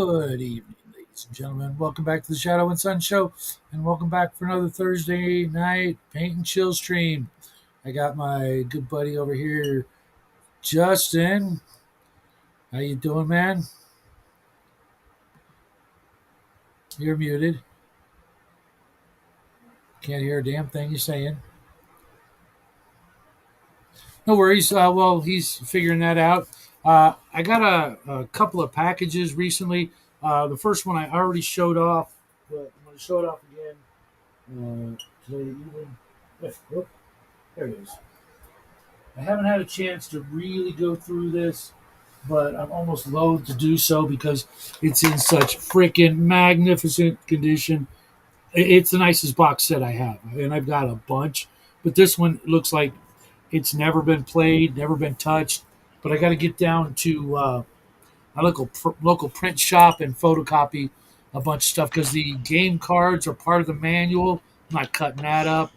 Good evening, ladies and gentlemen. Welcome back to the Shadow and Sun Show, and welcome back for another Thursday night paint and chill stream. I got my good buddy over here, Justin. How you doing, man? You're muted. Can't hear a damn thing you're saying. No worries. Well, he's figuring that out. I got a couple of packages recently. The first one I already showed off, but I'm going to show it off again. Today evening. Oh, there it is. I haven't had a chance to really go through this, but I'm almost loath to do so because it's in such freaking magnificent condition. It's the nicest box set I have, and I've got a bunch. But this one looks like it's never been played, never been touched. But I got to get down to my local print shop and photocopy a bunch of stuff because the game cards are part of the manual. I'm not cutting that up.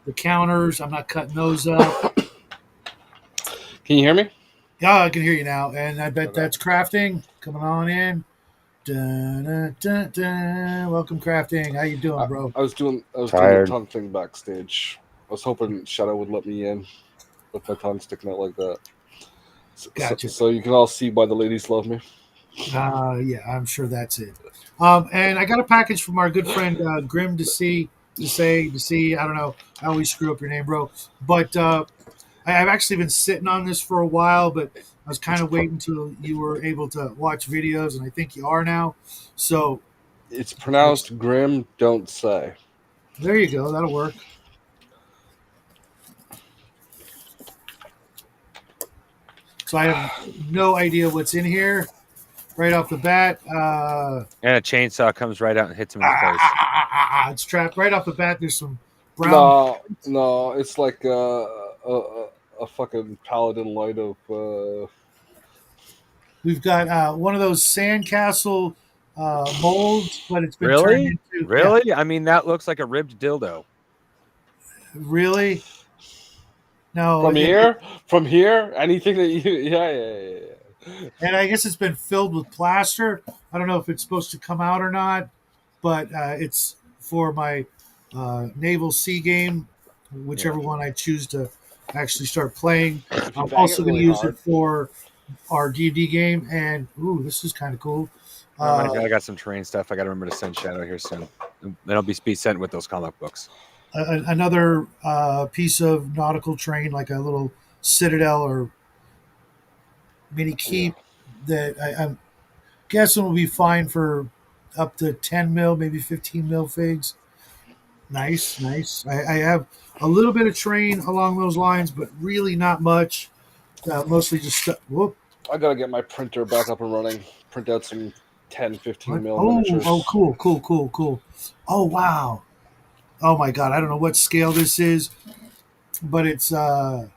The counters, I'm not cutting those up. Can you hear me? Yeah, I can hear you now, and I bet Okay. that's crafting coming on in. Dun, dun, dun, dun. Welcome, crafting. How you doing, bro? I was doing a Tired. tongue thing backstage. I was hoping Shadow would let me in with my tongue sticking out like that. Gotcha. So you can all see why the ladies love me. Yeah, I'm sure that's it. And I got a package from our good friend Grim to see. I don't know. I always screw up your name, bro. But I've actually been sitting on this for a while, but I was kind of waiting until you were able to watch videos, and I think you are now. So It's pronounced Grim, don't say. there you go. That'll work. So I have no idea what's in here right off the bat. And a chainsaw comes right out and hits him in the face. It's trapped right off the bat. There's some brown. No, it's like a fucking paladin light of. We've got one of those sandcastle molds, but it's been turned Really? into Really? I mean, that looks like a ribbed dildo. really. No, From here, anything that you, yeah. and I guess it's been filled with plaster. I don't know if it's supposed to come out or not, but it's for my naval sea game, whichever one I choose to actually start playing. If you I'm bang also it going to really use hard. it for our D&D game, and ooh, this is kind of cool. I got some terrain stuff. I got to remember to send Shadow here soon. Then I'll be sent with those comic books. Another piece of nautical terrain, like a little citadel or mini keep that I'm guessing will be fine for up to 10 mil, maybe 15 mil figs. Nice. I have a little bit of terrain along those lines, but really not much. Mostly just whoop. I gotta get my printer back up and running. Print out some 10, 15 What? mil miniatures. Cool. Oh, wow. Oh, my God. I don't know what scale this is, but it's Can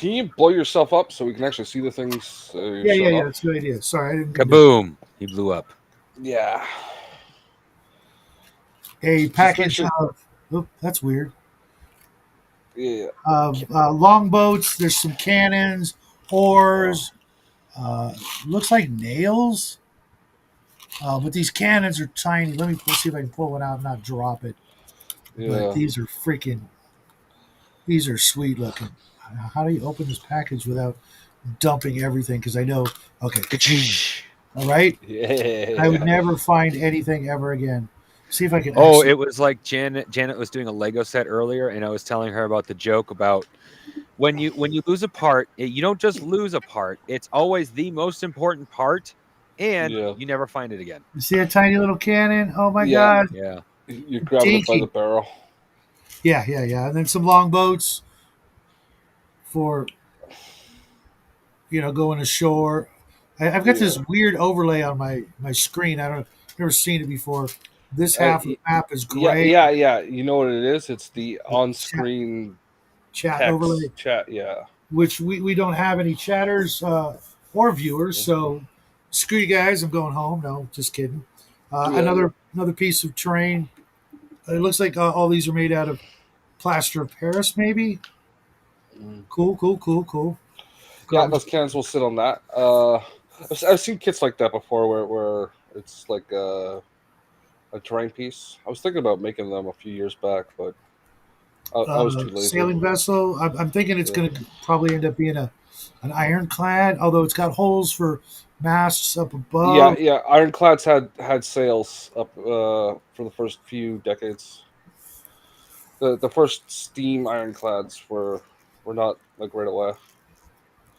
you blow yourself up so we can actually see the things? yeah. That's a good idea. Sorry, I didn't. Kaboom! He blew up. Yeah. A Just package make sure- of. Oh, that's weird. Yeah. Of longboats. There's some cannons, oars. Looks like nails. But these cannons are tiny. Let me see if I can pull one out and not drop it. Yeah. But these are freaking. These are sweet looking. How do you open this package without dumping everything? Because I know. Okay. All right. Yeah. I would never find anything ever again. See if I can. Oh, it was like Janet. Janet was doing a Lego set earlier, and I was telling her about the joke about when you lose a part, you don't just lose a part. It's always the most important part, and you never find it again. You see a tiny little cannon? Oh my Yeah. God! Yeah. You're grabbing it by the barrel. Yeah. And then some longboats for going ashore. I've got this weird overlay on my screen. I've never seen it before. This half of the map is gray. Yeah. You know what it is? It's the on-screen chat text overlay. Chat, yeah. Which we don't have any chatters or viewers, so screw you guys. I'm going home. No, just kidding. Another piece of terrain. It looks like all these are made out of plaster of Paris, maybe. Cool. Yeah, those cannons will sit on that. I've seen kits like that before where It's like a terrain piece. I was thinking about making them a few years back, but I was too lazy. Sailing vessel. I'm thinking it's Yeah. going to probably end up being an ironclad, although it's got holes for masts up Yeah, above. yeah. Ironclads had sails up for the first few decades. The first steam ironclads were not like right away.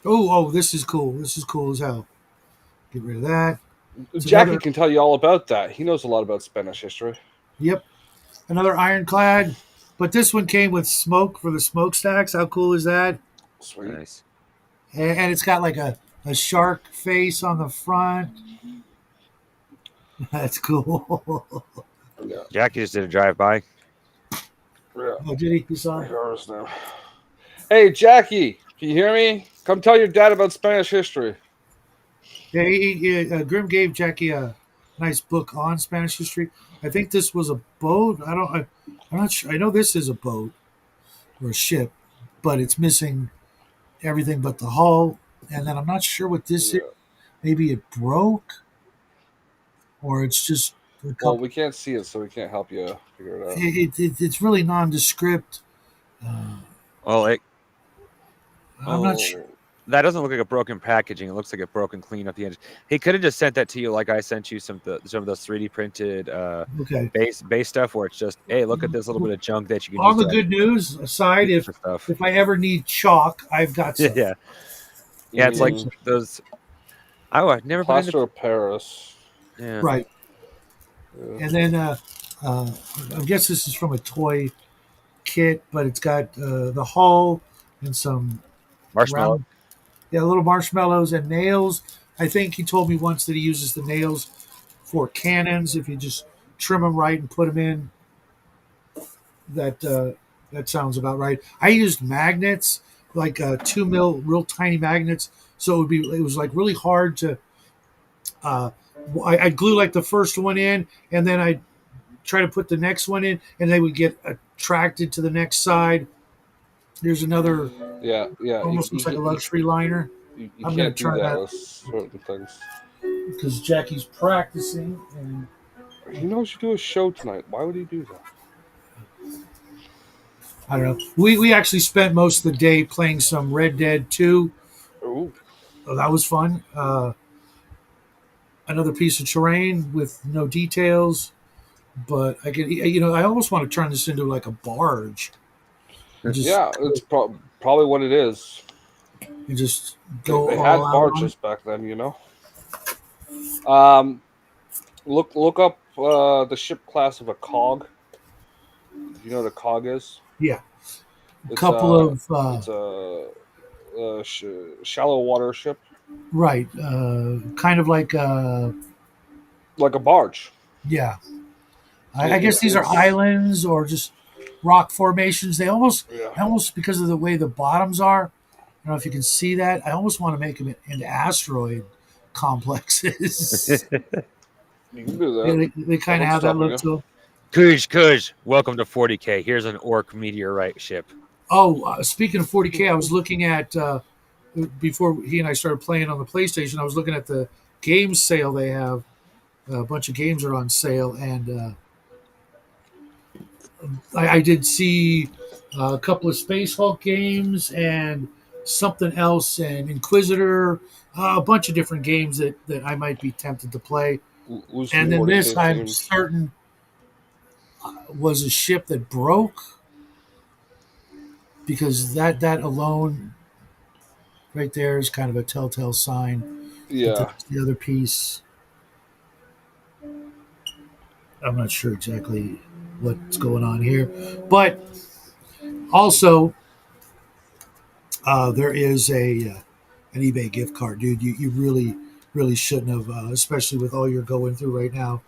Oh, this is cool. This is cool as hell. Get rid of that. It's Jackie another. can tell you all about that. He knows a lot about Spanish history. Yep, another ironclad. But this one came with smoke for the smokestacks. How cool is that? Sweet. Nice. And it's got like a shark face on the front. That's cool. Yeah, Jackie just did a drive by. yeah. Oh, did he? You saw it? Here's now. Hey, Jackie, can you hear me? Come tell your dad about Spanish history. Yeah, Grim gave Jackie a nice book on Spanish history. I think this was a boat. I'm not sure. I know this is a boat or a ship, but it's missing everything but the hull. And then I'm not sure what this is. Yeah. Maybe it broke, or it's just a Well, couple. we can't see it, so we can't help you figure it out. It's really nondescript. Uh, Well, I'm not sure. Oh, that doesn't look like a broken packaging. It looks like a broken clean up the edge. He could have just sent that to you, like I sent you some of those 3D printed Okay. base stuff, where it's just, hey, look at this little bit of junk that you can use On to the like good news aside, use for stuff. if I ever need chalk, I've got some. Yeah, you yeah. It's like mean those. Oh, I've never been into. plaster of Paris? Yeah, Right. Yeah. And then uh, I guess this is from a toy kit, but it's got the hull and some marshmallow. round, yeah, little marshmallows and nails. I think he told me once that he uses the nails for cannons. If you just trim them right and put them in, that sounds about right. I used magnets, like 2 mil, real tiny magnets, so it was like really hard to. Uh, I'd glue like the first one in, and then I'd try to put the next one in, and they would get attracted to the next side. There's another, Yeah, yeah. almost looks like a luxury liner. You I'm going can't to do turn that that with certain things. because Jackie's practicing, and He knows you do a show tonight. Why would he do that? I don't know. We actually spent most of the day playing some Red Dead 2. Ooh, Oh, that was fun. Another piece of terrain with no details, but I almost want to turn this into like a barge and yeah. It's probably what it is. just go They all had out on it. barges back then, you know. Um, look up the ship class of a cog. Do you know what a cog is? Yeah, a It's couple a of it's shallow water ship, right, kind of like like a barge. yeah. I It, guess it's these are it's islands or just rock formations. yeah. I almost because of the way the bottoms are. I don't know if you can see that. I almost want to make them into asteroid complexes. You can do that. They kind of Nothing's have that stopping look you. to them. Kuj, welcome to 40K. Here's an orc meteorite ship. Oh, speaking of 40K, I was looking at before he and I started playing on the PlayStation. I was looking at the game sale they have. A bunch of games are on sale, and I did see a couple of Space Hulk games and something else, and Inquisitor, a bunch of different games that I might be tempted to play. Loosely And then this, 40K I'm themed. certain, was a ship that broke because that alone, right there, is kind of a telltale sign that Yeah, the other piece. I'm not sure exactly what's going on here, but also there is an eBay gift card, dude. You really shouldn't have, especially with all you're going through right now,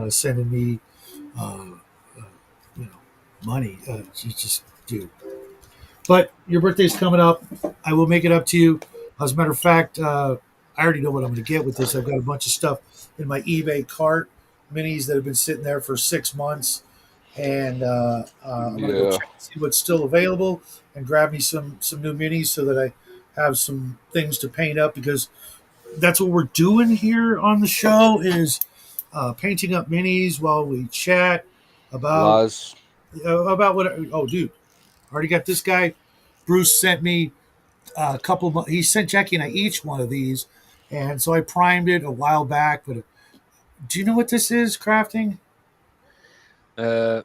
sending me uh, uh, you know money. You just dude. But your birthday's coming up. I will make it up to you. As a matter of fact, I already know what I'm going to get with this. I've got a bunch of stuff in my eBay cart, minis that have been sitting there for 6 months, and I'm going to go yeah. check and see what's still available and grab me some new minis so that I have some things to paint up because that's what we're doing here on the show is painting up minis while we chat about Laws. what. Oh, dude, already got this guy. Bruce sent me a couple. He sent Jackie and I each one of these, and so I primed it a while back. But do you know what this is? Crafting? Uh,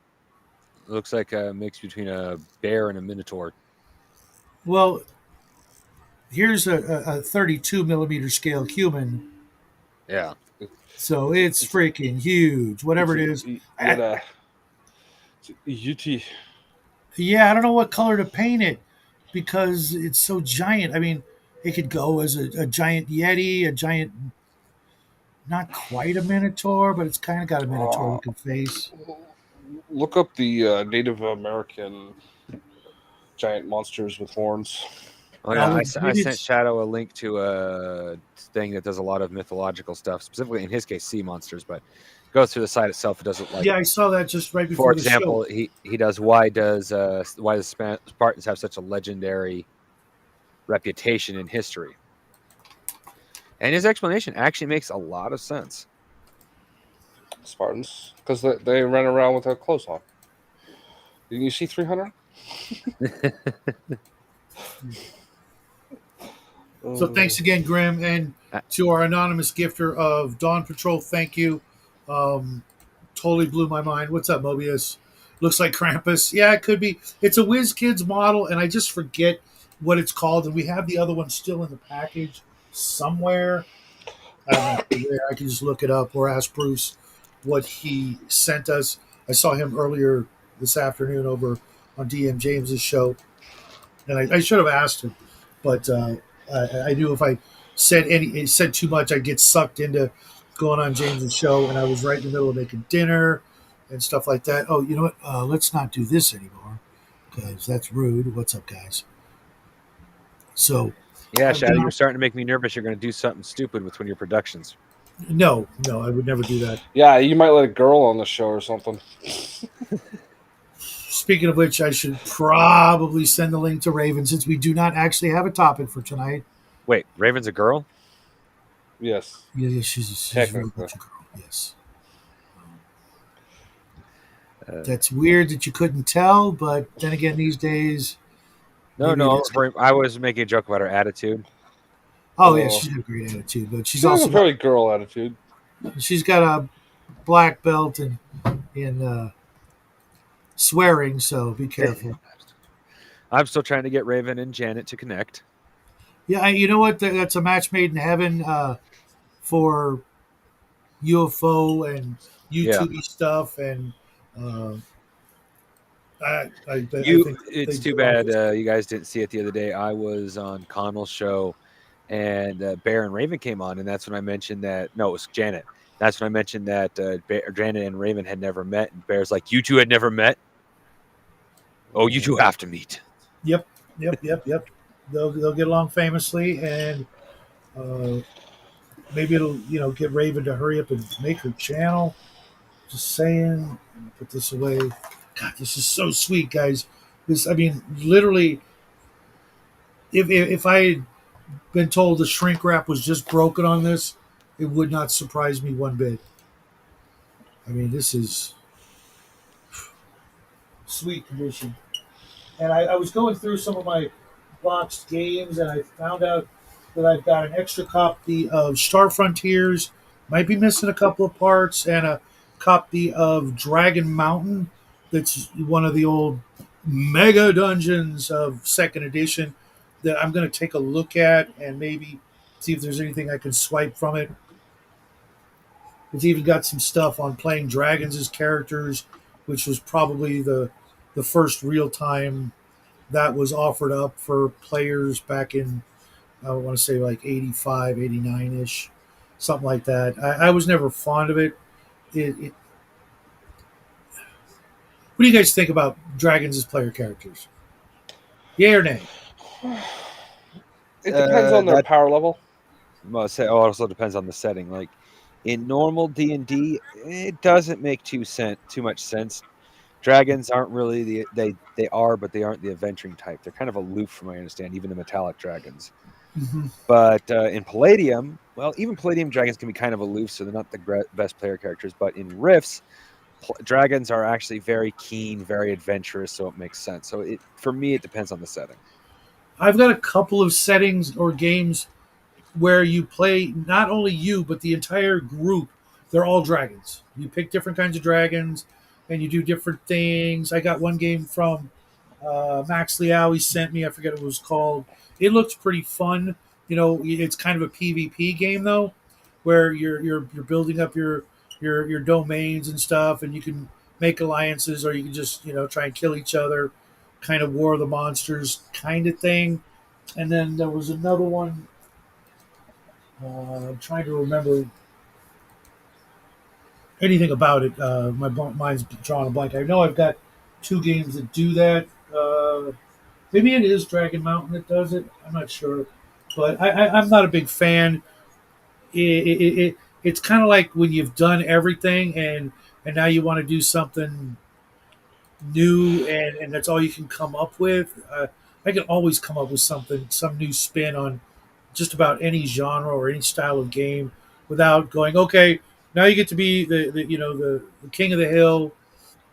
looks like a mix between a bear and a minotaur. Well, here's a 32 millimeter scale human. Yeah. So It's a, it's it's a, freaking huge. it's Whatever it a, is. you I, gotta it's a UT. yeah, I don't know what color to paint it because it's so giant. I mean, it could go as a giant yeti, a giant, not quite a minotaur, but it's kind of got a minotaur Uh, looking face. Look up the Native American giant monsters with horns. Oh yeah, Well, I maybe sent it's Shadow a link to a thing that does a lot of mythological stuff, specifically in his case, sea monsters. But goes through the site itself. It doesn't like, yeah. I saw that just right for before the show. example, he does why does Spartans have such a legendary reputation in history? And his explanation actually makes a lot of sense. Spartans, because they ran around with their clothes on. Didn't you see 300? So thanks again, Grim, and Uh, to our anonymous gifter of Dawn Patrol. Thank you. Um, totally blew my mind. What's up, Mobius? Looks like Krampus. Yeah, it could be. It's a Whiz Kids model, and I just forget what it's called. And we have the other one still in the package somewhere. I don't know where. I can just look it up or ask Bruce what he sent us. I saw him earlier this afternoon over on DM James's show, and I should have asked him, but I knew if I said too much, I'd get sucked into going on James's show, and I was right in the middle of making dinner and stuff like that. Oh, you know what? Let's not do this anymore because that's rude. What's up, guys? So yeah, I've Shadow, you're got starting to make me nervous. You're going to do something stupid with one of your productions. no, no, I would never do that. Yeah, you might let a girl on the show or something. Speaking of which, I should probably send the link to Raven since we do not actually have a topic for tonight. Wait, Raven's a girl? Yes, Yeah, yeah, she's very technically. much a girl. Yes. Uh, That's weird that you couldn't tell, but then again, these days, no, maybe it no. is. I was making a joke about her attitude. Oh yeah, Oh, she's got a great attitude, but she's she has a also got very girl attitude. a black belt in swearing. So be careful. I'm still trying to get Raven and Janet to connect. Yeah, you know what? That's a match made in heaven for UFO and Yeah. YouTube stuff, and uh, I You think they it's too get along bad just you guys didn't see it the other day. I was on Connell's show and Bear and Raven came on, and that's when I mentioned that no, it was Janet. That's when I mentioned that Janet and Raven had never met, and Bear's like, "You two had never met? Oh, you two have to meet." Yep, yep. They'll get along famously, and uh, maybe it'll get Raven to hurry up and make her channel. Just saying. Put this away. God, this is so sweet, guys. This, I mean, literally, if I had been told the shrink wrap was just broken on this, it would not surprise me one bit. I mean, this is sweet condition. And I was going through some of my boxed games, and I found out that I've got an extra copy of Star Frontiers. Might be missing a couple of parts, and a copy of Dragon Mountain. That's one of the old mega dungeons of second edition that I'm going to take a look at and maybe see if there's anything I can swipe from it. It's even got some stuff on playing dragons as characters, which was probably the first real time that was offered up for players back in, I want to say like 85, 89 ish, something like that. I was never fond of it. What do you guys think about dragons as player characters? Yay or nay? It depends on their That power level. also depends on the setting. Like in normal D&D, it doesn't make too much sense. Dragons aren't really they are, but they aren't the adventuring type. They're kind of aloof, from my understanding. Even the metallic dragons. Hmm. But in Palladium, well, even Palladium dragons can be kind of aloof, so they're not the best player characters. But in Rifts, dragons are actually very keen, very adventurous, so it makes sense. So for me, it depends on the setting. I've got a couple of settings or games where you play not only you but the entire group. They're all dragons. You pick different kinds of dragons, and you do different things. I got one game from Max Liao. He sent me. I forget what it was called. It looks pretty fun. You know, it's kind of a PvP game though, where you're building up your domains and stuff, and you can make alliances, or you can just try and kill each other, kind of War of the Monsters kind of thing. And then there was another one. I'm trying to remember anything about it. Mind's drawing a blank. I know I've got two games that do that. Maybe it is Dragon Mountain that does it. I'm not sure, but I'm not a big fan. It's kind of like when you've done everything and now you want to do something new and that's all you can come up with. I can always come up with something, some new spin on just about any genre or any style of game without going, okay, now you get to be the king of the hill,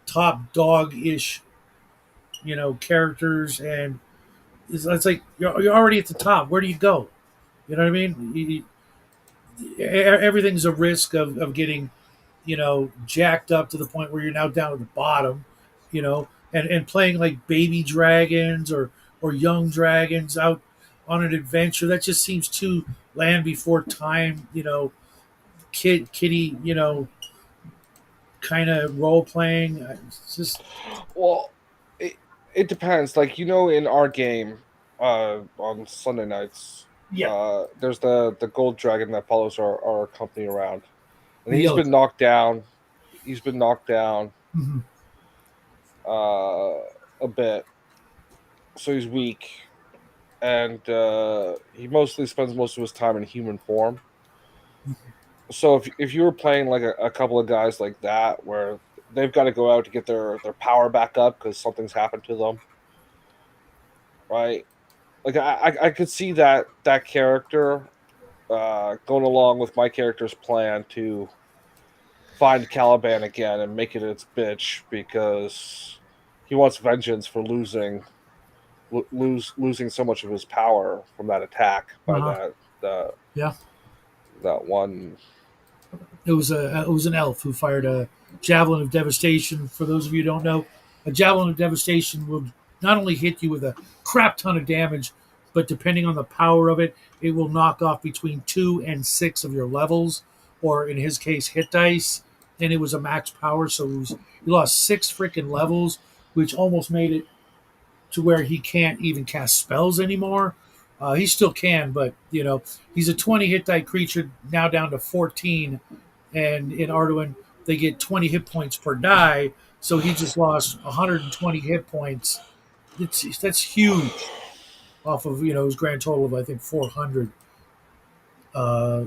top dog ish, characters, and it's like you're already at the top. Where do you go? You know what I mean? Everything's a risk of getting jacked up to the point where you're now down at the bottom, and playing like baby dragons or young dragons out on an adventure. That just seems too land before time, kitty, kind of role playing. It's just Well, it it depends. Like in our game, on Sunday nights, yeah, there's the gold dragon that follows our company around, and the he's yellow. been knocked down. He's been knocked down Mm-hmm. uh, a bit, so he's weak, and he mostly spends most of his time in human form. So if you were playing like a couple of guys like that, where they've got to go out to get their power back up because something's happened to them, right? Like I could see that character going along with my character's plan to find Caliban again and make it its bitch because he wants vengeance for losing so much of his power from that attack by Uh-huh. the Yeah. that one. It was an elf who fired a javelin of devastation. For those of you who don't know, a javelin of devastation will not only hit you with a crap ton of damage, but depending on the power of it, it will knock off between 2 and 6 of your levels, or in his case, hit dice. And it was a max power, so you lost 6 freaking levels, which almost made it to where he can't even cast spells anymore. He still can, but he's a 20 hit die creature now down to 14, and in Arduin they get 20 hit points per die, so he just lost 120 hit points. That's huge off of his grand total of I think 400.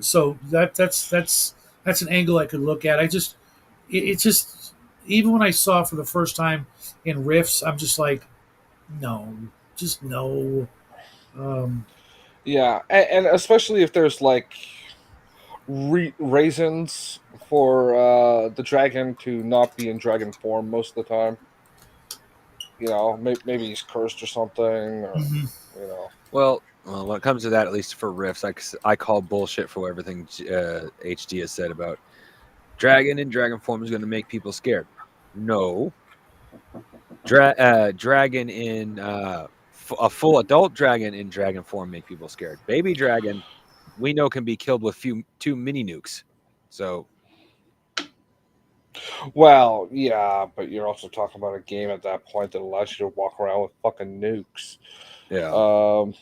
So that's an angle I could look at. It's just even when I saw it for the first time in Rifts, I'm just like, no, just no. Um, Yeah, and especially if there's like raisins for the dragon to not be in dragon form most of the time. Maybe he's cursed or something, or mhm. you know. Well, when it comes to that, at least for Rifts, I call bullshit for everything HD has said about dragon in dragon form is going to make people scared. No, dragon in a full adult dragon in dragon form make people scared. Baby dragon, we know can be killed with two mini nukes. So Well, yeah, but you're also talking about a game at that point that allows you to walk around with fucking nukes. yeah, Um,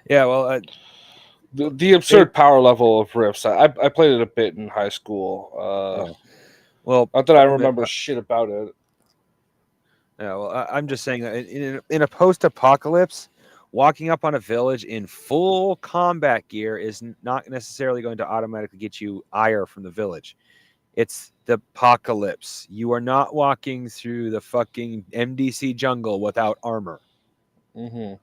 yeah. Well, the they absurd power level of Rifts. I played it a bit in high school. yeah. Well, Not that I part of it. remember shit about it. Yeah, well, I'm just saying that in a post-apocalypse, walking up on a village in full combat gear is not necessarily going to automatically get you ire from the village. It's the apocalypse. You are not walking through the fucking MDC jungle without armor. Hmm.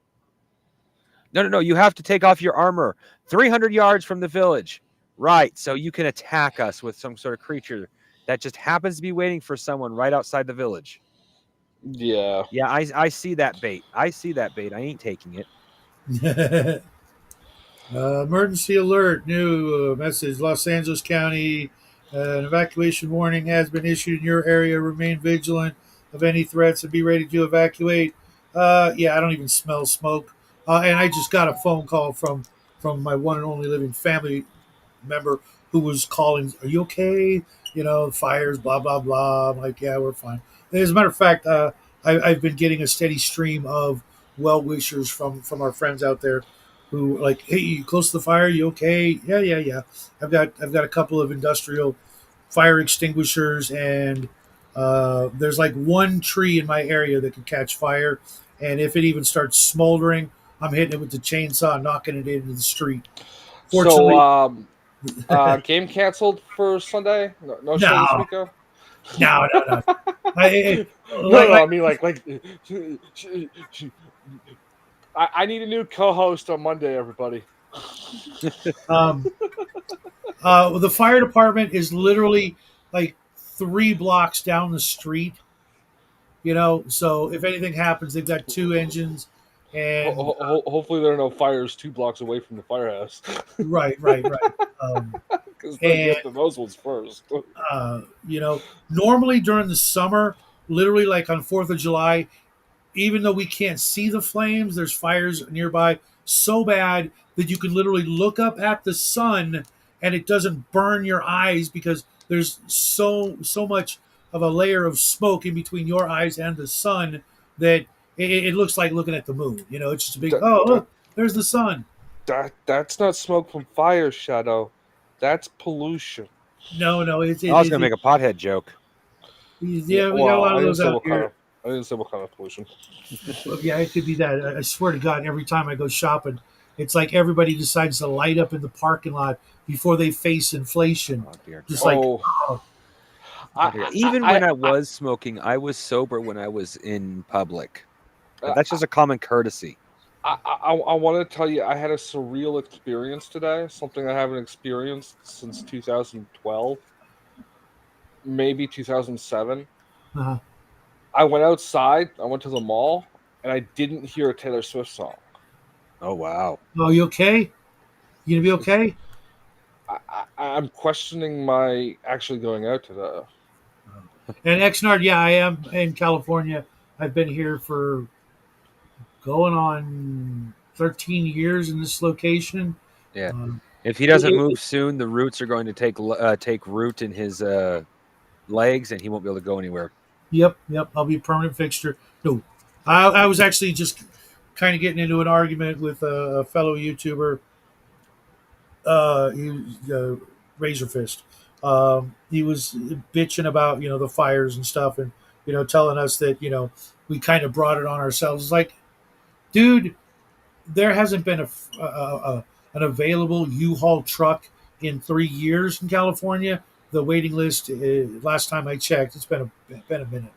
No. You have to take off your armor 300 yards from the village. Right. So you can attack us with some sort of creature that just happens to be waiting for someone right outside the village. Yeah. Yeah, I see that bait. I see that bait. I ain't taking it. Emergency alert. New message. Los Angeles County. An evacuation warning has been issued in your area. Remain vigilant of any threats and be ready to evacuate. Yeah, I don't even smell smoke. And I just got a phone call from my one and only living family member who was calling, "Are you okay? You know, fires, blah blah blah." I'm like, "Yeah, we're fine." As a matter of fact, I've been getting a steady stream of well wishers from our friends out there who like, "Hey, you close to the fire? You okay? Yeah, yeah, yeah." I've got a couple of industrial fire extinguishers, and there's like one tree in my area that could catch fire, and if it even starts smoldering, I'm hitting it with the chainsaw, knocking it into the street. So, Fortunately, game canceled for Sunday. No show this no, weekend. no. Like, No. like I mean, I need a new co-host on Monday, everybody. um, the fire department is literally like 3 blocks down the street. You know, so if anything happens, they've got 2 engines, and Hopefully, there are no fires 2 blocks away from the firehouse, right. because they And get to those ones first. you know, normally during the summer, literally like on Fourth of July, even though we can't see the flames, there's fires nearby so bad that you can literally look up at the sun and it doesn't burn your eyes because there's so much of a layer of smoke in between your eyes and the sun that it looks like looking at the moon. You know, it's just a big, That, oh that look, there's the sun. that's not smoke from fire, Shadow. That's pollution. No, I was gonna make a pothead joke. Yeah, yeah, we got a well, lot of those out here. I didn't say what kind of pollution. But yeah, it could be that. I swear to God, every time I go shopping, it's like everybody decides to light up in the parking lot before they face inflation. Oh dear Just God. like, Oh, oh, Oh, dear. Even when I was smoking, I was sober when I was in public. But that's just a common courtesy. I want to tell you, I had a surreal experience today. Something I haven't experienced since 2012, maybe 2007. uh, I went outside. I went to the mall, and I didn't hear a Taylor Swift song. Oh wow. oh, you okay? You gonna be okay? I'm questioning my actually going out today. And Exnard, yeah, I am in California. I've been here for going on 13 years in this location. Yeah. Um, If he doesn't it- move soon, the roots are going to take root in his legs, and he won't be able to go anywhere. yep. I'll be a permanent fixture. No, I was actually just kind of getting into an argument with a fellow YouTuber. He was Razor Fist. He was bitching about the fires and stuff, and telling us that we kind of brought it on ourselves. It's like, dude, there hasn't been an available U-Haul truck in 3 years in California. The waiting list, last time I checked, it's been a minute.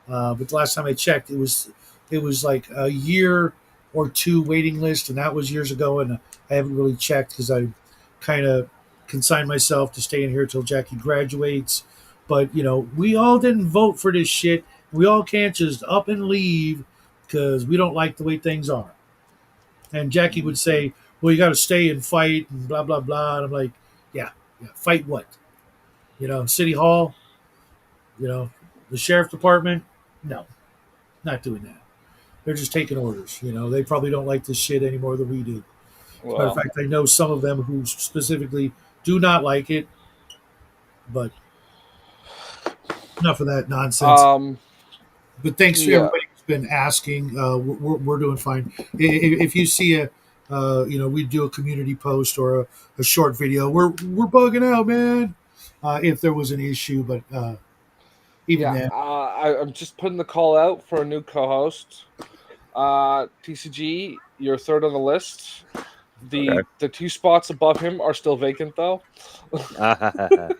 But the last time I checked, it was like a year or two waiting list, and that was years ago. And I haven't really checked because I kind of consigned myself to staying here till Jackie graduates. But we all didn't vote for this shit. We all can't just up and leave because we don't like the way things are. And Jackie would say, "Well, you got to stay and fight and blah blah blah." And I'm like, "Yeah, fight what? City Hall, the sheriff department? No, not doing that. They're just taking orders. They probably don't like this shit any more than we do. As a matter of Well, fact, I know some of them who specifically do not like it. But enough of that nonsense. um, But thanks to yeah, everybody who's been asking. We're doing fine. If you see we do a community post or a short video. We're bugging out, man. If there was an issue, but even yeah. then, I'm just putting the call out for a new co-host. TCG, you're third on the list. Okay. The 2 spots above him are still vacant, though. I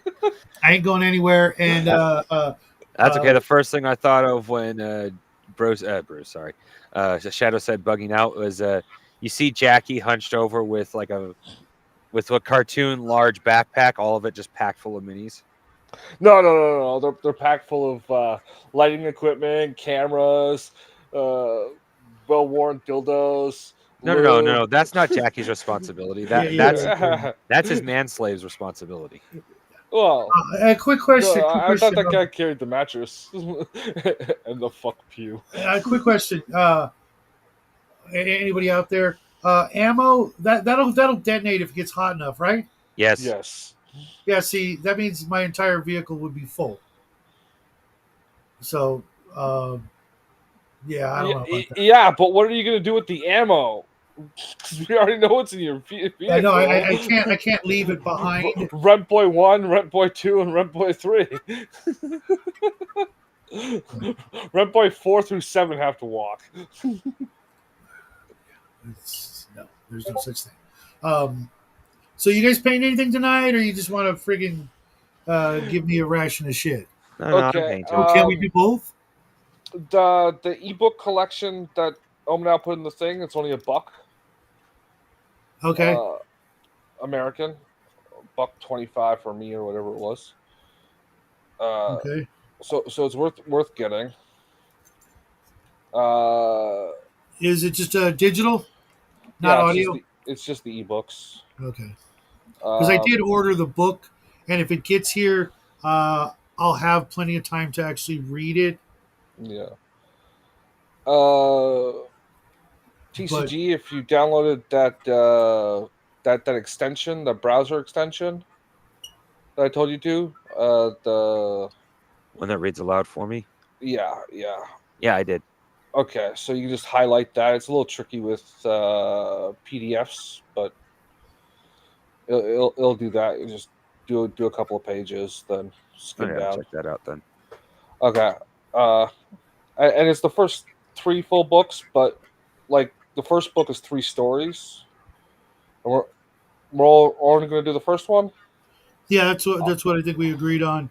ain't going anywhere. And That's okay. The first thing I thought of when Bruce, sorry, Shadow said bugging out was You see Jackie hunched over with a cartoon large backpack, all of it just packed full of minis. No. They're packed full of lighting equipment, cameras, well-worn dildos, No. lube. That's not Jackie's responsibility. Yeah, That yeah. that's his manslave's responsibility. Well, A quick question. no, Quick I thought question. that guy carried the mattress and the fuck pew. Quick question. Anybody out there? Ammo that'll detonate if it gets hot enough, right? Yes. Yes. Yeah. See, that means my entire vehicle would be full. So, yeah, I don't know about that. Yeah, but what are you gonna do with the ammo? 'Cause we already know what's in your Yeah, no, vehicle. I can't leave it behind. Rent Boy 1, Rent Boy 2, and Rent Boy 3. Rent Boy 4 through 7 have to walk. No, there's no such thing. So you guys paint anything tonight, or you just want to friggin' give me a ration of shit? No, I'm Okay, painting. Oh, can we do both? the ebook collection that Omnow put in the thing, it's only $1. Okay. Uh, American, $1.25 for me or whatever it was. Okay. So it's worth getting. Uh, Is it just digital, not yeah, audio? it's just the ebooks. Okay. Because I did order the book, and if it gets here, I'll have plenty of time to actually read it. Yeah. Uh, But TCG, if you downloaded that extension, the browser extension that I told you to, the One that reads aloud for me. yeah. Yeah, I did. Okay, so you can just highlight that. It's a little tricky with PDFs, but it'll do that. You just do a couple of pages, then I skim gotta down. check that out then. Okay, and it's the first 3 full books, but like the first book is 3 stories, and we're all only going to do the first one yeah, that's what I think we agreed on.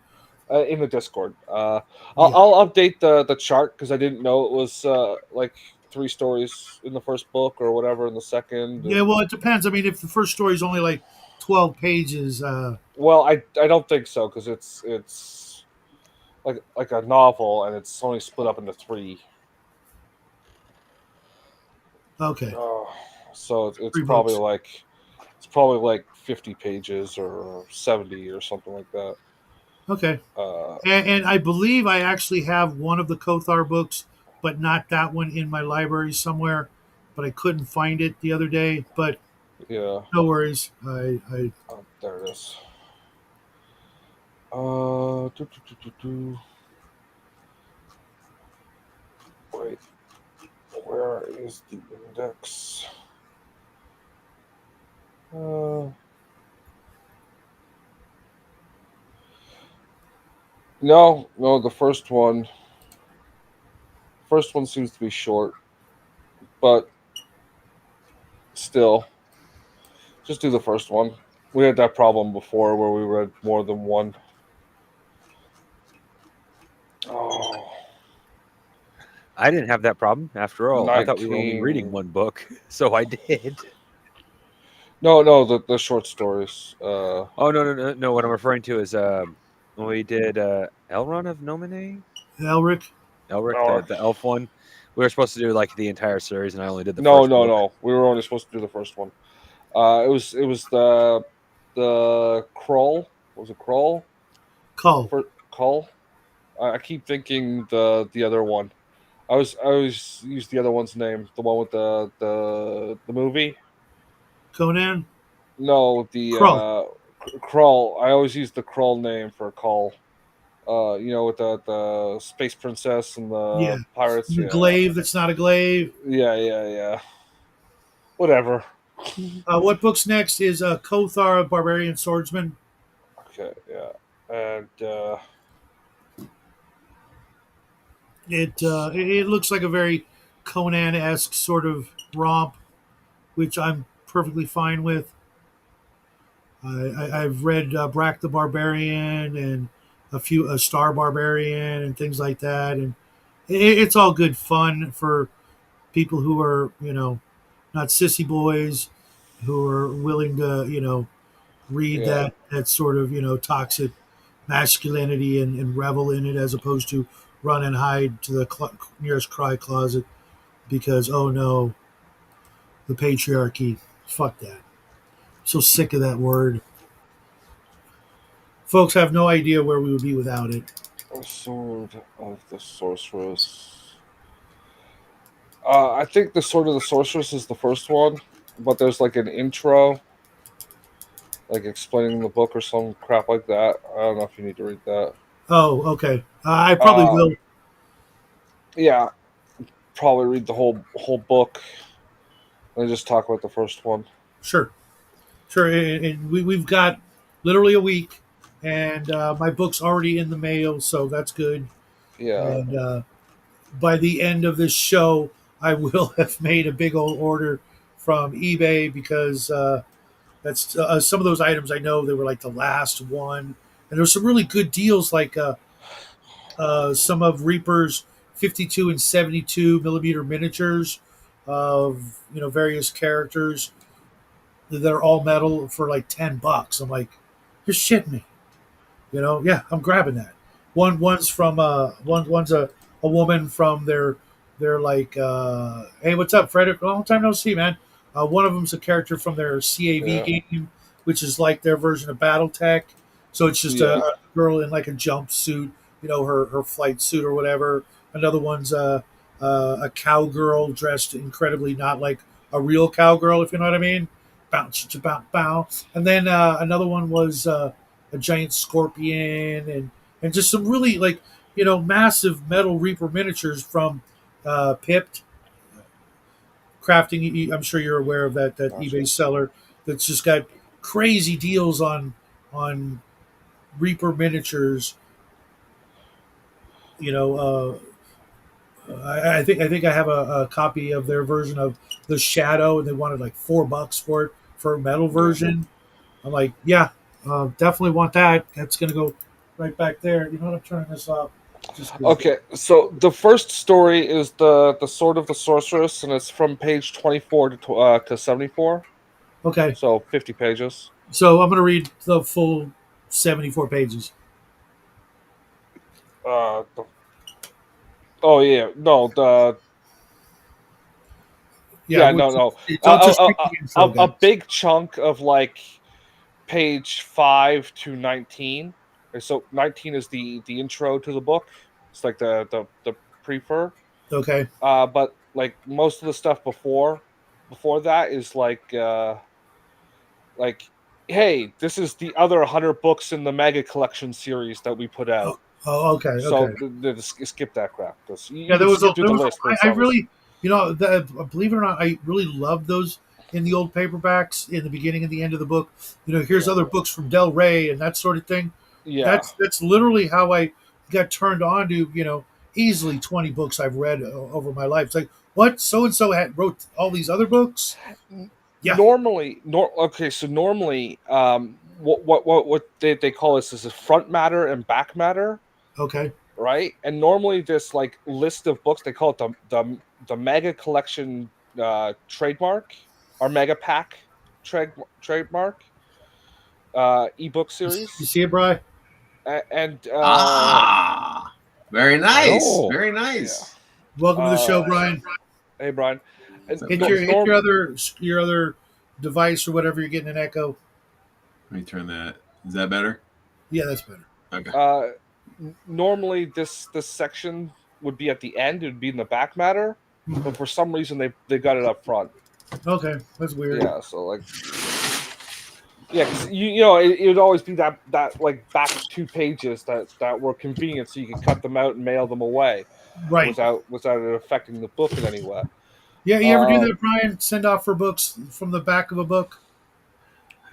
in the Discord. Yeah. I'll update the chart because I didn't know it was like 3 stories in the first book or whatever in the second. Yeah. And Well, it depends. I mean, if the first story is only like 12 pages, well, I don't think so because it's like a novel and it's only split up into 3. okay, So it's 3 books. probably like 50 pages or 70 or something like that. Okay. Uh, And I believe I actually have one of the Kothar books, but not that one in my library somewhere. But I couldn't find it the other day. But yeah, no worries. I there it is. Wait, where is the index? No, the first one seems to be short, but still, just do the first one. We had that problem before where we read more than one. Oh, I didn't have that problem after all. I thought we were only reading 19. one book, so I did. No, the short stories. Oh no. What I'm referring to is when we did Elrond of Nomine, Elric. Elric, Oh, the elf one. We were supposed to do like the entire series, and I only did the no, first no, book. no. We were only supposed to do the first one. It was the Kroll. Was it Kroll? Cull. For Kull? I keep thinking the other one. I always use the other one's name. The one with the movie. Conan. No, the Krull. Krull. I always use the Krull name for Kull. With the space princess and Yeah. the pirates. The Yeah, glaive that's not a glaive. yeah. Whatever. What book's next is Kothar, Barbarian Swordsman. Okay, yeah, and It looks like a very Conan esque sort of romp, which I'm perfectly fine with. I've read Brack the Barbarian and a Star Barbarian and things like that, and it's all good fun for people who are not sissy boys who are willing to, read Yeah. that sort of, toxic masculinity and revel in it, as opposed to run and hide to the nearest cry closet because, oh no, the patriarchy. Fuck that. So sick of that word. Folks have no idea where we would be without it. Sword of the Sorceress. I think the Sword of the Sorceress is the first one, but there's like an intro, like explaining the book or some crap like that. I don't know if you need to read that. Oh, okay. I probably Uh, will. yeah, probably read the whole book and just talk about the first one. Sure. Sure. And we've got literally a week, and my book's already in the mail, so that's good. Yeah, And by the end of this show, I will have made a big old order from eBay because that's some of those items I know they were like the last one, and there's some really good deals like some of Reaper's 52 and 72 millimeter miniatures of various characters that are all metal for like $10. I'm like, you're shitting me. Yeah, I'm grabbing that. One's from one's a woman from their like hey, what's up, Frederick? Long time no see, man. One of them's a character from their CAV yeah, game, which is like their version of BattleTech. So it's just yeah. a girl in like a jumpsuit, her flight suit or whatever. Another one's a cowgirl dressed incredibly not like a real cowgirl, if you know what I mean. Bounce, bounce, bounce. And then another one was a giant scorpion and just some really like massive metal reaper miniatures from Pipped Crafting. I'm sure you're aware of that Gotcha. eBay seller that's just got crazy deals on reaper miniatures. You know, I think I have a copy of their version of the Shadow, and they wanted like $4 for it for a metal Yeah. version. I'm like, yeah, definitely want that. That's gonna go right back there. You know what? I'm turning this off just because. Okay, so the first story is the Sword of the Sorceress, and it's from page 24 to 74, Okay, so 50 pages. so I'm gonna read the full 74 pages. The, oh yeah, no, the Yeah, yeah, no, no, don't just read the intro, a guys. big chunk of like page 5 to 19. So 19 is the intro to the book. It's like the prefer. Okay. But like most of the stuff before that is like hey, this is the other 100 books in the mega collection series that we put out. Oh, oh, okay, So okay. skip that crap because Yeah, you can skip through there the was. list, but it's I not as really, believe it or not, I really loved those in the old paperbacks in the beginning and the end of the book. Here's yeah, other books from Del Rey and that sort of thing. yeah. That's literally how I got turned on to easily 20 books I've read over my life. It's like, what, so and so had wrote all these other books? Yeah. Normally, okay, so normally, what they call this is a front matter and back matter, Okay. right? And normally, this like list of books they call it the mega collection trademark or mega pack trademark ebook You series, see it, Bry? and Ah, very I nice. know, Very yeah. nice. Welcome to the show, Uh, Brian. hey, Brian, What's up, Hit guys? norm. your other device or whatever you're getting an echo. Let me turn that. Is that better? Yeah, that's better. Okay. Normally this section would be at the end, it would be in the back matter, but for some reason they got it up front. Okay, that's weird. Yeah, so like yeah, because you know it would always be that like back 2 pages that were convenient, so you could cut them out and mail them away Right. without it affecting the book in any way. Yeah, you ever do Uh, that, Brian? Send off for books from the back of a book?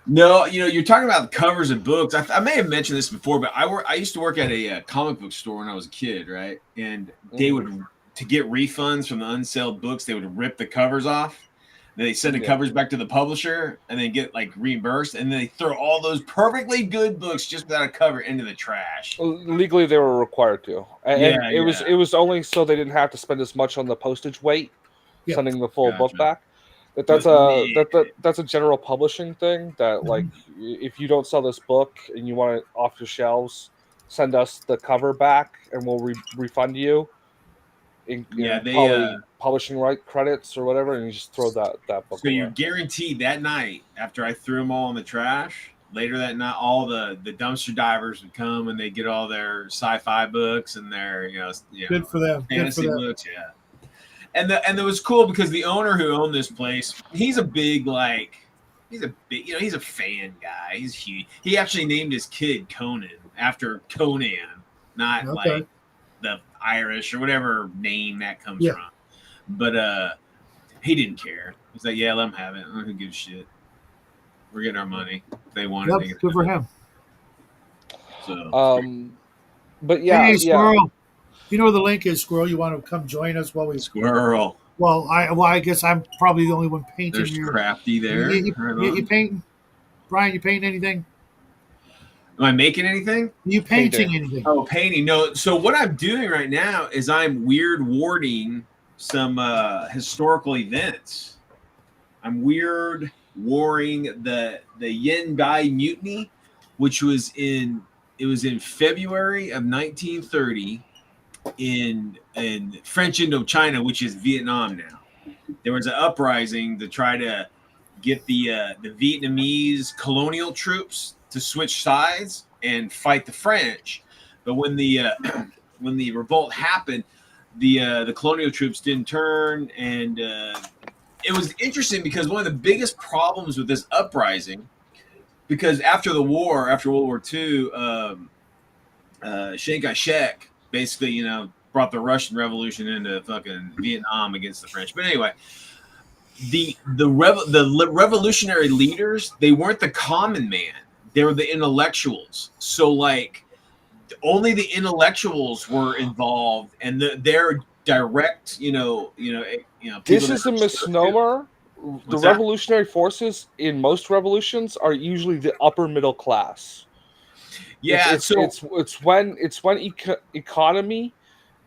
No, you're talking about covers of books. I may have mentioned this before, but I used to work at a comic book store when I was a kid, right? And they would, to get refunds from the unsold books, they would rip the covers off. Then they send the Yeah. covers back to the publisher and then get like reimbursed. And then they throw all those perfectly good books just without a cover into the trash. legally they were required to, and Yeah, it was only so they didn't have to spend as much on the postage weight Yeah. sending the full book Gotcha. back. That's But that's a general publishing thing. That like, if you don't sell this book and you want it off your shelves, send us the cover back and we'll refund you yeah, in they probably publishing right credits or whatever, and you just throw that book so you're away. guaranteed that night after I threw them all in the trash. Later that night, all the dumpster divers would come and they get all their sci-fi books and their Good for them. Good for fantasy them. books. Yeah, and it was cool because the owner who owned this place, he's a big he's a fan guy. He's huge. He actually named his kid Conan after Conan, not Okay. like the Irish or whatever name that comes Yeah. from. But he didn't care. He's like, yeah, let him have it. Who gives a shit? We're getting our money. If they want it. They Yep. get Good for it. him. So, But yeah, Hey, Squirrel. You know where the link is, Squirrel. You want to come join us while we? squirrel. Well, I guess I'm probably the only one painting There's here. Crafty there. You painting? Brian, you painting anything? Am I making anything? You painting Painting. anything? Oh, painting. No. So what I'm doing right now is I'm weird warding some historical events. I'm weird warring the Yen Gai Mutiny, which was in February of 1930 in French Indochina, which is Vietnam now. There was an uprising to try to get the Vietnamese colonial troops to switch sides and fight the French. But when the when the revolt happened, the colonial troops didn't turn, and it was interesting because one of the biggest problems with this uprising, because after the war, after World War II, Chiang Kai-shek basically, brought the Russian Revolution into fucking Vietnam against the French. But anyway, the revolutionary leaders, they weren't the common man; they were the intellectuals. So like, only the intellectuals were involved, and their direct, this is a misnomer. The that? revolutionary forces in most revolutions are usually the upper middle class. Yeah, it's when economy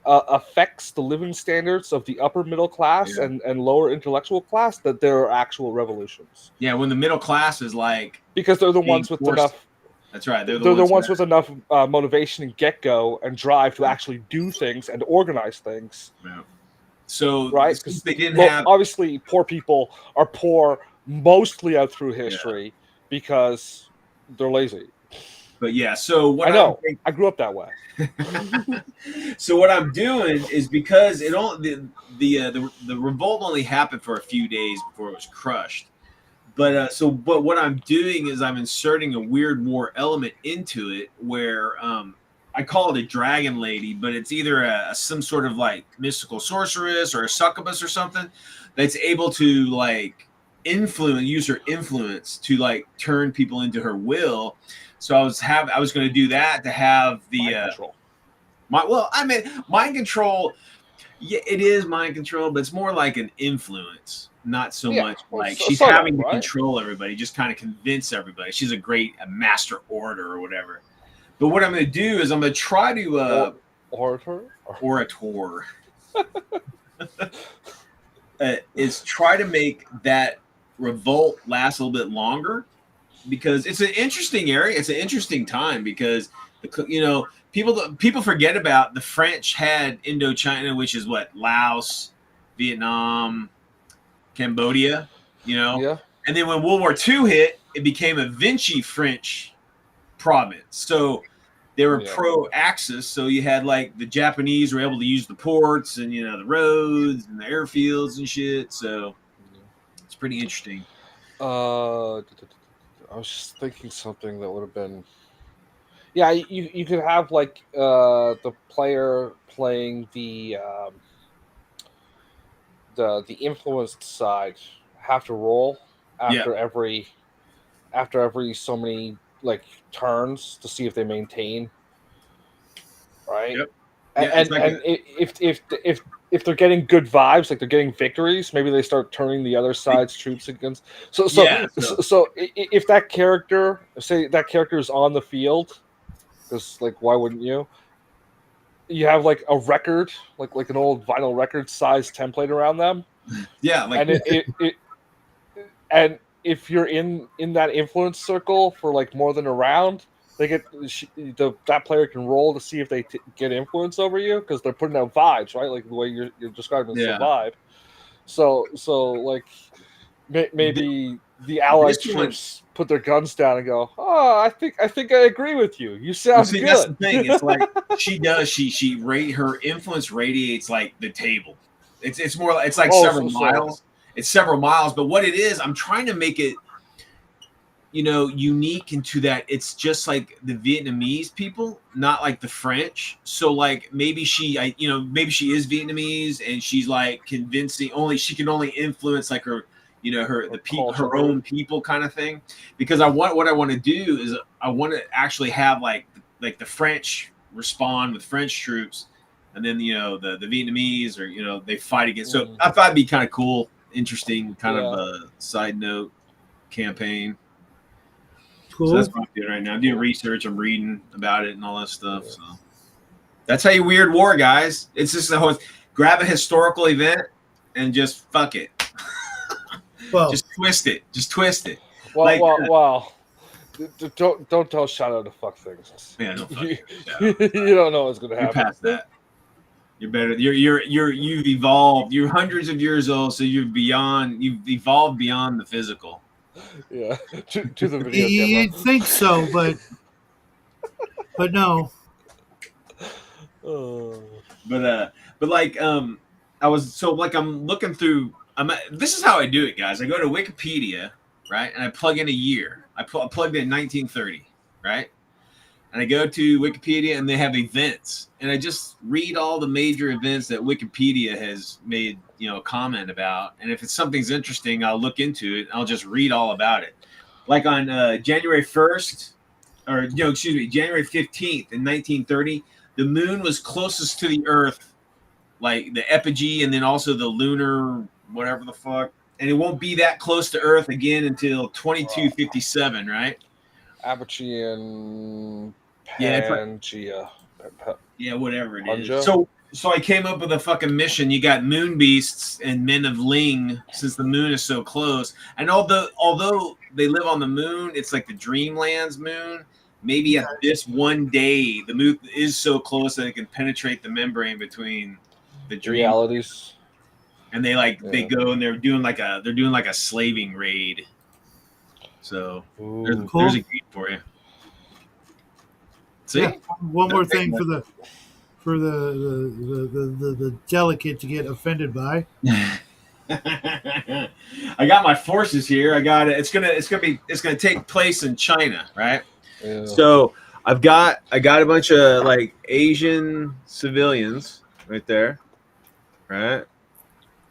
affects the living standards of the upper middle class and lower intellectual class that there are actual revolutions. Yeah, when the middle class is like, because they're the ones with enough. That's right. They're the ones with enough motivation and get go and drive to actually do things and organize things. Yeah. So right, because they didn't have, obviously poor people are poor mostly out through history because they're lazy. But yeah, so what I know, I grew up that way. So what I'm doing is, because it only the revolt only happened for a few days before it was crushed. But what I'm doing is I'm inserting a weird war element into it, where I call it a dragon lady, but it's either some sort of like mystical sorceress or a succubus or something that's able to like use her influence to like turn people into her will. So I was going to do that to have the mind control. Mind control. Yeah, it is mind control, but it's more like an influence, not so much like she's having to control everybody, just kind of convince everybody. She's a master orator or whatever. But what I'm going to do is I'm going to try to orator is try to make that revolt last a little bit longer, because it's an interesting area. It's an interesting time because people forget about the French had Indochina, which is what, Laos, Vietnam, Cambodia, Yeah. And then when World War II hit, it became a Vichy French province. So they were pro-Axis. So you had like the Japanese were able to use the ports and the roads and the airfields and shit. So it's pretty interesting. I was just thinking something that would have been. Yeah, you could have like the player playing the influenced side have to roll after every so many like turns to see if they maintain, right? Yep. And if they're getting good vibes, like they're getting victories, maybe they start turning the other side's troops against. So if that character, say that character is on the field, because like why wouldn't you? You have like a record, like an old vinyl record size template around them. Yeah, like and and if you're in that influence circle for like more than a round, they get that player can roll to see if they get influence over you because they're putting out vibes, right? Like the way you're describing it's a Yeah. vibe. So like maybe the This allied one, troops put their guns down and go, "Oh, I think I agree with you. You well, sound see, good." that's the thing. It's like her influence radiates like the table. It's more. It's like Oh, several miles. It's several miles. But what it is, I'm trying to make it, unique into that it's just like the Vietnamese people, not like the French. So like maybe maybe she is Vietnamese and she's like convincing only she can only influence like her, her own people kind of thing. Because what I want to do is I want to actually have like the French respond with French troops, and then the Vietnamese or they fight against. So I thought it'd be kind of cool, interesting, kind of a side note campaign. Cool. So that's what I'm doing right now. I'm doing research. I'm reading about it and all that stuff. So that's how you weird war, guys. It's just the whole grab a historical event and just fuck it. Well, just twist it. Just twist it. Wow. Don't tell Shadow to fuck things. Yeah, don't fuck you, it. you don't know what's gonna happen. You're past that. You're better. You've evolved. You're hundreds of years old, so you've evolved beyond the physical. Yeah, to the video you'd camera. think so, but no. But like I'm looking through. This is how I do it, guys. I go to Wikipedia, right, and I plug in a year. I plugged in 1930, right, and I go to Wikipedia and they have events, and I just read all the major events that Wikipedia has made a comment about, and if something's interesting, I'll look into it. I'll just read all about it. Like on January 1st, January 15th in 1930, the moon was closest to the Earth, like the epigee, and then also the lunar whatever the fuck, and it won't be that close to Earth again until 2257, right? Apogee and Pangea. Yeah, whatever it is. Pangea? So I came up with a fucking mission. You got moon beasts and men of Ling, since the moon is so close. And although they live on the moon, it's like the Dreamland's moon. Maybe at this one day, the moon is so close that it can penetrate the membrane between the realities. And they go and they're doing like a slaving raid. So there's a game for you. See, one more thing for the delicate to get offended by. I got my forces here. I got it. It's gonna take place in China, right? Yeah. So I got a bunch of like Asian civilians right there, right?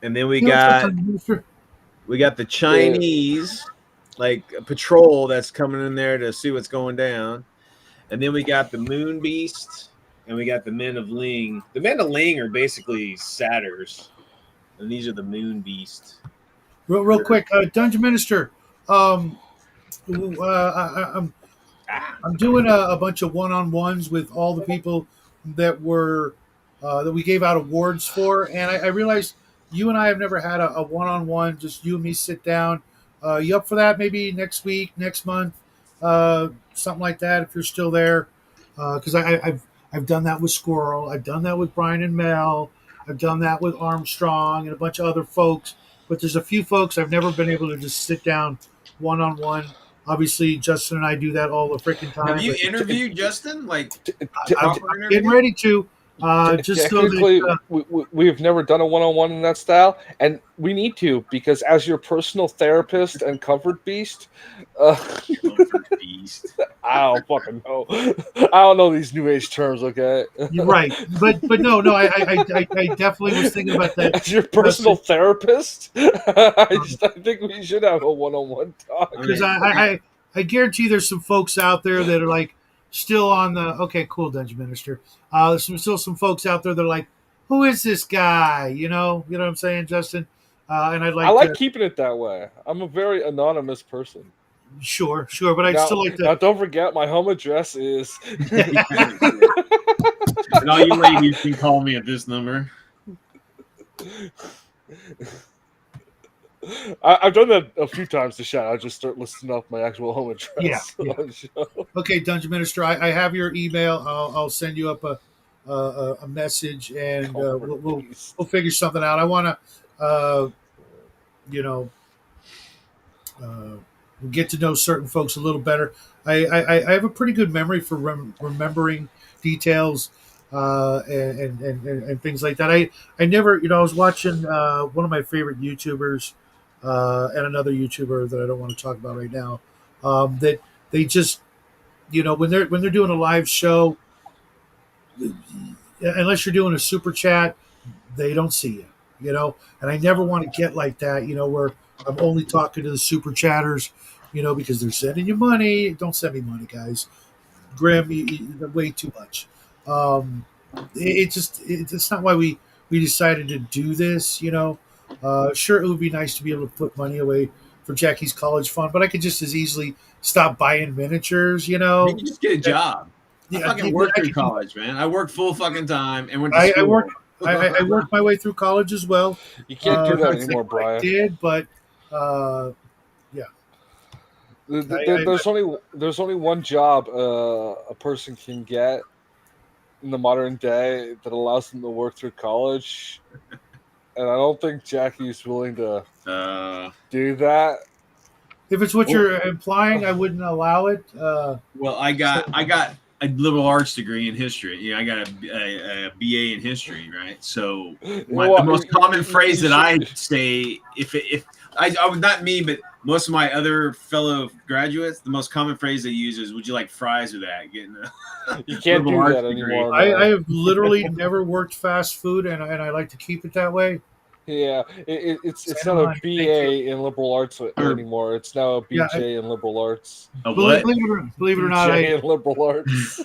And then we got the Chinese like patrol that's coming in there to see what's going down, and then we got the Moon Beast. And we got the Men of Ling. The Men of Ling are basically satyrs, and these are the Moon Beast. Real quick, Dungeon Minister. I'm doing a bunch of one-on-ones with all the people that were that we gave out awards for, and I realized you and I have never had a one-on-one. Just you and me sit down. You up for that? Maybe next week, next month, something like that. If you're still there, because I've done that with Squirrel. I've done that with Brian and Mel. I've done that with Armstrong and a bunch of other folks. But there's a few folks I've never been able to just sit down one-on-one. Obviously, Justin and I do that all the freaking time. Have you interviewed Justin? Like, I'm getting ready to. Just so that, we've never done a one-on-one in that style, and we need to, because as your personal therapist and comfort beast, comfort beast. I don't fucking know. I don't know these new age terms. Okay, you're right, but no, I definitely was thinking about that. As your personal therapist, I think we should have a one-on-one talk. Because I guarantee there's some folks out there that are like still on the okay, cool, Dungeon Minister. There's still some folks out there that are like, who is this guy? You know what I'm saying, Justin? And I like keeping it that way. I'm a very anonymous person. Sure, but I'd still like to. Now, don't forget, my home address is. And all you ladies can call me at this number. I've done that a few times to chat. I just start listing off my actual home Yeah, address yeah. on the show. Okay, Dungeon Minister, I have your email. I'll send you up a message, and Christ. we'll figure something out. I want to, you know, uh, get to know certain folks a little better. I have a pretty good memory for remembering details and things like that. I never, I was watching one of my favorite YouTubers and another YouTuber that I don't want to talk about right now. That they just, when they're doing a live show, unless you're doing a super chat, they don't see you, and I never want to get like that, where I'm only talking to the super chatters, because they're sending you money. Don't send me money, guys. Grim, they're way too much. It's not why we decided to do this, sure, it would be nice to be able to put money away for Jackie's college fund, but I could just as easily stop buying miniatures, You can just get a job. I yeah, fucking worked through college, man. I worked full fucking time and went to I school. worked. I worked my way through college as well. You can't do that That's anymore, like what I Brian. did, but yeah, There's only one job a person can get in the modern day that allows them to work through college, and I don't think Jackie's willing to do that. if it's what you're implying, I wouldn't allow it. Well, I got a liberal arts degree in history. I got a BA in history, right? So the most common phrase that I say, if I would, not me, but most of my other fellow graduates, the most common phrase they use is, "Would you like fries with that?" Getting you can't do that anymore. I have literally never worked fast food, and I like to keep it that way. Yeah, it's not a BA in liberal arts anymore. It's now a BJ in liberal arts. A what? Believe it or not, BJ in liberal arts.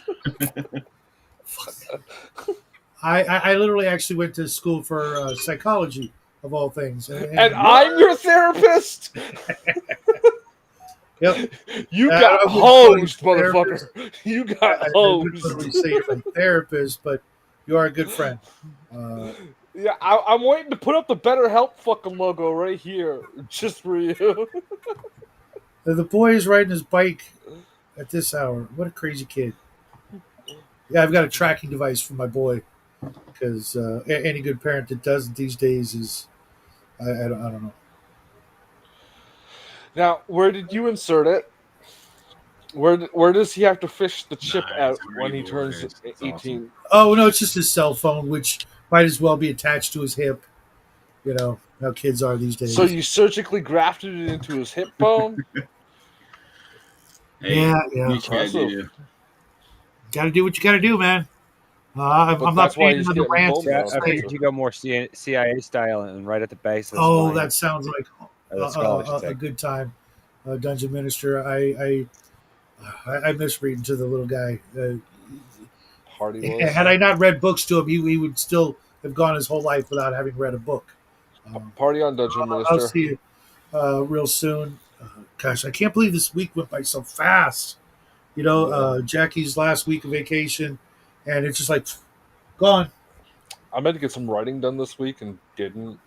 I literally actually went to school for psychology, of all things. And I'm your therapist? Yep. You got hosed, motherfucker. You got hosed. I wouldn't say you're my therapist, but you are a good friend. Yeah, I'm waiting to put up the BetterHelp fucking logo right here, just for you. The boy is riding his bike at this hour. What a crazy kid. Yeah, I've got a tracking device for my boy, because any good parent that does it these days is, I don't know. Now, where did you insert it? Where does he have to fish the chip out when he turns 18? Awesome. Oh, no, it's just his cell phone, which might as well be attached to his hip. You know how kids are these days. So you surgically grafted it into his hip bone? Hey, yeah. Impressive. Got to do what you got to do, man. I'm not paying another rant. Yeah, I figured you go more CIA style and right at the base. Oh, that sounds like a good time. Dungeon Minister, I miss reading to the little guy. Had I not read books to him, he would still have gone his whole life without having read a book. Party on, Dungeon Minister. I'll see you real soon. Gosh, I can't believe this week went by so fast. Jackie's last week of vacation, and it's just like gone. I meant to get some writing done this week and didn't.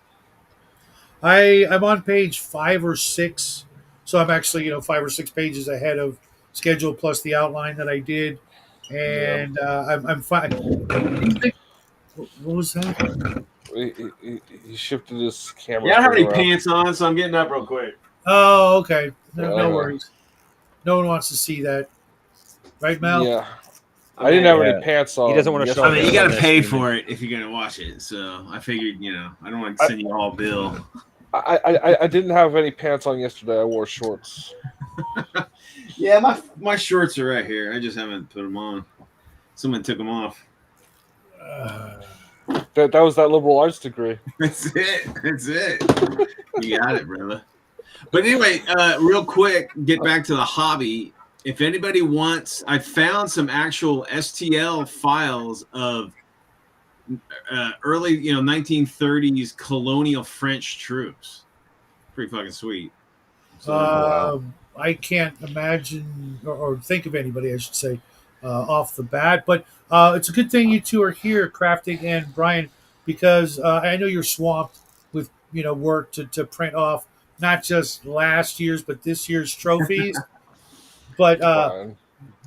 I'm on page 5 or 6, so I'm actually 5 or 6 pages ahead of schedule, plus the outline that I did, and I'm fine. What was that? He shifted his camera. Yeah, I don't have any pants on, so I'm getting up real quick. Oh, okay. No worries. No one wants to see that, right, Mel? Yeah. I didn't have any pants on. He doesn't want to show. I mean, you got to pay for it if you're gonna watch it. So I figured, I don't want to send you all a bill. I didn't have any pants on yesterday. I wore shorts. Yeah, my shorts are right here. I just haven't put them on. Someone took them off. That was that liberal arts degree. That's it. You got it, brother. But anyway, real quick, get back to the hobby. If anybody wants, I found some actual STL files of early, 1930s colonial French troops. Pretty fucking sweet. So, I can't imagine or think of anybody, I should say, off the bat. But it's a good thing you two are here, Crafting and Brian, because I know you're swamped with work to print off not just last year's but this year's trophies. But Brian.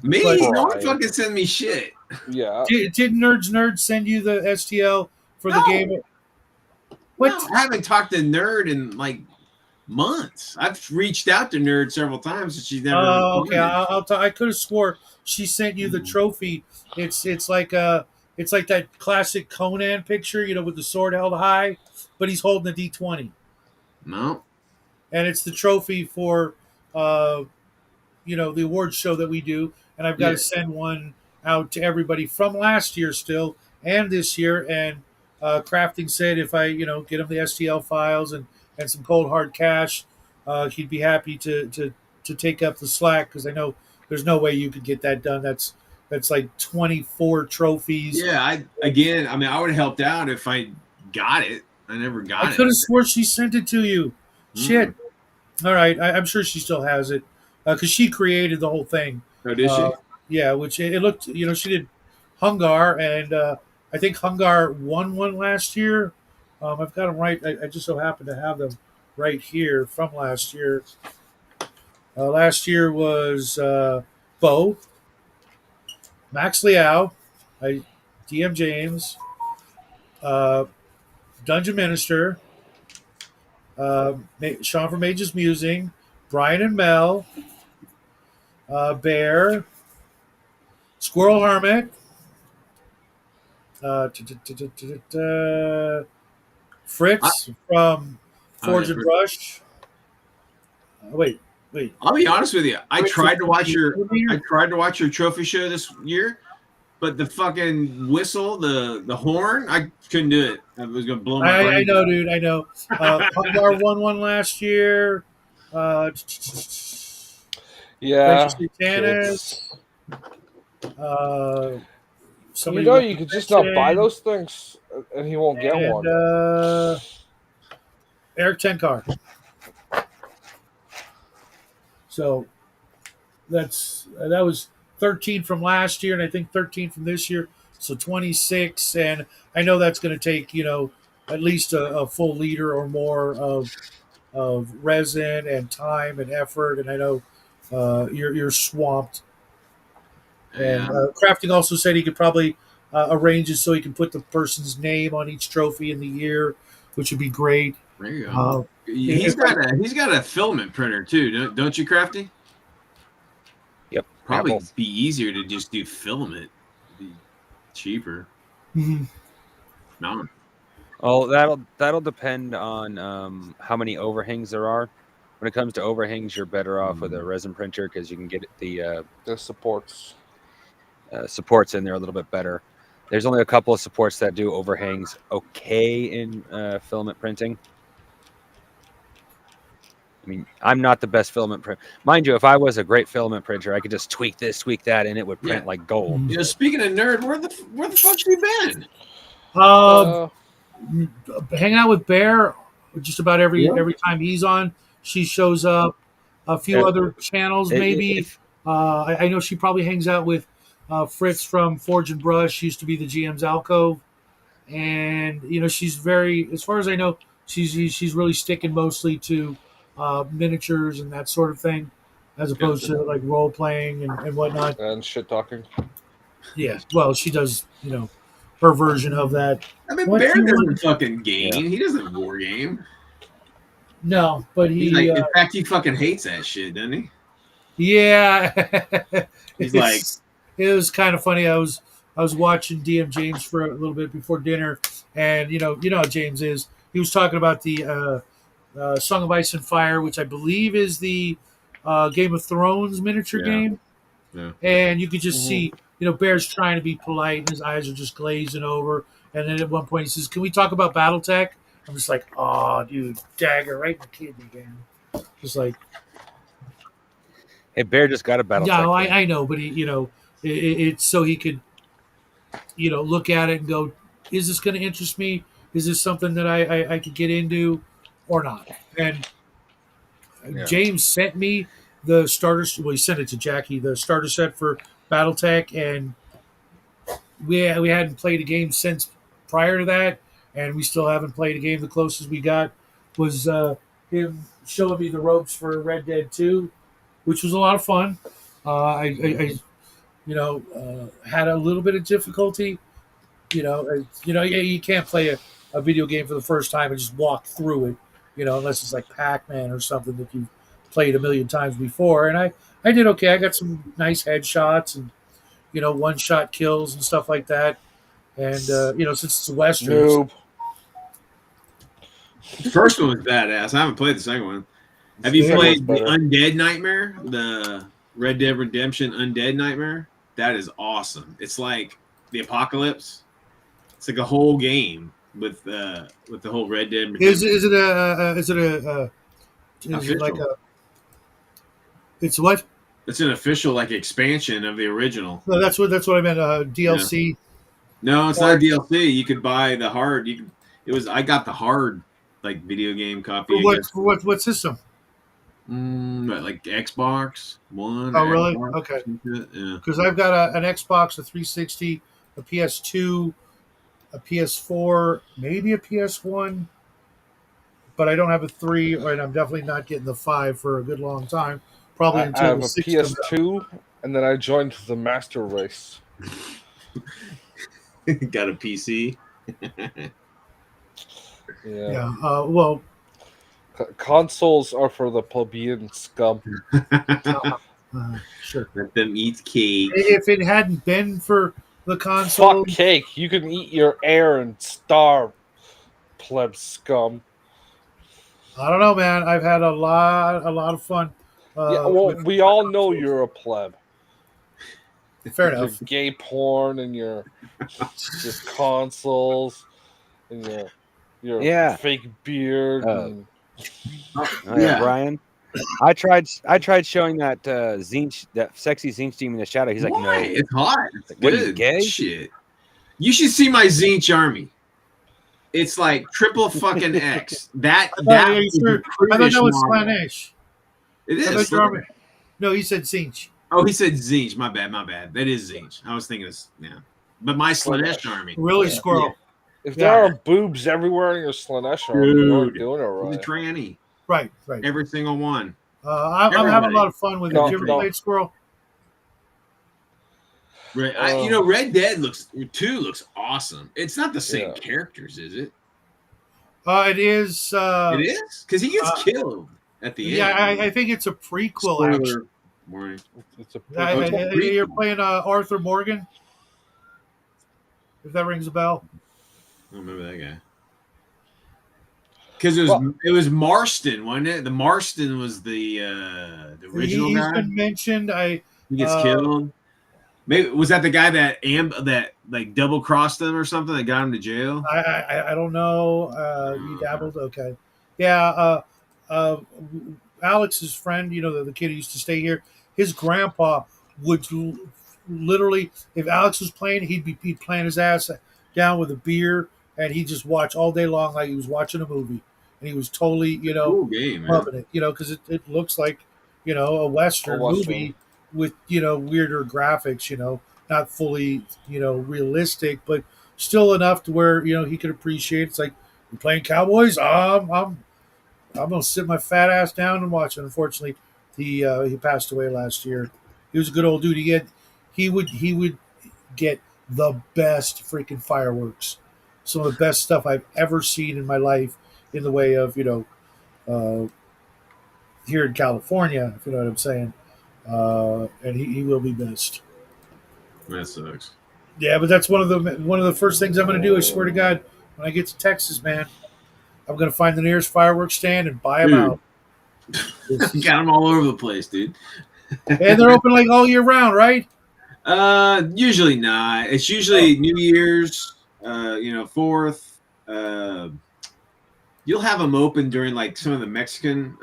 but Me? No one Brian. fucking send me shit. Yeah. did Nerds send you the STL for the No. game? What? No, I haven't talked to Nerd in like months. I've reached out to Nerd several times and she's never Okay. responded. I could have swore she sent you the trophy. It's like it's like that classic Conan picture, with the sword held high, but he's holding a D20, No. and it's the trophy for uh, the awards show that we do, and I've got Yeah. to send one out to everybody from last year still and this year. And Crafting said if I get him the STL files and some cold hard cash, he'd be happy to take up the slack, because I know there's no way you could get that done. That's like 24 trophies. Yeah, I mean, I would have helped out if I got it. I never I got could it. have swore she sent it to you. Shit. All right, I'm sure she still has it, because she created the whole thing. Oh, did she? Yeah, which it looked, she did Hungar, and I think Hungar won one last year. I've got them right. I just so happen to have them right here from last year. Last year was Bo, Max Liao, DM James, uh, Dungeon Minister, Sean from Mage's Musing, Brian and Mel, Bear, Squirrel Hermit, uh, t- t- t- t- t- t- Fritz from Forge yeah, and Fritz. Brush. Wait. I'll be honest with you. I Fritz tried is to watch your the I tried to watch your trophy show this year, but the fucking whistle, the horn, I couldn't do it. I was gonna blow my I brain. know, dude. I know. Hungar won one last year. Yeah. Gracious Satanas. Uh, somebody You could just not buy those things and he won't get and one. Eric Tenkar. So that was 13 from last year, and I think 13 from this year. So 26, and I know that's going to take at least a full liter or more of resin and time and effort. And I know you're swamped. And Crafting also said he could probably arrange it so he can put the person's name on each trophy in the year, which would be great. There you go. He's got a filament printer too, don't you, Crafty? Yep. Probably Apples. be easier to just do filament. Be cheaper. Mm-hmm. No. Oh, that'll depend on how many overhangs there are. When it comes to overhangs, you're better off with a resin printer because you can get the supports in there a little bit better. There's only a couple of supports that do overhangs okay in filament printing. I mean, I'm not the best filament printer. Mind you, if I was a great filament printer, I could just tweak this, tweak that, and it would print like gold. Speaking of Nerd, where the fuck's he been? Hanging out with Bear just about every time he's on. She shows up. A few other channels, maybe. I know she probably hangs out with Fritz from Forge and Brush. She used to be the GM's alcove, and she's very, as far as I know, she's really sticking mostly to miniatures and that sort of thing, as opposed to like role playing and whatnot. and shit talking. Yeah, well, she does her version of that. I mean, Bear doesn't fucking game. Yeah. He doesn't war game. No, but he's like, in fact, he fucking hates that shit, doesn't he? Yeah. He's like, it was kind of funny. I was watching DM James for a little bit before dinner, and you know how James is. He was talking about the Song of Ice and Fire, which I believe is the Game of Thrones miniature game. Yeah. And you could just see, Bear's trying to be polite, and his eyes are just glazing over. And then at one point he says, "Can we talk about BattleTech?" I'm just like, "Oh, dude, dagger right in the kidney, man." Just like, hey, Bear just got a BattleTech. Yeah, I know, but he, it's so he could, look at it and go, "Is this going to interest me? Is this something that I could get into, or not?" And James sent me the starter. Well, he sent it to Jackie, the starter set for BattleTech, and we hadn't played a game since prior to that, and we still haven't played a game. The closest we got was him showing me the ropes for Red Dead 2, which was a lot of fun. Had a little bit of difficulty. Yeah, you can't play a video game for the first time and just walk through it, unless it's like Pac-Man or something that you've played a million times before. And I did okay. I got some nice headshots and one-shot kills and stuff like that. And since it's a western, Noob. The first one was badass. I haven't played the second one. Have you Second one's played the better. Undead Nightmare? The Red Dead Redemption Undead Nightmare? That is awesome. It's like the apocalypse. It's like a whole game with the whole Red Dead Redemption. is it like Official. it's what? It's an official like expansion of the original. No, that's what I meant. DLC. No, it's not a DLC. You could buy the hard. I got the hard like video game copy. What system? But like Xbox One. Oh, really? Xbox, Okay. yeah. Because I've got an Xbox, a 360, a PS2, a PS4, maybe a PS1, but I don't have a 3, and I'm definitely not getting the 5 for a good long time. Probably I until have the a 6 comes out. PS2, and then I joined the Master Race. Got a PC. Yeah. Well, Consoles are for the plebeian scum. sure. Let them eat cake. If it hadn't been for the console, Fuck cake. You can eat your air and starve, pleb scum. I don't know, man. I've had a lot of fun. Yeah, well, we all know you're a pleb. Fair Your enough. gay porn and your consoles and your Yeah. fake beard. And, Yeah. Brian. I tried showing that Zinch, that sexy Zinch team in the shadow. He's like, Why? no. It's hot. It's What, are you good. gay? Shit. You should see my Zinch army. It's like triple fucking X. That I thought was that the prudish was model. Spanish. It I thought is. you were- No, he said Cinch. Oh, he said Zinch. My bad. That is Zinch. I was thinking this. Yeah. But my Slanesh army. Really, Yeah. squirrel. if there are boobs everywhere in your Slanesh army, you're Dude. doing it He's a right. tranny. Right. Every single one. I'm having a Everybody. lot of fun with it. No, Have you ever no. played Squirrel? Red Dead 2 looks awesome. It's not the same Yeah. characters, is it? It is. It is? Because he gets killed at the Yeah, end. I think it's a prequel. Spoiler Actually, warning. It's a you're playing Arthur Morgan. If that rings a bell. I don't remember that guy. Because it was Marston, wasn't it? The Marston was the original He's guy. been mentioned. He gets killed. Maybe was that the guy that like double crossed him or something that got him to jail? I don't know. You dabbled. Okay. Yeah. Alex's friend, the kid who used to stay here, his grandpa would literally, if Alex was playing, he'd playing his ass down with a beer, and he'd just watch all day long like he was watching a movie, and he was totally, Cool game, man. loving it, because it looks like, a Western movie with, weirder graphics, not fully, realistic, but still enough to where, he could appreciate it. It's like, you're playing cowboys? I'm gonna sit my fat ass down and watch it. Unfortunately, he passed away last year. He was a good old dude. He would get the best freaking fireworks. Some of the best stuff I've ever seen in my life in the way of, here in California, if you know what I'm saying. And he will be missed. That sucks. Yeah, but that's one of the first things I'm going to do. I swear to God, when I get to Texas, man, I'm going to find the nearest fireworks stand and buy them out. Got them all over the place, dude. And they're open like all year round, right? Usually not. It's usually New Year's, 4th. You'll have them open during like some of the Mexican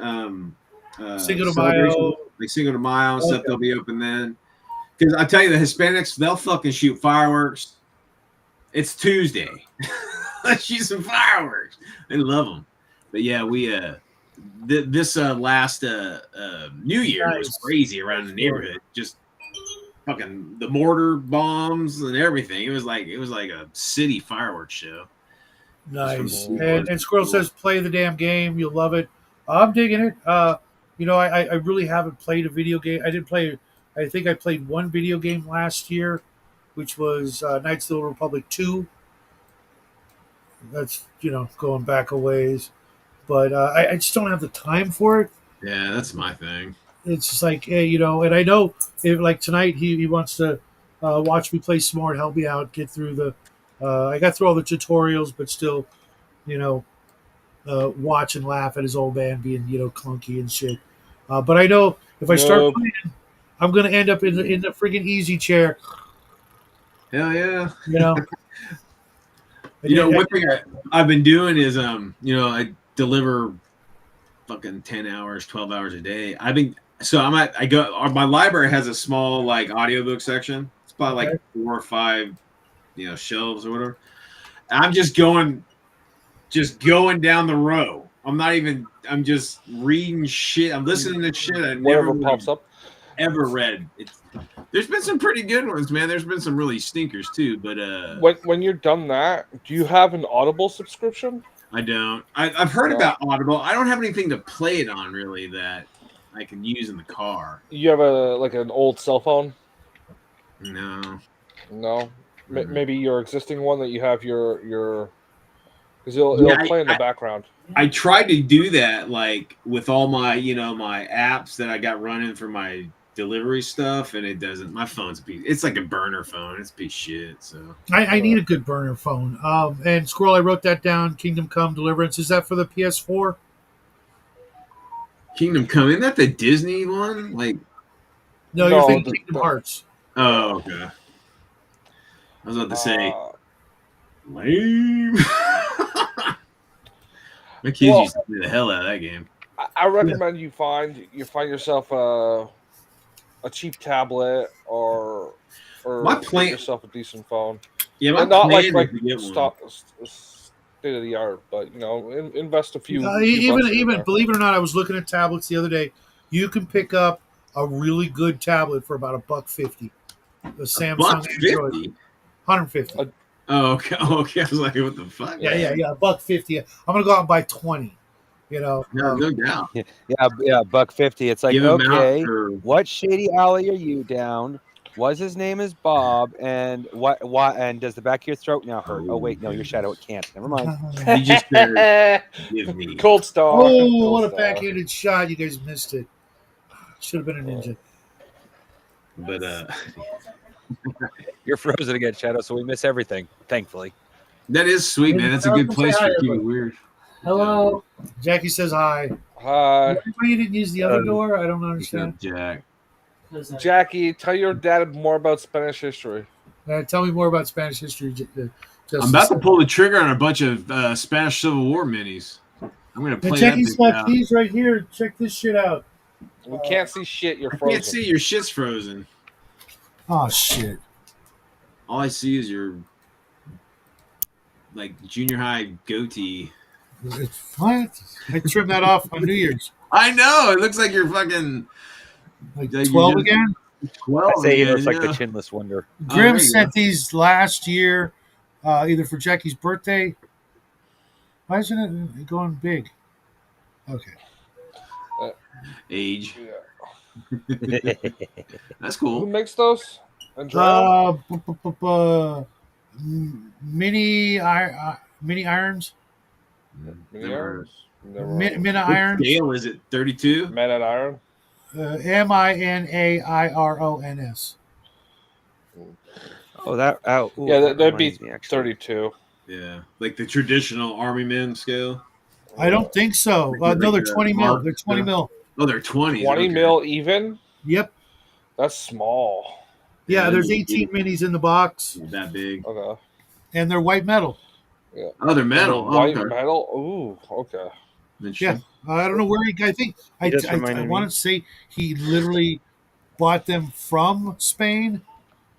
Cinco de Mayo, like Cinco de Mayo and stuff. They'll be open then. Because I tell you, the Hispanics, they'll fucking shoot fireworks. It's Tuesday. Let's shoot some fireworks. They love them. But yeah, we this last New Year was crazy around the neighborhood. Just fucking the mortar bombs and everything. It was like a city fireworks show. Nice. And Squirrel says, play the damn game. You'll love it. I'm digging it. I really haven't played a video game. I didn't play. I think I played one video game last year, which was Knights of the Old Republic 2. That's going back a ways, but I just don't have the time for it. Yeah, that's my thing. It's just like and I know if like tonight he wants to watch me play some more, help me out, get through the. I got through all the tutorials, but still, you know, watch and laugh at his old man being clunky and shit. But I know if I start Nope. playing, I'm gonna end up in the friggin' easy chair. Hell yeah. You know. One thing I've been doing is I deliver fucking 10 hours, 12 hours a day. My library has a small like audiobook section. It's about like 4 or 5 shelves or whatever. I'm just going down the row. I'm just reading shit. I'm listening to shit I never Whatever pops up. ever read. There's been some pretty good ones, man. There's been some really stinkers too, but When you're done that, do you have an Audible subscription? I don't. I've heard about Audible. I don't have anything to play it on really that I can use in the car. You have an old cell phone? No. No. Maybe your existing one that you have your because it'll play in the background. I tried to do that like with all my my apps that I got running for my delivery stuff, and it doesn't. My phone's it's like a burner phone. It's a piece of shit. So I need a good burner phone. And Squirrel, I wrote that down. Kingdom Come Deliverance. Is that for the PS4? Kingdom Come, isn't that the Disney one? Like, no, you're thinking Kingdom Hearts. Oh, okay. I was about to say, lame. My kids used to play the hell out of that game. I recommend you find yourself a cheap tablet or get yourself a decent phone. Yeah, my not plan like is to get state of the art, but invest a few. Even believe it or not, I was looking at tablets the other day. You can pick up a really good tablet for about $150. The Samsung Android, $150. Oh, okay. Okay, I was like, what the fuck? Yeah, $150. I'm gonna go out and buy 20. No doubt. Yeah, $150. It's like, okay, what shady alley are you down? Was his name is Bob, and what? And does the back of your throat now hurt? Oh wait, no, your shadow it can't. Never mind. You just give me Cold Star. Oh, what a backhanded shot! You guys missed it. Should have been a ninja. But you're frozen again, Shadow. So we miss everything. Thankfully. That is sweet, man. That's a good place for keeping weird. Hello. Jackie says hi. Hi. Why you didn't use the other door? I don't understand. Jack. Jackie, tell your dad more about Spanish history. Tell me more about Spanish history. I'm about to pull the trigger on a bunch of Spanish Civil War minis. I'm going to play Jackie's got keys right here. Check this shit out. We can't see shit. You're frozen. I can't see. Your shit's frozen. Oh, shit. All I see is your junior high goatee. What? I trimmed that off on New Year's. I know. It looks like you're fucking... 12 again? 12 I say he looks like the Chinless Wonder. Grim sent these last year, either for Jackie's birthday. Why isn't it going big? Okay. Age. Yeah. That's cool. Who makes those? Mini irons. Mini irons. Mina irons. What scale is it? 32? Man at iron. MINAIRONS. Oh, that. Oh, ooh, yeah, that'd be 32. Yeah, like the traditional army men scale. I don't think so. No, they're 20 mil. They're 20 mil. Oh, they're 20. 20 mil even? Yep. That's small. Yeah, there's 18 minis in the box. That big. Okay. And they're white metal. Yeah. Oh, they're metal. White metal? Ooh, okay. Yeah. I don't know where I think I want to say he literally bought them from Spain.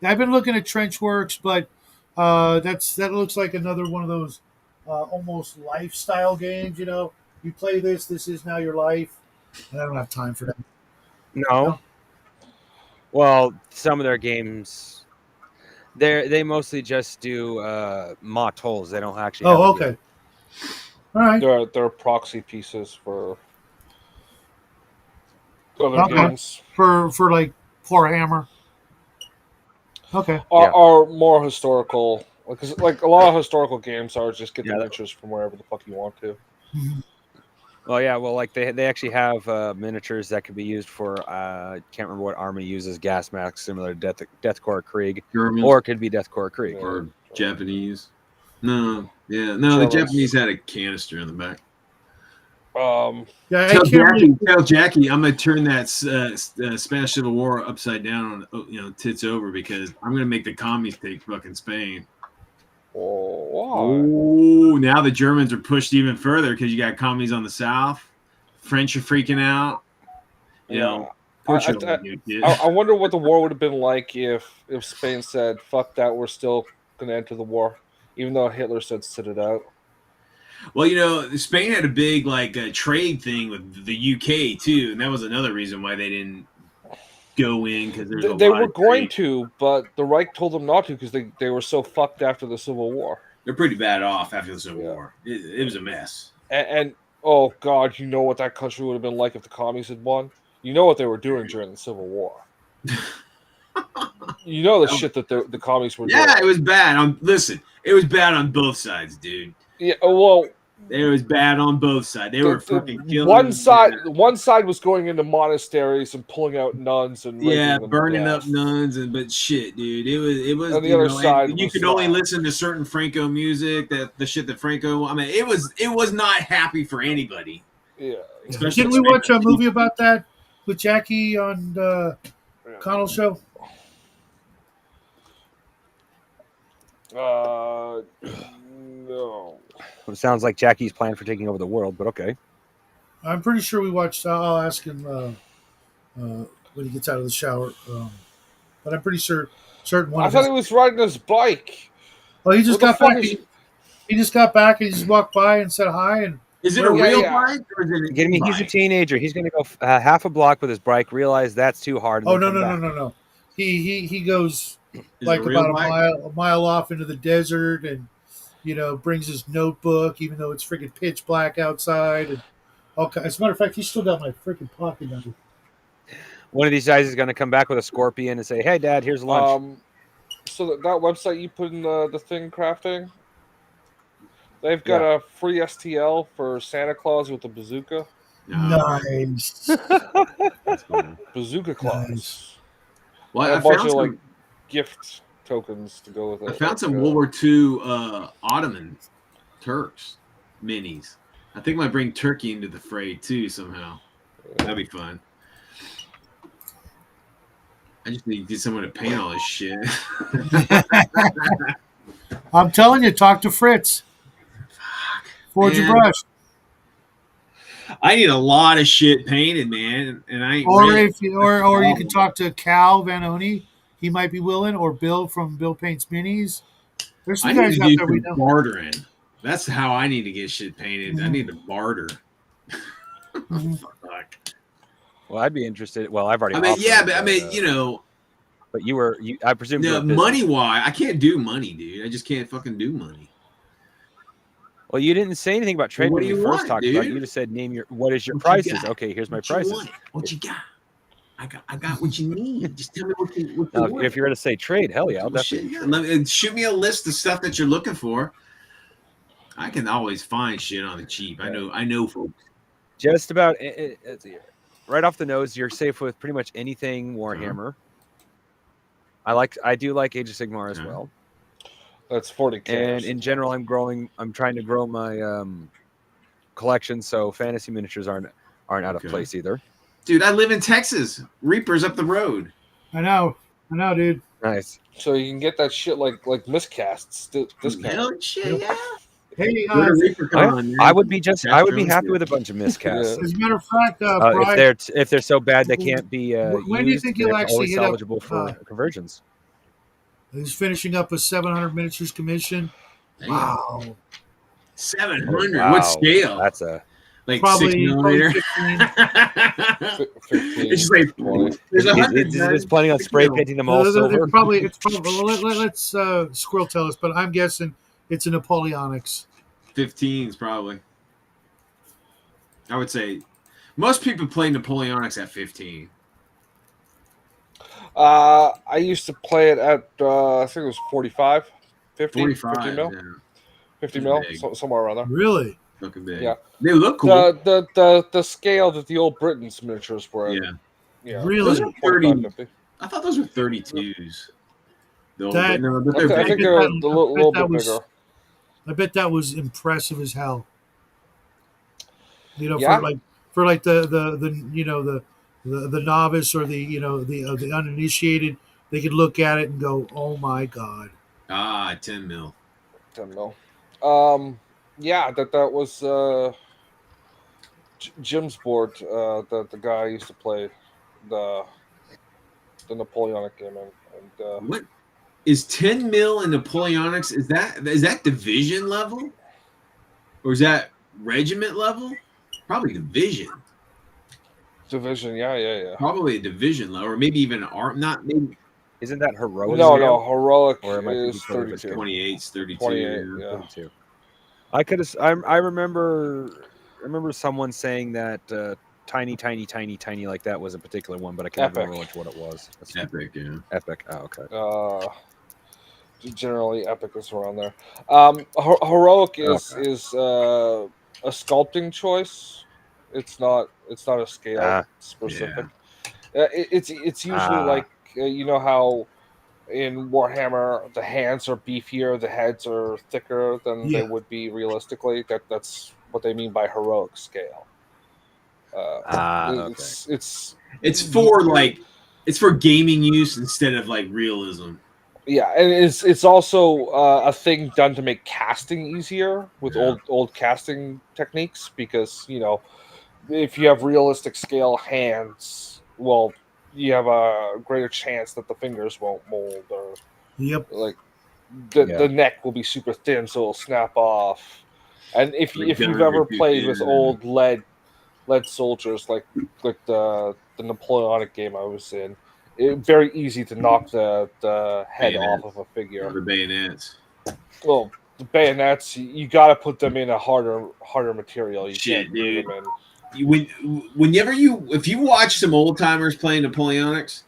I've been looking at Trenchworks, but that looks like another one of those almost lifestyle games. You play this is now your life. And I don't have time for that. No. Well, some of their games, they mostly just do mock holes. They don't actually. Oh, okay. All right. They're proxy pieces for other Okay. games for like poor hammer. Okay. are more historical. Because like a lot of historical games are just get the Yeah. miniatures from wherever the fuck you want to. Mhm. Well, yeah. Well, like they actually have miniatures that can be used for. Can't remember what army uses gas masks similar to Deathcore Krieg, German or it could be Deathcore Krieg. Yeah. or Japanese. No, yeah, no, the Germans. Japanese had a canister in the back. Yeah, I Tell can't Jackie, really. tell Jackie, I'm gonna turn that Spanish Civil War upside down on tits over because I'm gonna make the commies take fucking Spain. Oh, why? Oh, now the Germans are pushed even further because you got commies on the south. French are freaking out. You know, Portugal I, would do I wonder what the war would have been like if Spain said, "Fuck that, we're still gonna enter the war," even though Hitler said, "Sit it out." Well, you know, Spain had a big trade thing with the UK too, and that was another reason why they didn't go in because there's a They lot were of going trade. to, but the Reich told them not to because they were so fucked after the Civil War. They're pretty bad off after the Civil Yeah. War. It was a mess. And oh god, you know what that country would have been like if the commies had won. You know what they were doing during the Civil War. You know the shit that the commies were doing. Yeah, it was bad. Listen, it was bad on both sides, dude. Yeah, well, It was bad on both sides. They were fucking killing one side. Yeah. One side was going into monasteries and pulling out nuns and raping them to burning death. up nuns but shit, dude. It was. And the other side and you was could only not. listen to certain Franco music. That the shit that Franco. I mean, it was not happy for anybody. Yeah. Especially Didn't we watch a movie about that with Jackie on the Connell show? No. It sounds like Jackie's plan for taking over the world, but okay. I'm pretty sure we watched. I'll ask him when he gets out of the shower. But I'm pretty sure certain one I of thought his. he was riding his bike. Oh, he just What the got fuck back. is- He just got back and he just walked by and said hi. And Is it a Yeah, real yeah. bike or is it a Give me, he's a bike? teenager. He's going to go half a block with his bike, realize that's too hard. And oh then no come no back. no no no. He goes Is it like a real about bike? a mile off into the desert and brings his notebook even though it's freaking pitch black outside and okay. As a matter of fact, he's still got my freaking pocket knife. One of these guys is going to come back with a scorpion and say, "Hey, Dad, here's lunch." So that website you put in the thing crafting, they've got a free STL for Santa Claus with a bazooka. Nice. That's fine. Bazooka Claus. Nice. Well, And I a bunch found of some. like gift tokens to go with it. I found like, some World War II Ottoman Turks minis. I think I might bring Turkey into the fray too somehow. That'd be fun. I just need to get someone to paint all this shit. I'm telling you, talk to Fritz. Forge your Man. brush. I need a lot of shit painted, man, and I ain't Or ready. if you, or you can talk to Cal Vanoni. He might be willing, or Bill from Bill Paints Minis. There's I some need guys to out do there we some know. bartering. That's how I need to get shit painted. I need to barter. Mhm. Fuck. Well, I'd be interested. Well, I've already. I mean, offered, yeah, but I mean, But I presume. you no, have business. money wise, I can't do money, dude. I just can't fucking do money. Well, you didn't say anything about trade What when do we you first want, talked about it. dude? You just said what is your What you prices? got? Okay, here's my What you prices. want? What you got? I got what you need. Just tell me what you Now, want. if you're going to say trade, hell yeah, I'll Well, shit, definitely. yeah. Shoot me a list of stuff that you're looking for. I can always find shit on the cheap. I know, folks. Just about let's see here. Right off the nose, you're safe with pretty much anything Warhammer. I do like Age of Sigmar as well. That's 40K. And in general, I'm trying to grow my collection, so fantasy miniatures aren't out of place either. Dude, I live in Texas. Reaper's up the road. I know, dude. Nice. So you can get that shit like miscasts discount. Hell, shit, yeah. Hey, Go to ReaperCon, I would be happy with a bunch of miscasts. as a matter of fact, Brian, if they're so bad they can't be when do you used, think they're you'll actually always hit up, salvageable for conversions. he's finishing up a 700 miniatures commission. Damn. Wow. 700. Wow. What scale? That's a Like Probably 6 millimeter. 15. 15, It's just like 20. there's 100. Is planning on spray painting them all silver? It's probably well, let's Squirrel tell us, but I'm guessing it's a Napoleonics. 15s probably. I would say Most people play Napoleonics at 15. I used to play it at I think it was 45, 50, 50 45. mil, Yeah, 50 that's mil, big. somewhere around there. Really? Looking big. Yeah. They look cool. The scale that the old Britain's miniatures were in. Yeah. Yeah, Those Really? are 45, 30. 50. I thought those were 32s. That No, but I, they're th- I I big. think bet they're a that little bit bigger. I bet that was impressive as hell. You know, Yeah, for like the you know the novice or the uninitiated, they could look at it and go, "Oh my god." 10 mil. 10 mil. Yeah, that was Jim's board. The guy I used to play the the Napoleonic game in, and What is 10 mil in Napoleonics? Is that division level? Or is that regiment level? Probably division. division. Yeah. Probably a division level, or maybe even an art. Not maybe Isn't that heroic No, scale? heroic Or am I thinking is totally different 32. scale? 28s, 28. 32. Yeah. 32. I could have. I remember someone saying that tiny like that was a particular one, but I can never Epic. remember what it was. That's Epic, yeah. epic. Oh, okay. Generally, epic is around there. Heroic is Okay. a sculpting choice. It's not a scale Ah, specific. Yeah. It's usually like you know how in Warhammer the hands are beefier, the heads are thicker than they Yeah, would be realistically. That's what they mean by heroic scale. Uh, okay. It's for gaming use instead of like realism. yeah, and it's also a thing done to make casting easier with Yeah. old casting techniques because if you have realistic scale hands, well, you have a greater chance that the fingers won't mold or yep, like Yeah. the neck will be super thin so it'll snap off. And The if you've guns are ever too played with thin. old lead soldiers like the Napoleonic game I was in, very easy to knock the head off Bayonets. of a figure. The bayonets. Well, the bayonets you got to put them in a harder material. You Shit, can't glue dude. them in. If you watch some old timers playing Napoleonics,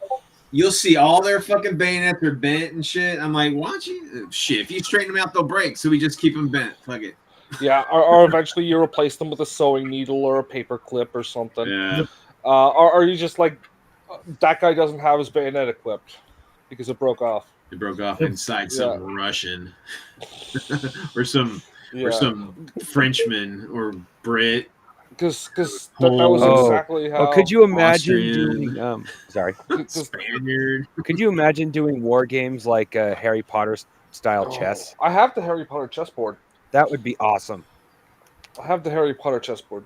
you'll see all their fucking bayonets are bent and shit. I'm like, why don't you? Shit, if you straighten them out, they'll break. So we just keep them bent. Fuck it. Yeah, or eventually you replace them with a sewing needle or a paper clip or something. Yeah. Or you just like that guy doesn't have his bayonet equipped because it broke off. It broke off Yep. inside Yeah. some Russian or some Yeah, Frenchman or Brit. because that was Oh. exactly how. Could you imagine Austrian. doing? Sorry. Spaniard. Could you imagine doing war games like Harry Potter style Oh, chess? I have the Harry Potter chessboard. That would be awesome. I have the Harry Potter chessboard.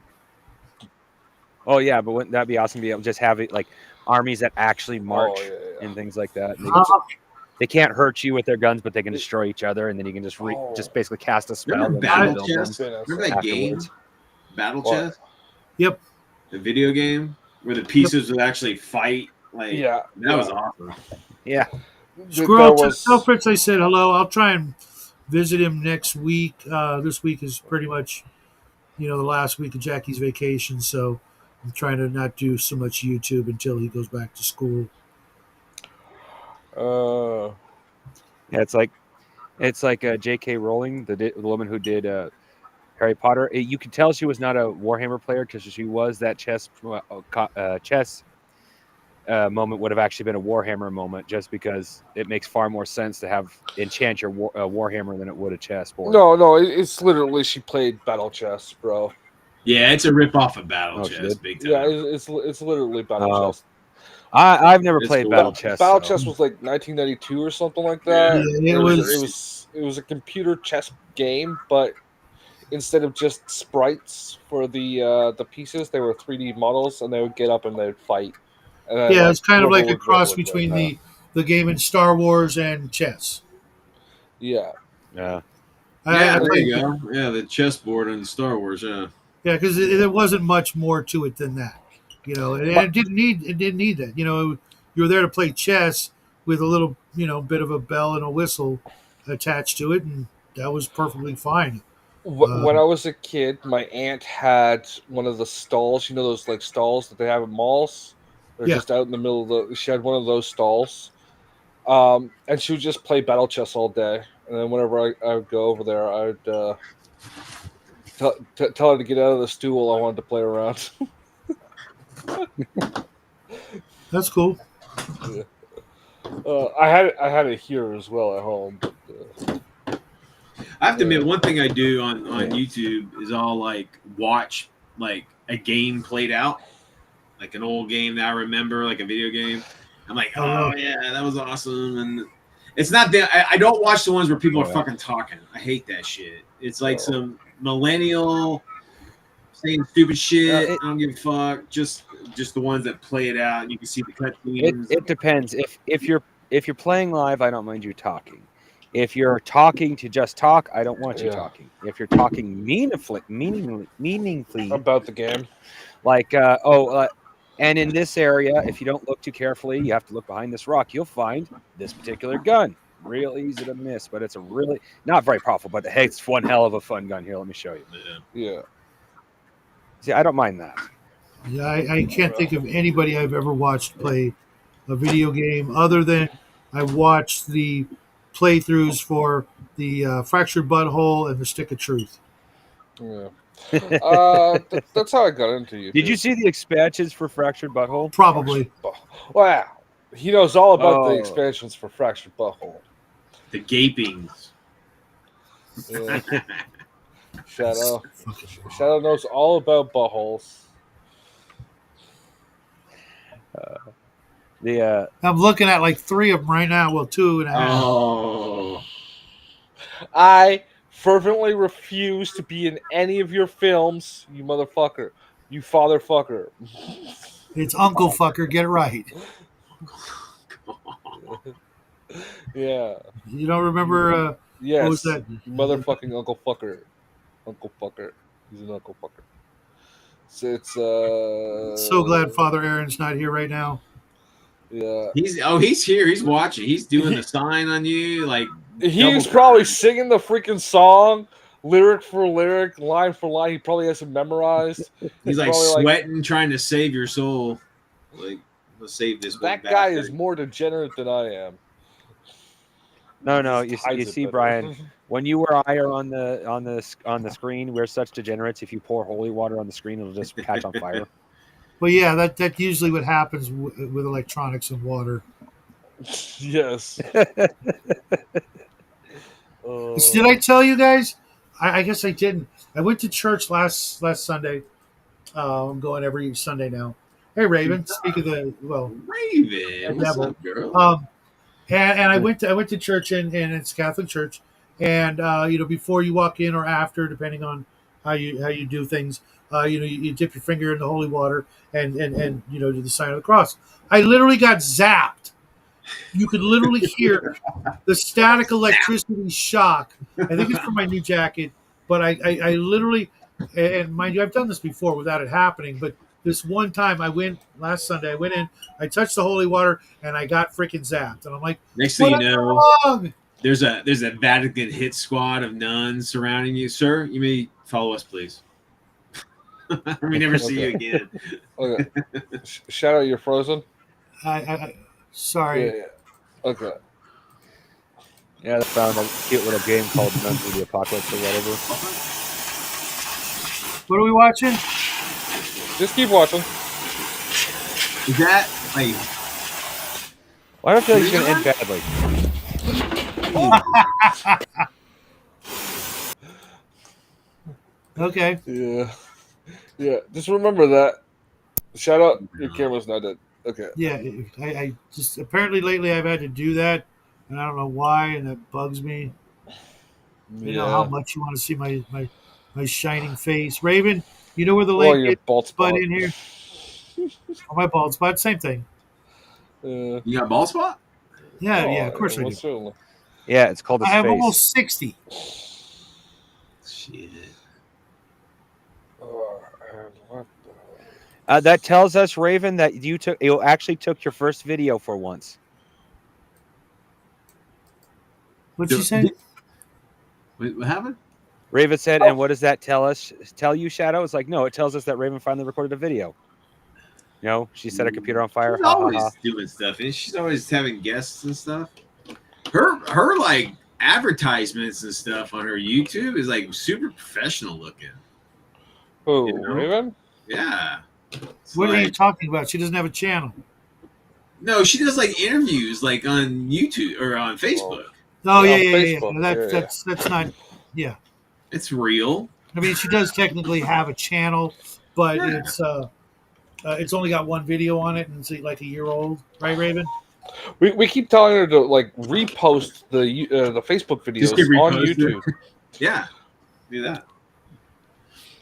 Oh yeah, but wouldn't that be awesome to be able to just have it like armies that actually march Oh, yeah. and things like that? And they Uh, can't hurt you with their guns, but they can destroy each other, and then you can just Oh. just basically cast a spell. Remember and Battle build Chess? them Remember that game? afterwards. Battle What? Chess? yep. The video game where the pieces would actually fight. Like Yeah, that was awesome. Yeah. Squirrel, there was tell Fritz I said hello. I'll try and visit him next week. This week is pretty much, the last week of Jackie's vacation, so I'm trying to not do so much YouTube until he goes back to school. Yeah, it's like J.K. Rowling, the woman who did Harry Potter. You could tell she was not a Warhammer player because she was that chess moment would have actually been a Warhammer moment, just because it makes far more sense to have enchant your Warhammer than it would a chessboard. no, it's literally she played battle chess, bro. Yeah, it's a rip off of Battle Oh, she Chess, did? big time. Yeah, it's literally battle Oh. chess. I've never It's played cool. battle chess. Battle so- chess was like 1992 or something like that. Yeah, It was a computer chess game, but instead of just sprites for the pieces, they were 3D models, and they would get up and they'd fight. And then, Yeah, it's kind of whoever like a would cross win would between win. the game in Star Wars and chess. Yeah. Yeah. Yeah, I there played- you go. Yeah, the chessboard in Star Wars. Yeah. Yeah, because there wasn't much more to it than that, and it didn't need that. You were there to play chess with a little, bit of a bell and a whistle attached to it, and that was perfectly fine. When I was a kid, my aunt had one of the stalls. You know those like stalls that they have at malls. They're Yeah. just out in the middle of the. She had one of those stalls, and she would just play battle chess all day. And then whenever I would go over there, I would tell her to get out of the stool. I wanted to play around. That's cool. Yeah. I had it here as well at home, but I have to admit, one thing I do on YouTube is I'll like watch like a game played out, like an old game that I remember, like a video game. I'm like, oh yeah, that was awesome. And it's not that I don't watch the ones where people are fucking talking. I hate that shit. It's like some millennial saying stupid shit. I don't give a fuck. Just the ones that play it out. And you can see the cutscenes. It depends. If you're playing live, I don't mind you talking. If you're talking to just talk, I don't want you talking. If you're talking meaningfully about the game, like and in this area, if you don't look too carefully, you have to look behind this rock. You'll find this particular gun. Real easy to miss, but it's a really not very powerful. But hey, it's one hell of a fun gun. Here, let me show you. Yeah. See, I don't mind that. Yeah, I can't think of anybody I've ever watched play a video game other than I watched the playthroughs for the Fractured Butthole and the Stick of Truth. Yeah. That's how I got into you. Did you see the expansions for Fractured Butthole? Probably. Wow. He knows all about the expansions for Fractured Butthole. The gapings. Yeah. Shadow knows all about buttholes. I'm looking at like 3 of them right now. Well, 2.5. Oh. I fervently refuse to be in any of your films, you motherfucker. You father fucker. It's Uncle Fucker. Get it right. Yeah. You don't remember? Yes. What was that? Motherfucking Uncle Fucker. Uncle Fucker. He's an Uncle Fucker. It's So glad Father Aaron's not here right now. Yeah. He's here. He's watching. He's doing the sign on you. Like he's probably singing the freaking song, lyric for lyric, line for line. He probably has it memorized. He's like sweating, trying to save your soul. Like, let's save this. That guy is more degenerate than I am. No. You see, Brian, when you or I are on the screen, we're such degenerates. If you pour holy water on the screen, it'll just catch on fire. Well, yeah, that usually what happens with electronics and water. Yes. Did I tell you guys? I guess I didn't. I went to church last Sunday. I'm going every Sunday now. Hey, Raven. Speak of the Raven. What's devil. up, girl? And I went to church and it's Catholic church. And before you walk in or after, depending on how you do things, you dip your finger in the holy water and do the sign of the cross. I literally got zapped. You could literally hear the static electricity shock. I think it's from my new jacket, but I literally, and mind you, I've done this before without it happening, but this one time last Sunday, I went in, I touched the holy water, and I got freaking zapped. And I'm like, next thing you know, there's a Vatican hit squad of nuns surrounding you. Sir, you may follow us, please. We never see you again. Okay. Shadow, you're frozen? Sorry. Yeah. Okay. Yeah, they found a cute little game called Nuns of the Apocalypse or whatever. What are we watching? Just keep watching. Is that like? Well, I don't feel like he's going to end badly. Okay. Yeah. Just remember that. Shout out, your camera's not dead. Okay. Yeah, I just apparently lately I've had to do that, and I don't know why, and that bugs me. You know how much you want to see my shining face, Raven. You know where the link is? Bald spot in here. Oh, my bald spot, same thing. You got a bald spot? Yeah, of course I do. Certainly. Yeah, it's called. I have almost 60. Shit. That tells us, Raven, that you actually took your first video for once. What'd you say? Wait, what happened? Raven said, and what does that tell you, Shadow? It's like, no, it tells us that Raven finally recorded a video. You know, she set her computer on fire. She's Ha ha always ha. doing stuff, and she's always having guests and stuff. Her like advertisements and stuff on her YouTube is like super professional looking. Who, You know? Raven? Yeah. It's What are you like- talking about? She doesn't have a channel. No, she does like interviews like on YouTube or on Facebook. Oh Yeah, yeah, on yeah, yeah. Facebook, That's yeah, that's not. Yeah, It's real. I mean, she does technically have a channel, but Yeah. it's only got one video on it, and it's like a year old, right, Raven? We keep telling her to like repost the Facebook videos Just get on reposted. YouTube. Yeah. Do that.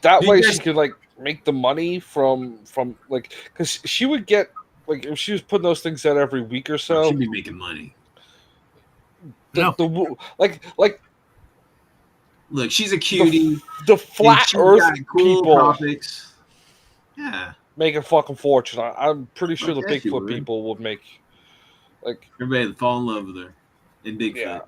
That You way guys- she could like make the money from like, because she would get like, if she was putting those things out every week or so, She'd be making money. No. like Look, she's a cutie. the and flat she's Earth got cool people topics. Yeah. make a fucking fortune. I'm pretty sure the Fuck that, she Bigfoot would. people would make like, Everybody would fall in love with her. And Bigfoot. yeah.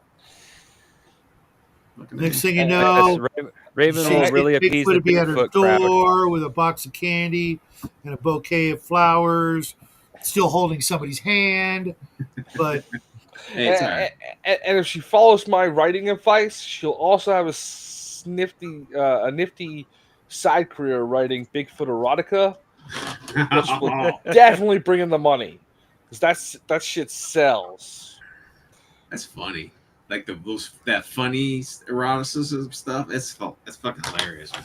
Fucking Next A. thing you Yes, know, Raven she'd will get really appease Bigfoot the to be at her Bigfoot crowd. door with a box of candy and a bouquet of flowers, still holding somebody's hand. But Hey, it's all right. And if she follows my writing advice, she'll also have a nifty side career writing Bigfoot erotica, which will definitely bring in the money, because that shit sells. That's funny. Like that funny eroticism stuff. That's fucking hilarious. Man.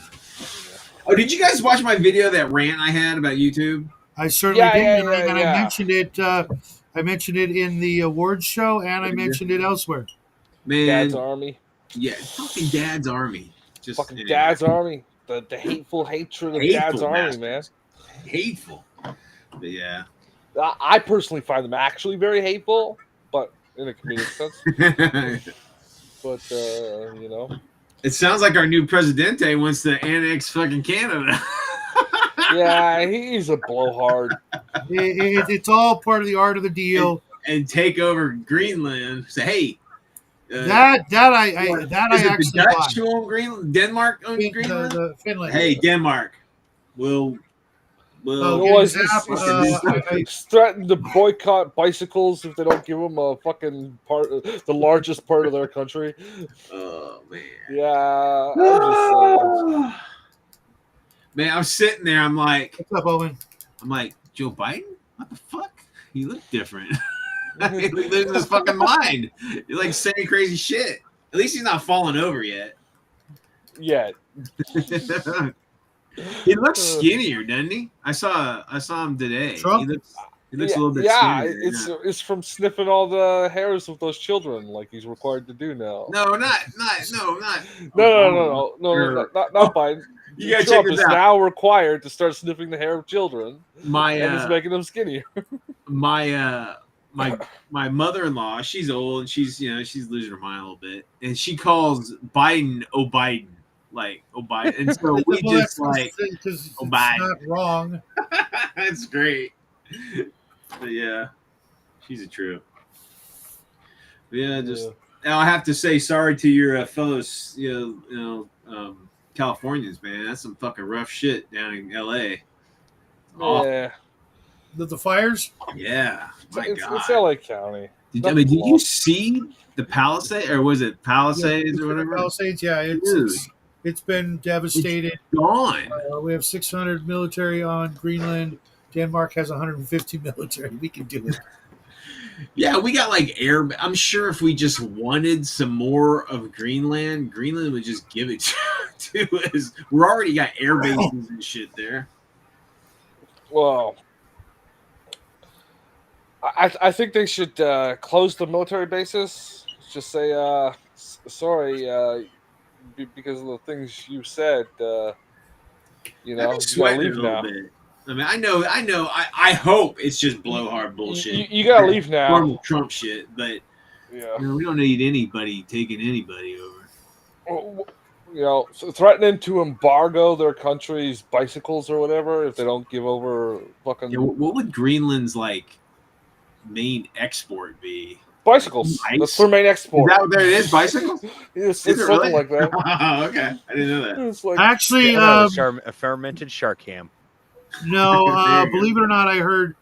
Oh, did you guys watch my video, that rant I had about YouTube? I certainly Yeah, did, yeah, and yeah. I mentioned it. I mentioned it in the awards show, and I mentioned it elsewhere. Man, Dad's Army, yeah, fucking Dad's Army. Just fucking Dad's Army, the hateful hatred of Hateful Dad's Army, bastards. Hateful. But yeah. man. I personally find them actually very hateful, but in a comedic sense. But you know, It sounds like our new presidente wants to annex fucking Canada. yeah, he's a blowhard. It's all part of the art of the deal. and take over Greenland. Say, hey, I is it actually the Dutch bought. who own Greenland? Denmark owns Greenland. The Finland. Hey, Denmark, we'll Oh, It was getting zapped, he's threatened to boycott bicycles if they don't give him a fucking part, the largest part of their country. Oh man. Yeah, I'm just saying. Man, I'm sitting there. I'm like, What's up, Owen? Joe Biden? What the fuck? He looked different. He losing his fucking mind. You're like saying crazy shit. At least he's not falling over yet. Yeah, He looks skinnier, doesn't he? I saw him today. Trump? He looks a little bit yeah, skinnier. it's from sniffing all the hairs of those children, like he's required to do now. No, not. No, not Biden. You gotta check Trump this is out. now required to start sniffing the hair of children, My and it's making them skinnier. my mother-in-law, she's old and she's losing her mind a little bit, and she calls Biden Biden, like Biden, and so we Well, just like because it's Biden. not wrong. That's great. But yeah, she's a trip. But yeah, just now I have to say sorry to your fellows, Californians, man. That's some fucking rough shit down in LA. Awful. Yeah, The fires? Yeah, my it's God. LA County. Did you see the Palisades, or was it Palisades or whatever? Palisades, yeah. Dude. It's been devastated. Gone. We have 600 military on Greenland. Denmark has 150 military. We can do it. Yeah, we got like air. I'm sure if we just wanted some more of Greenland would just give it to us. We're already got air bases and shit there. Well, I think they should close the military bases. Just say sorry, because of the things you said. I'm You gotta sweating leave a little now. bit. I mean, I know. I hope it's just blowhard bullshit. You gotta leave now. Normal Trump shit, but Yeah. we don't need anybody taking anybody over. So threatening to embargo their country's bicycles or whatever if they don't give over fucking Yeah, what would Greenland's like main export be? Bicycles. Nice. That's their main Is export. that what there it is? Bicycles? It's Is it something really? like that. Okay, I didn't know that. It's like Actually, A fermented shark ham. no, There you go. believe it or not, I heard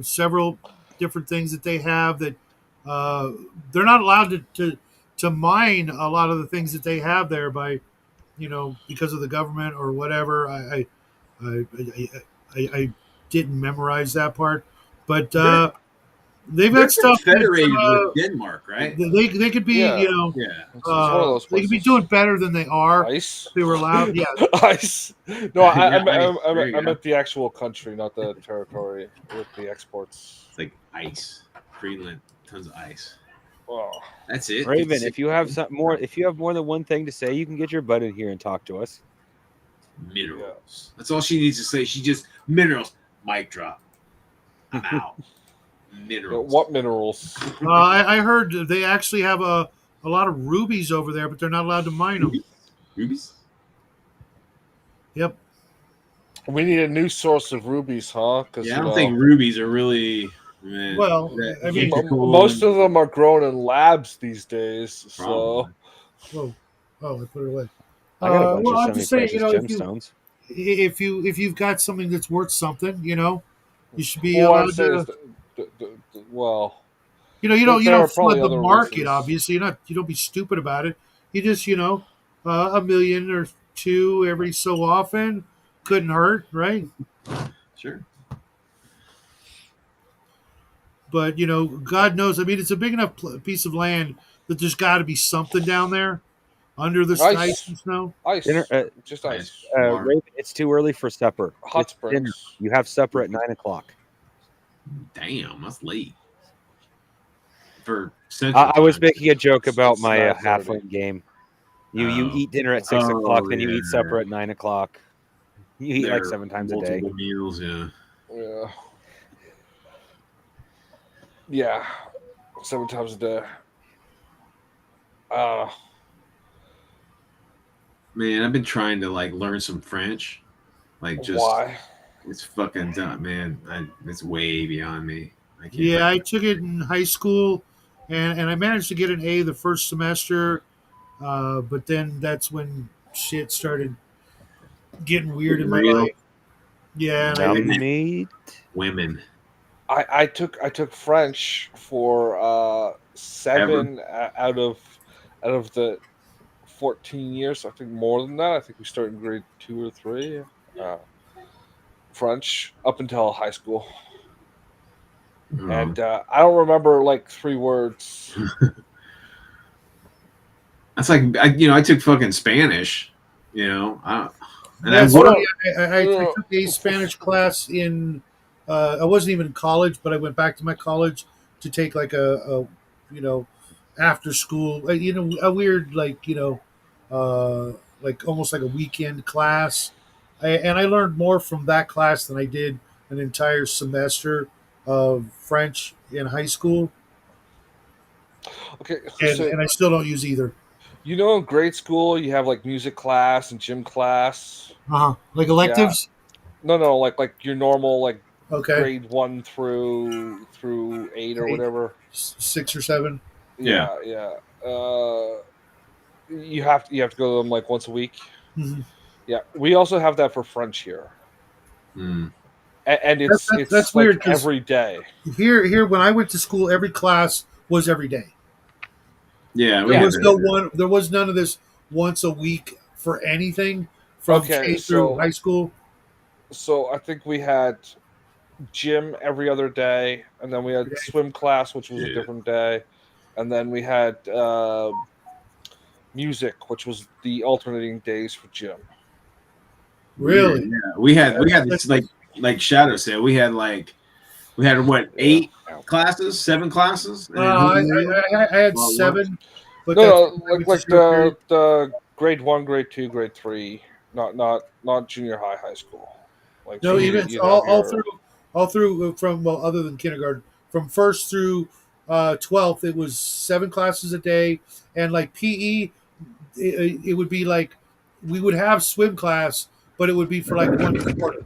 several different things that they have that they're not allowed to mine a lot of the things that they have there by, because of the government or whatever. I didn't memorize that part, but they've They're got stuff confederated that with Denmark, right? they could be, Yeah. Yeah. it's one of those they could be places. doing better than they are Ice. if they were allowed. Yeah, Ice. No, I Yeah, ice. There you meant go. the actual country, not the territory with the exports. It's like ice. Greenland, tons of ice. Oh. That's it. Raven, 56 if you have more than one thing to say, you can get your butt in here and talk to us. minerals. That's all she needs to say. She just minerals. Mic drop. I'm out. Minerals. What minerals? I heard they actually have a lot of rubies over there, but they're not allowed to mine them. Rubies? Yep. We need a new source of rubies, huh? Because Yeah, I don't think rubies are really. Man, Well, that I mean- integral most and- of them are grown in labs these days. So Probably. Oh, I put it away. I got a bunch well, of I'm just saying, semi-precious gemstones. if you've got something that's worth something, you should be what I'm allowed saying is, to. well, You there don't are flood probably the other market. reasons. Obviously, you don't be stupid about it. You just a million or two every so often couldn't hurt, right? Sure. But God knows. I mean, it's a big enough piece of land that there's got to be something down there under the Ice. ice and snow. Ice, Dinner, just ice. Raven, it's too early for supper. Hot It's dinner. springs. You have supper at 9:00. Damn, that's late. For Central I was Time. making a joke about my 9:30. halfling game. You Oh. eat dinner at 6:00, then you eat yeah. supper at 9:00. You eat like They're 7 times a day. multiple meals, yeah. Yeah. Yeah. 7 times a day. Man, I've been trying to learn some French. Why? It's fucking dumb, man. It's way beyond me. I can't. Yeah, I took it in high school, and I managed to get an A the first semester, but then that's when shit started getting weird in my Real? life. Yeah, and Dumb meat. Women. I took French for 7 out of the 14 years. I think more than that. I think we started in grade 2 or 3. French up until high school, and I don't remember 3 words. That's I took fucking Spanish. I that's worked- funny. I took a Spanish class in. I wasn't even in college, but I went back to my college to take a after school, a weird almost like a weekend class. And I learned more from that class than I did an entire semester of French in high school. Okay, And I still don't use either. in grade school you have music class and gym class. Like electives? No, like your normal Okay. grade 1 through 8 or 8. whatever. 6 or 7. Yeah. You have to go to them once a week. Mhm. Yeah, we also have that for French here, Mm. and it's That's weird 'cause every day. Here, when I went to school, every class was every day. Yeah, we There had was that. there was none of this once a week for anything from Okay, K through so- high school. So I think we had gym every other day, and then we had swim class, which was a Yeah. different day, and then we had music, which was the alternating days for gym. Really? Yeah, we had this like Shadow said. We had what 8 classes, 7 classes. And I had Well, 7, but No, that's like the grade 1, grade 2, grade 3, not junior high school. no, so even you'd all, have your- all through from other than kindergarten, from first through 12th, it was 7 classes a day, and like PE, it would be like we would have swim class, but it would be for like 1 quarter,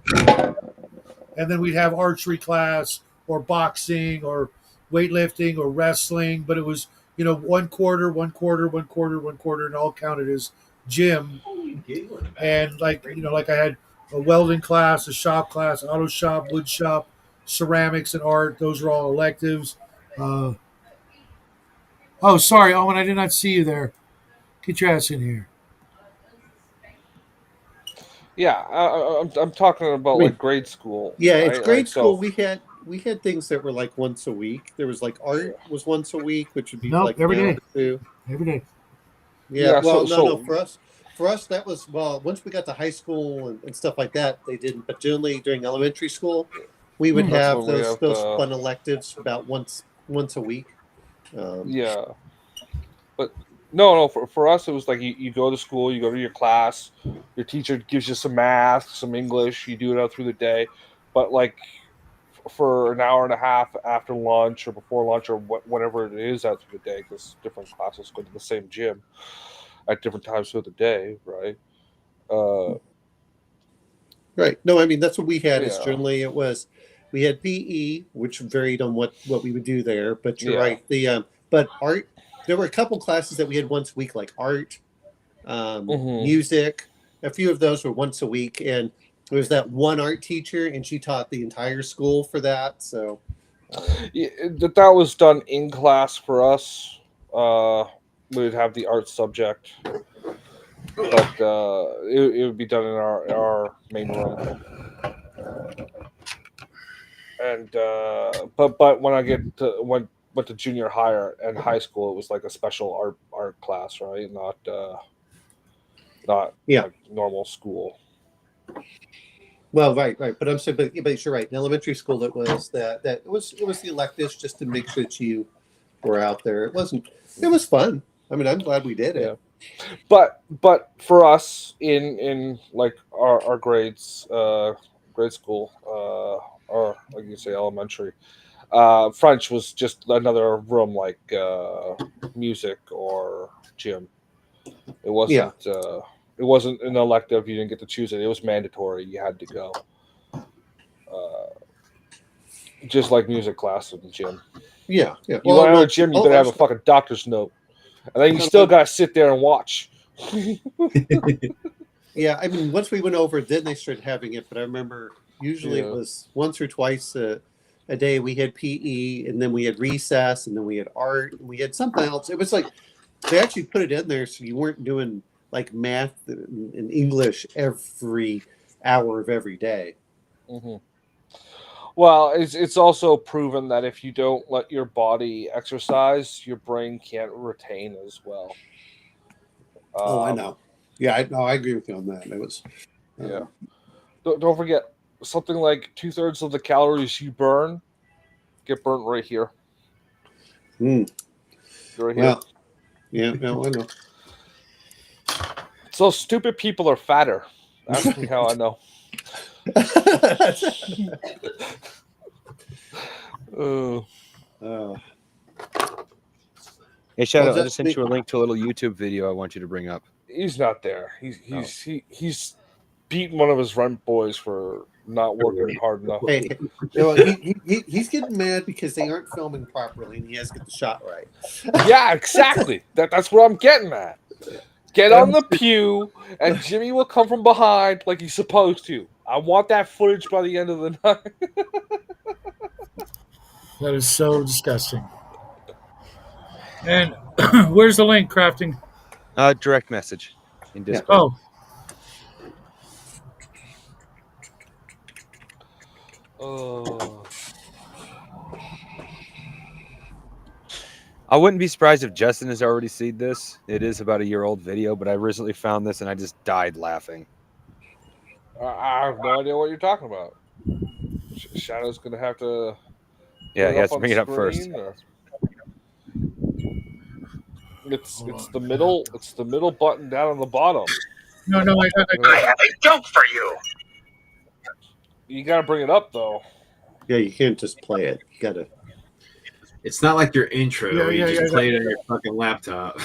and then we'd have archery class or boxing or weightlifting or wrestling, but it was, one quarter, one quarter, one quarter, one quarter, and all counted as gym. And like I had a welding class, a shop class, auto shop, wood shop, ceramics and art. Those are all electives. Uh, oh, sorry, Owen, I did not see you there. Get your ass in here. Yeah, I'm talking I about mean, like grade school, yeah, it's right? Like grade school. so. We had things that were like once a week. There was like art was once a week, which would be Nope, like an every hour day. or two. Every day. Yeah, Yeah, well, so no, so for us that was well. Once we got to high school and stuff like that, they didn't. But generally during elementary school, we would Hmm. that's have when we those have those the fun electives about once a week. Um, yeah. But no, for us it was like you go to school, you go to your class, your teacher gives you some math, some English, you do it out through the day. But like for an hour and a half after lunch or before lunch or whatever it is out through the day, because different classes go to the same gym at different times through the day, right? Uh, right. No, I mean that's what we had. Is yeah, generally it was we had PE, which varied on what we would do there. But you're yeah. right. But art. There were a couple classes that we had once a week, like art, Hmm. music. A few of those were once a week, and there was that one art teacher, and she taught the entire school for that. So, Yeah, that was done in class for us. Uh, we would have the art subject, but it would be done in our main room. And but when I went to junior higher and high school, it was like a special art class, right? Not yeah, like normal school. well, right. But I'm saying, but you're right. In elementary school, it was that it was the electives just to make sure that you were out there. It wasn't. It was fun. I mean, I'm glad we did Yeah, it. but for us in like our grades, grade school, or like you say, elementary, French was just another room like music or gym. It Yeah, wasn't. It wasn't an elective. You didn't get to choose it. It was mandatory. You had to go. Uh, just like music class in the gym. yeah. You Well, want to have no, a gym, you all of better our have a stuff. fucking doctor's note, and then you No, still no, gotta sit there and watch. yeah, I mean, once we went over, then they started having it. But I remember usually it Yeah. was once or twice a day. We had PE, and then we had recess, and then we had art, and we had something else. It was like they actually put it in there so you weren't doing like math and English every hour of every day. Hmm. Well, it's also proven that if you don't let your body exercise, your brain can't retain as well. Oh, I Um, know. Yeah, I agree with you on that. It was, yeah. um, Don't forget something like 2/3 of the calories you burn get burnt right here. mm, Right here. well, yeah, no, I know. So stupid people are fatter. Ask me how I know. Uh, uh, Hey, well, Shadow, I just sent you a link to a little YouTube video I want you to bring up. he's not there. Oh. He's beaten one of his rent boys for not working hard enough. hey, he's getting mad because they aren't filming properly, and he has to get the shot right. Yeah, exactly. That's what I'm getting at. Get on the pew, and Jimmy will come from behind like he's supposed to. I want that footage by the end of the night. That is so disgusting. And where's the link, crafting? Direct message in Yeah. Discord. Oh, Oh, I wouldn't be surprised if Justin has already seen this. It is about a year old video, but I recently found this and I just died laughing. I have no idea what you're talking about. Shadow's gonna have to put Yeah, it he has up to on the bring it up first. screen, or it's the middle button down on the bottom. no, I have a joke for you. You gotta bring it up though. Yeah, you can't just play it. You gotta. It's not like your intro Yeah, where you yeah, just yeah, play it on your fucking laptop.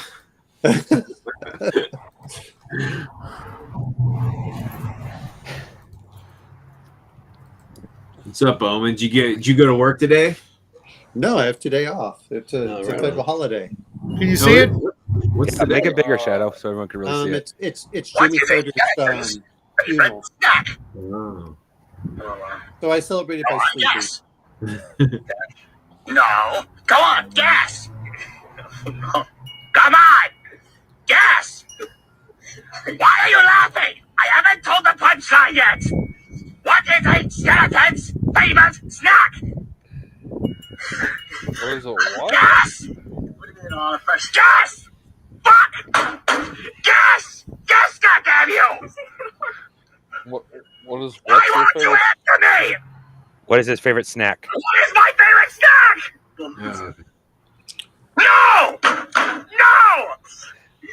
What's up, Bowman? Did you go to work today? No, I have today off. It's a, Oh, it's a right federal on. holiday. Can you see it? What's Yeah, the make day? it bigger, Shadow, so everyone can really see it. It's What Jimmy is it? Carter's funeral. Snack. Oh. So I celebrated by sleeping. Yes. No. Go on, guess. Come on, guess. Why are you laughing? I haven't told the punchline yet. What is a skeleton's favorite snack? What is it? What? Guess. Guess. Fuck. Guess. Guess, goddamn you. What is I what's your want you favorite? to answer me. What is his favorite snack? What is my favorite snack? No! No!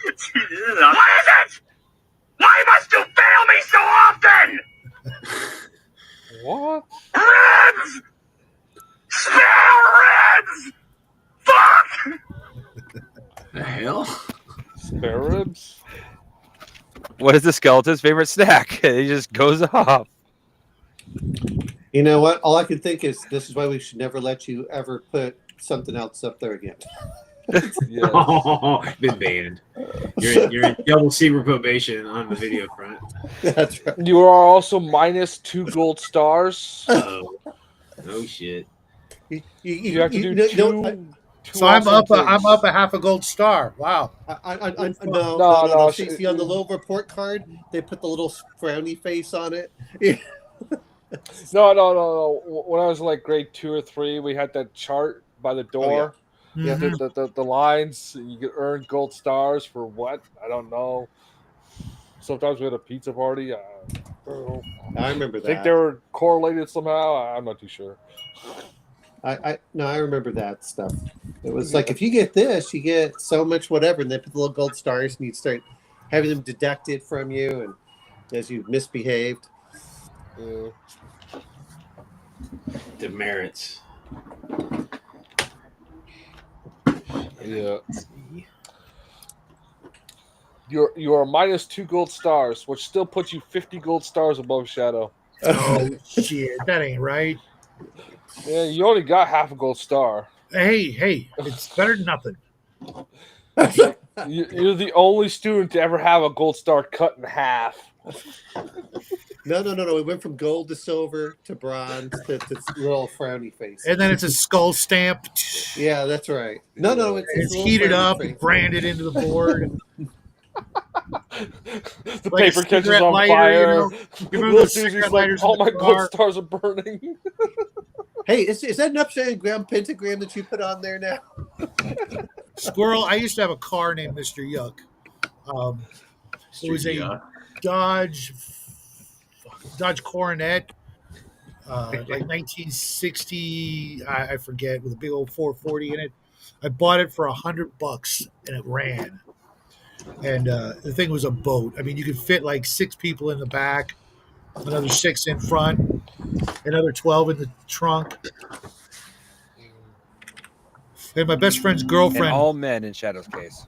What is it? Why must you fail me so often? What? Ribs! Spare ribs! Fuck! The hell? Spare ribs? What is the skeleton's favorite snack? He just goes off. You know what? All I can think is this is why we should never let you ever put something else up there again. Yes. Oh, been banned. You're in double secret probation on the video front. That's right. You are also minus 2 gold stars. Oh, oh shit. You have to do know, two. So I'm awesome up. I'm things. up a half a gold star. Wow. No. No, See on the little report card, they put the little frowny face on it. No. When I was like grade 2 or 3, we had that chart by the door. Yeah. Mhm. The lines. You could earn gold stars for what? I don't know. Sometimes we had a pizza party. I don't know. I remember I think that. they were correlated somehow. I'm not too sure. I remember that stuff. It was like if you get this, you get so much whatever, and they put the little gold stars, and you start having them deducted from you, and as you misbehaved. Yeah. Demerits. Yeah. You are minus 2 gold stars, which still puts you 50 gold stars above Shadow. Oh shit, that ain't right. Yeah, you only got half a gold star. Hey, it's better than nothing. You're the only student to ever have a gold star cut in half. No. We went from gold to silver to bronze to little frowny face. And then it's a skull stamp. Yeah, that's right. No, it's It's a little heated frowny up face. and branded into the board. The Like a paper catches cigarette on lighter, fire. you know? You remember Little those Susie's cigarette like, lighters in all the my gold car? stars are burning. Hey, is that an upside down pentagram that you put on there now? Squirrel. I used to have a car named Mr. Yuck. It was a Dodge Coronet, like 1960. I forget, with a big old 440 in it. I bought it for $100, and it ran. And the thing was a boat. I mean, you could fit like 6 people in the back, another 6 in front, another 12 in the trunk. And my best friend's And girlfriend. all men in Shadow's case.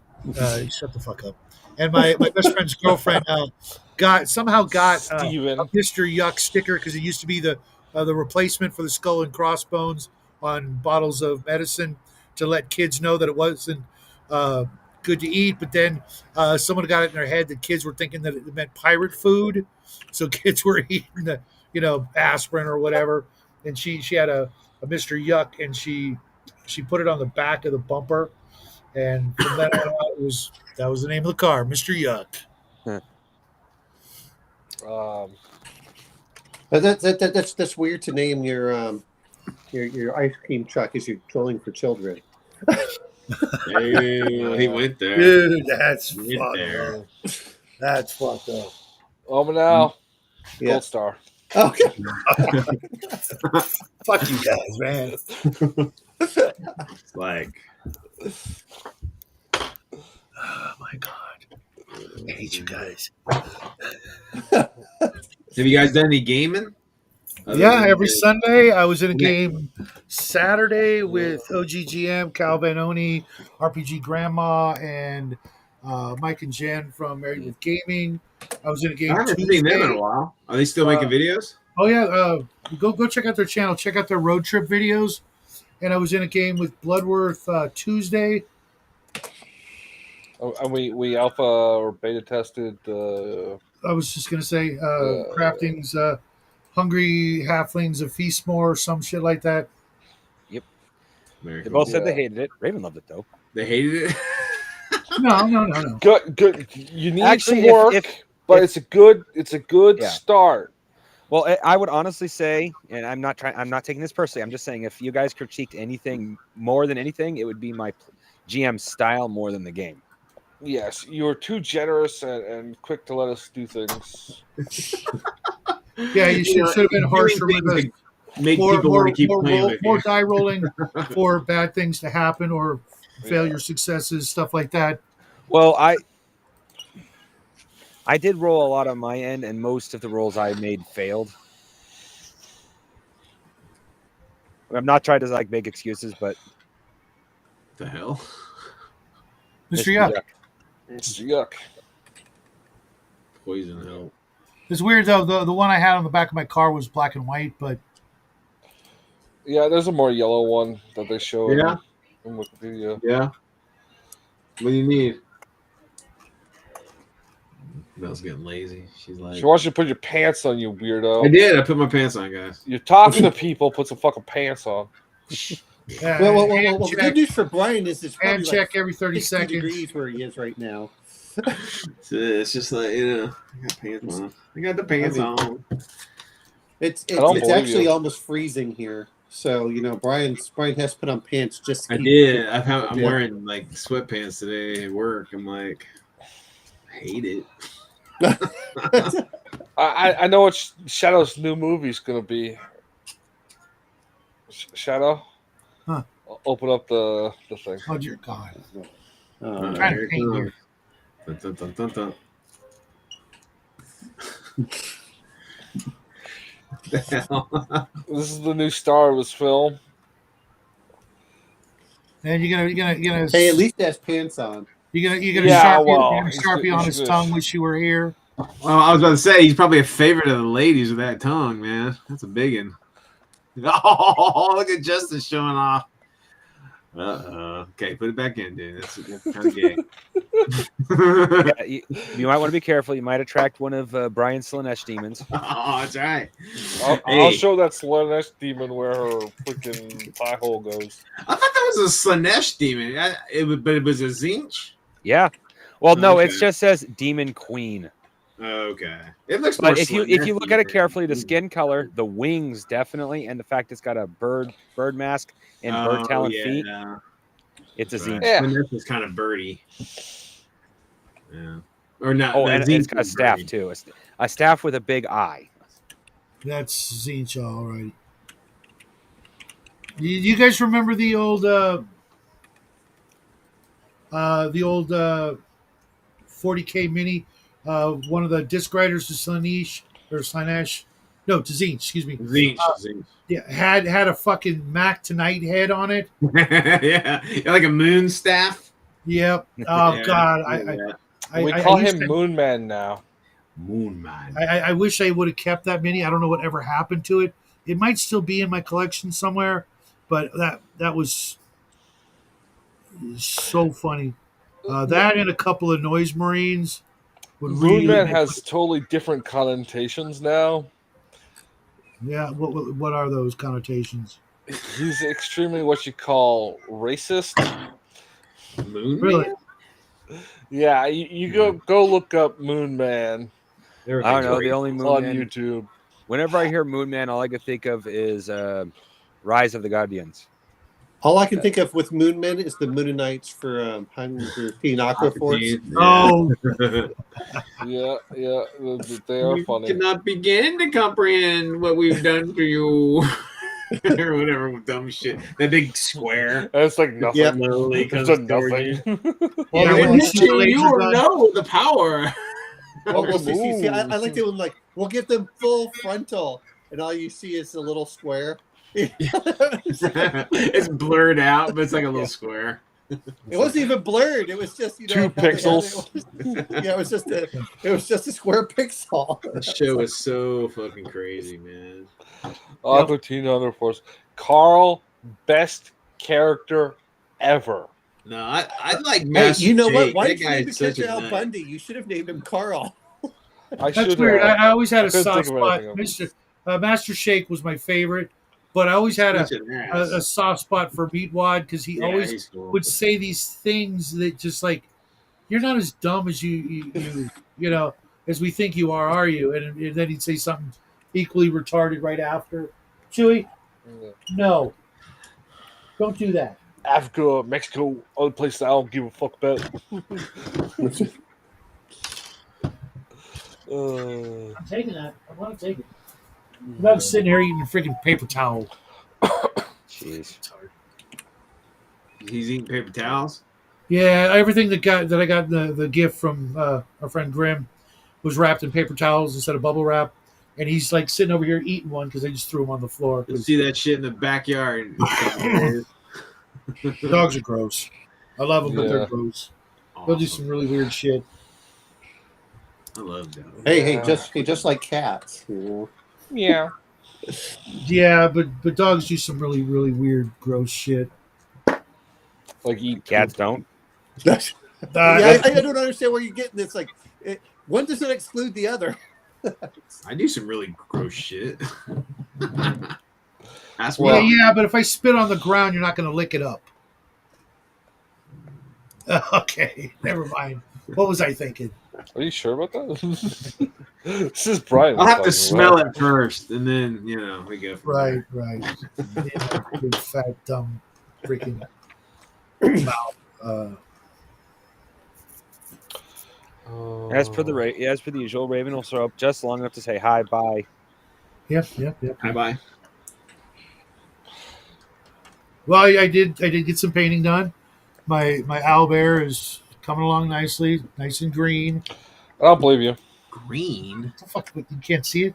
Shut the fuck up. And my best friend's girlfriend got Steven. a Mr. Yuck sticker because it used to be the replacement for the skull and crossbones on bottles of medicine to let kids know that it wasn't good to eat. But then someone got it in their head that kids were thinking that it meant pirate food, so kids were eating the aspirin or whatever. And she had a Mr. Yuck, and she put it on the back of the bumper. And from then on out, that was the name of the car, Mr. Yuck. That's weird to name your ice cream truck as you're trolling for children. Hey, he went there. Dude, that's He went there. That's fucked up. Now, Yeah. gold star. Okay. Fuck you guys, man. It's like, Oh my god, I hate you guys. have you guys done any gaming? Yeah, every Sunday I was in a game. Saturday with OGGM, Cal Vanoni, RPG Grandma, and Mike and Jen from Married with Gaming. I was in a I game haven't seen them in a Tuesday. while. Are they still making videos? Oh yeah, go check out their channel. Check out their road trip videos. and I was in a game with Bloodworth Tuesday. And we alpha or beta tested. I was just gonna say Crafting's Hungry Halflings of Feastmore or some shit like that. Very They cool. both said they Yeah. hated it. Raven loved it though. They hated it. No. Good. You need Actually, some work, but it's a good Yeah. start. Well, I would honestly say, and I'm not taking this personally. I'm just saying, if you guys critiqued anything more than anything, it would be my GM style more than the game. Yes, you were too generous and quick to let us do things. Yeah, you should have been harsher doing with us. things to make people want to keep playing with More you. die rolling for bad things to happen or failure successes, stuff like that. Well, I did roll a lot on my end, and most of the rolls I made failed. I'm not trying to like make excuses, but The hell? Mr. Yuck. It's yuck. Poison hell. It's weird though. The one I had on the back of my car was black and white, but Yeah, there's a more yellow one that they show Yeah. in Wikipedia. Yeah. What do you need? Mel's getting lazy. She's like, She wants you to put your pants on, you weirdo. I did. I put my pants on, guys. You're talking to people. Put some fucking pants on. Well, hand the check, good news for Brian is it's hand probably check like every 30 60 seconds. degrees where he is right now. It's just like, I got pants on. I got the pants on. It's don't believe actually you. almost freezing here. So Brian has to put on pants just. To I keep- did. I'm Yeah. wearing like sweatpants today at work. I'm like, I hate it. I know what Shadow's new movie's gonna be. Shadow. Huh. Open up the thing. Oh dear God! Uh, trying to Here it paint comes. here. Dun, dun, dun, dun, dun. The hell? This is the new Star Wars film. And you're gonna hey, at least he has pants on. you're gonna Yeah, Sharpie, well, you're gonna he's Sharpie good- on he's his good. tongue. Wish you were here. Well, I was about to say he's probably a favorite of the ladies with that tongue, man. That's a big one. Oh, look at Justice showing off. Okay, put it back in, dude. That's kind of gay. Yeah, you might want to be careful. You might attract one of Brian's Slanesh demons. Oh, that's right. I'll Hey. show that Slanesh demon where her freaking pie hole goes. I thought that was a Slanesh demon. But it was a Zinch. Yeah. Well, no, it Okay. just says Demon Queen. Okay, it looks. More But if you look at it Slanesh-y. carefully, the skin color, the wings definitely, and the fact it's got a bird mask and bird talon feet, it's a Zinch. Yeah. Slanesh is kind of birdie. Yeah. Or not. Oh, no, and Zinch it's got a is staff birdie. too. A staff with a big eye. That's Zinch, all right. You guys remember the old 40K mini? One of the disc riders to Slanesh. No, to Zinch, excuse me. Zinch. Zinch. Yeah, had a fucking Mac Tonight head on it. Yeah, like a moon staff. Yep. Oh Yeah, God, yeah. We I call used him to- Moon Man now. Moon man. I wish I would have kept that mini. I don't know what ever happened to it. It might still be in my collection somewhere, but that was so funny. That and a couple of Noise Marines would Moon really Man make- has totally different connotations now. Yeah, what are those connotations? He's extremely what you call racist. Moon Really? man. Yeah, you go look up Moon Man I don't know. The only on Moon Man. YouTube. Whenever I hear Moon Man, all I can think of is Rise of the Guardians. All I can think of with Moonmen is the Moonanites for European Aqua Force. Oh, Yeah, they are funny. Cannot begin to comprehend what we've done for you. Or whatever dumb shit. That big square. It's like nothing. Yeah. Slowly It's comes a toward nothing. you. Yeah, Well, when you you see the laser gun- know the power. See, I like it when we'll give them full frontal, and all you see is a little square. It's blurred out, but it's like a little square. It wasn't even blurred. It was just 2 how they had pixels. it was just a square pixel. The show is so fucking crazy, man. Aqua Teen Hunter Force. Carl best character ever. No, I like Hey, Master you know what? Jake. Why That did you guy name the is such character a Al nut. Bundy? You should have named him Carl. I That's should weird. have. I always had I a couldn't soft think of spot. anything else. Mr. Master Shake was my favorite, but I always had Such an ass. a soft spot for Meatwad because he Yeah, always he's cool. would say these things that just like, you're not as dumb as you know, as we think you are you? And then he'd say something equally retarded right after. Chewy, no, don't do that. Africa, Mexico, other places I don't give a fuck about. I'm taking that. I want to take it. I'm not sitting here eating a freaking paper towel. Jeez. He's eating paper towels. Yeah, everything that I got the gift from our friend Grim was wrapped in paper towels instead of bubble wrap, and he's like sitting over here eating one because I just threw him on the floor. You'll 'Cause see that shit in the backyard. dogs are gross. I love them, but Yeah. they're gross. They'll do some really weird shit. I love dogs. Hey, just like cats, you know. Yeah. Yeah, but dogs do some really really weird gross shit. Like eat Cats don't. Yeah, I don't understand where you're getting this. Like, one doesn't exclude the other. I do some really gross shit. That's Yeah, why. yeah, but if I spit on the ground, you're not going to lick it up. Okay, never mind. What was I thinking? Are you sure about that? This is Brian. I'll have to talking smell about. it first, and then we go. From Right, there. right. Yeah, big fat dumb freaking mouth. As per the usual, Raven will throw up just long enough to say hi, bye. Yep. Bye bye. Well, I did get some painting done. My owlbear is coming along nicely, nice and green. I don't believe you. Green. What the fuck? You can't see it?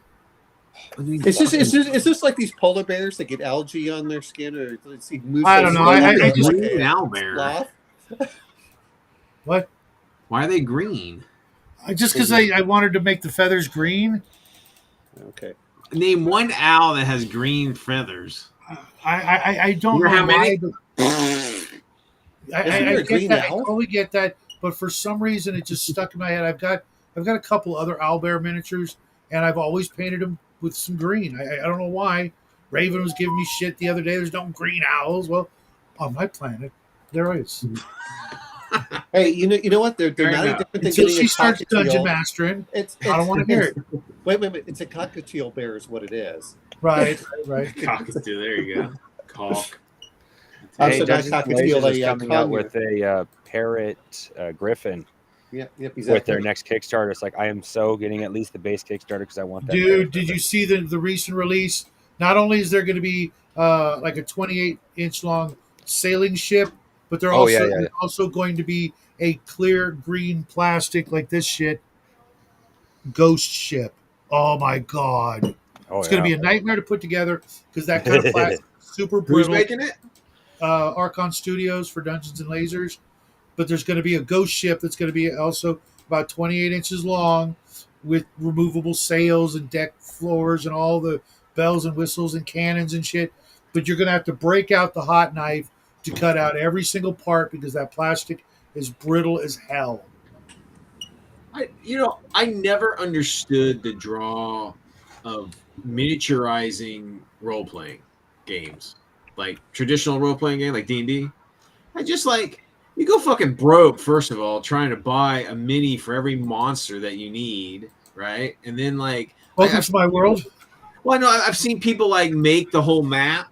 Is this like these polar bears that get algae on their skin, or does he move? I don't know. I just- green owlbear. sloth? What? Why are they green? Just because I wanted to make the feathers green. Okay. Name one owl that has green feathers. I don't You know know how why, many? but Isn't there I a get green that. I owl? totally get that. But for some reason, it just stuck in my head. I've got a couple other owlbear miniatures, and I've always painted them with some green. I don't know why. Raven was giving me shit the other day. There's no green owls. Well, on my planet, there is. Hey, you know what? They're Fair not enough. different than Until getting she a starts dungeon cockatiel. mastering, It's I don't want to hear it. Wait. It's a cockatiel bear, is what it is. Right. Cockatoo. There you go. Caulk. I'm Hey, so not Dungeons and cockatiel, Lasers is a coming out conure. with a parrot griffin Yep, with their exactly. next Kickstarter. It's like I am so getting at least the base Kickstarter because I want that. Dude, parrot did you griffin. see the recent release? Not only is there going to be like a 28-inch long sailing ship, but they're Oh, yeah. there's also going to be a clear green plastic like this shit ghost ship. Oh my god. Oh, It's going to yeah. be a nightmare to put together because that kind of plastic is super Who's brittle. making it? Archon Studios for Dungeons and Lasers. But there's going to be a ghost ship that's going to be also about 28 inches long with removable sails and deck floors and all the bells and whistles and cannons and shit. But you're going to have to break out the hot knife to cut out every single part because that plastic is brittle as hell. I never understood the draw of miniaturizing role playing games, like traditional role playing game, like D&D. I just you go fucking broke first of all trying to buy a mini for every monster that you need, right? And then Welcome to my world. Well, no, I've seen people make the whole map,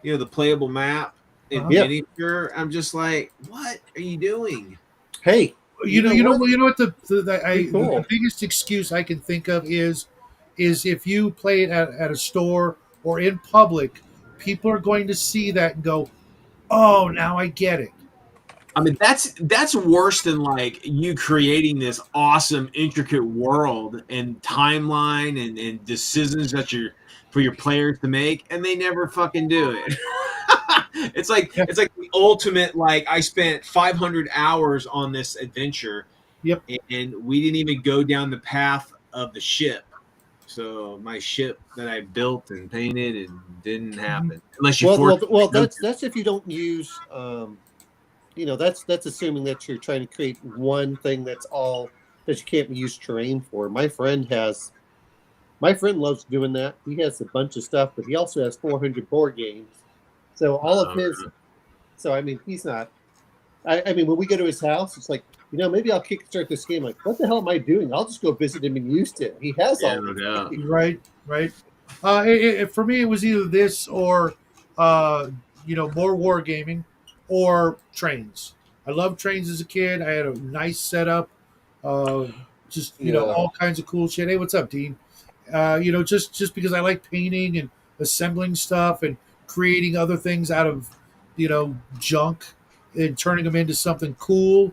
the playable map in Yeah. miniature. I'm just like, what are you doing? Hey, You know what Pretty cool. the biggest excuse I can think of is if you play it at a store or in public, people are going to see that and go, "Oh, now I get it." I mean, that's worse than you creating this awesome, intricate world and timeline and decisions for your players to make, and they never fucking do it. It's like the ultimate. I spent 500 hours on this adventure. Yep. And we didn't even go down the path of the ship. So my ship that I built and painted and didn't happen unless you Well, that's if you don't use, that's assuming that you're trying to create one thing that's all that you can't use terrain for. My friend loves doing that. He has a bunch of stuff, but he also has 400 board games. So all of his, so I mean, he's not. I mean, when we go to his house, it's like, maybe I'll kickstart this game. Like, what the hell am I doing? I'll just go visit him and use it. He has all no the doubt. games. Right. For me, it was either this or, more wargaming or trains. I loved trains as a kid. I had a nice setup, just all kinds of cool shit. Hey, what's up, Dean? Just because I like painting and assembling stuff and creating other things out of, junk and turning them into something cool.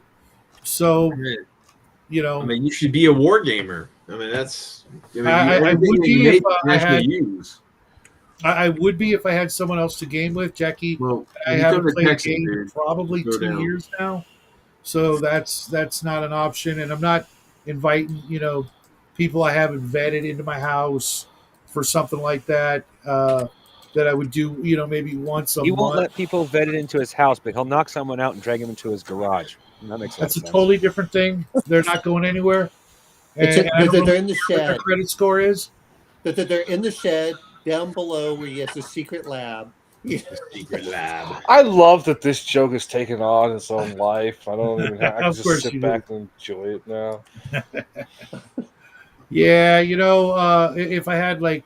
So, I mean, you should be a war gamer. I mean, that's. I would be if I had. Use. I would be if I had someone else to game with. Jackie, Well, I when you haven't come to played Texas, a game in dude, probably go 2 down. years now, so that's not an option. And I'm not inviting people I haven't vetted into my house for something like that. That I would do maybe once a He won't month. let people vet it into his house, but he'll knock someone out and drag him into his garage. And that makes a lot That's of a sense. totally different thing. They're not going anywhere. And I don't They're know in the what their shed. credit score is. They're in the shed down below where he has a secret lab. Secret lab. I love that this joke has taken on its own life. I don't even have. I can Of course just you sit back and enjoy it now. Yeah, if I had like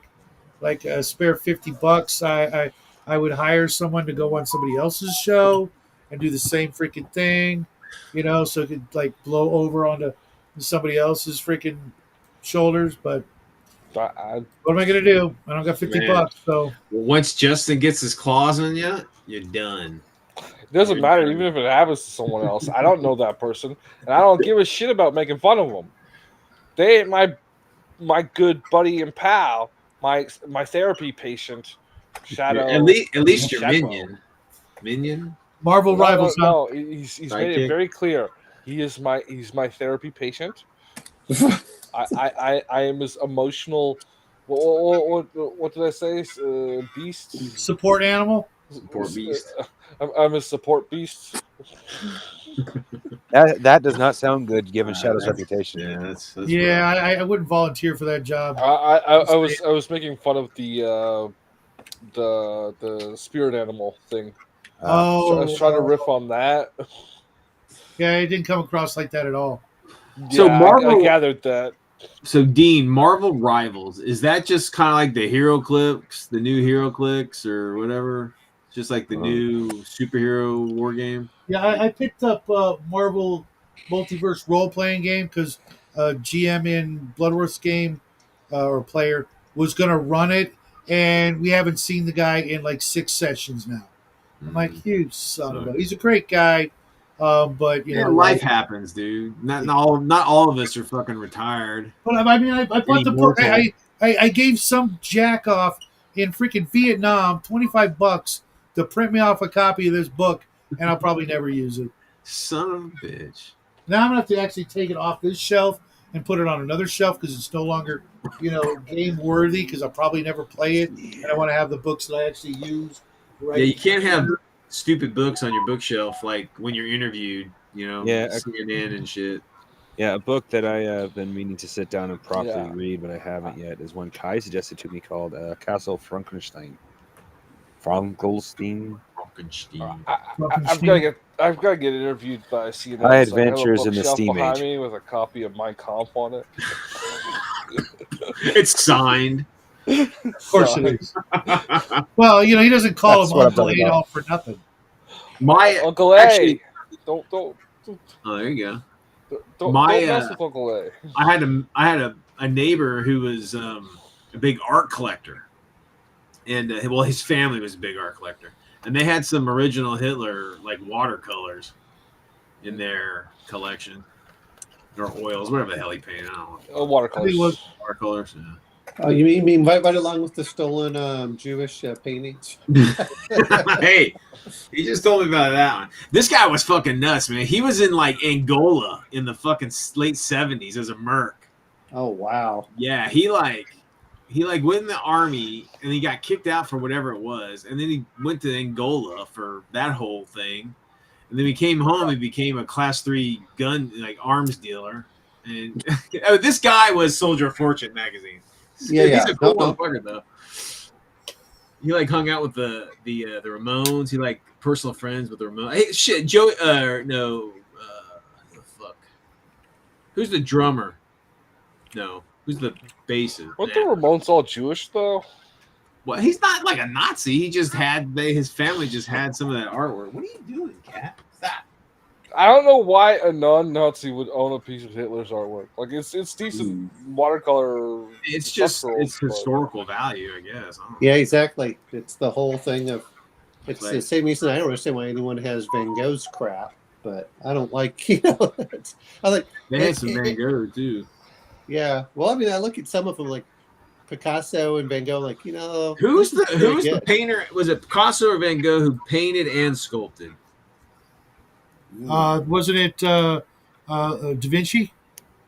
a spare $50, I would hire someone to go on somebody else's show and do the same freaking thing, so it could like blow over onto somebody else's freaking shoulders. But I what am I gonna do? I don't got $50, Man. so Well, once Justin gets his claws on you, you're done. it doesn't matter, even if it happens to someone else. I don't know that person, and I don't give a shit about making fun of them. They ain't my good buddy and pal, my therapy patient, Shadow. At least you're Shadwell. Minion. Marvel Rivals. Huh? No, he's made it Sidekick. very clear. He's my therapy patient. I am his emotional. What did I say? Beast. Support animal. Support beast. I'm a support beast. That does not sound good given Shadow's That's- reputation. Yeah, that's Yeah, rough. I wouldn't volunteer for that job. I was making fun of the spirit animal thing. I was trying to riff on that. Yeah, it didn't come across like that at all. So Yeah, Marvel- I gathered that. So Dean, Marvel Rivals, is that just kind of like the Hero Clicks, the new Hero Clicks, or whatever? Just like the new superhero war game? Yeah, I picked up Marvel Multiverse role playing game because GM in Bloodworth's game or player was going to run it, and we haven't seen the guy in like 6 sessions now. I'm like, you son of a. He's a great guy, but life happens, dude. Not all of us are fucking retired. But I mean, I bought the book. I gave some jack off in freaking Vietnam $25 to print me off a copy of this book, and I'll probably never use it. Son of a bitch. Now I'm gonna have to actually take it off this shelf and put it on another shelf because it's no longer, game worthy. Because I'll probably never play it, and I want to have the books that I actually use. Right? Yeah, you can't have stupid books on your bookshelf like when you're interviewed, Yeah, CNN and shit. Yeah, a book that I have been meaning to sit down and properly Yeah. read, but I haven't yet, is one Kai suggested to me called Castle Frankenstein. Frankenstein. I've got to get interviewed by CNN. My so I have a Adventures in the bookshelf Steam behind Age. me with a copy of Mein Kampf on it. It's signed. Of course it is. Well, he doesn't call That's him what I'm Uncle talking about. Adolf for nothing. My Uncle A. actually- Don't oh, there you go. don't My, mess with Uncle A. I had a neighbor who was a big art collector, and his family was a big art collector, and they had some original Hitler like watercolors in their collection, or oils, whatever the hell he painted. I don't know. Watercolors. Watercolors. Yeah. Oh, you mean right along with the stolen Jewish paintings? Hey, he just told me about that one. This guy was fucking nuts, man. He was in like Angola in the fucking late 70s as a merc. Oh wow! Yeah, he like he like went in the army and he got kicked out for whatever it was, and then he went to Angola for that whole thing, and then he came home and became a class 3 gun like arms dealer. And this guy was Soldier of Fortune magazine. Yeah, He's a cool No, no. motherfucker though. He like hung out with the Ramones. He like personal friends with the Ramones. Hey, shit, Joey. The fuck. Who's the drummer? No, who's the bassist? Weren't the Ramones all Jewish though? Well, he's not like a Nazi. He just had his family just had some of that artwork. What are you doing, cat? Stop. I don't know why a non-Nazi would own a piece of Hitler's artwork. Like it's decent watercolor. It's just structurals, but- historical value, I guess. I don't know. Yeah, exactly. It's the whole thing of. It's Like- the same reason I don't understand why anyone has Van Gogh's crap, but I don't like I like. They had some Van Gogh too. Yeah, well, I mean, I look at some of them like Picasso and Van Gogh, like Who's the very the good. painter? Was it Picasso or Van Gogh who painted and sculpted? Wasn't it Da Vinci?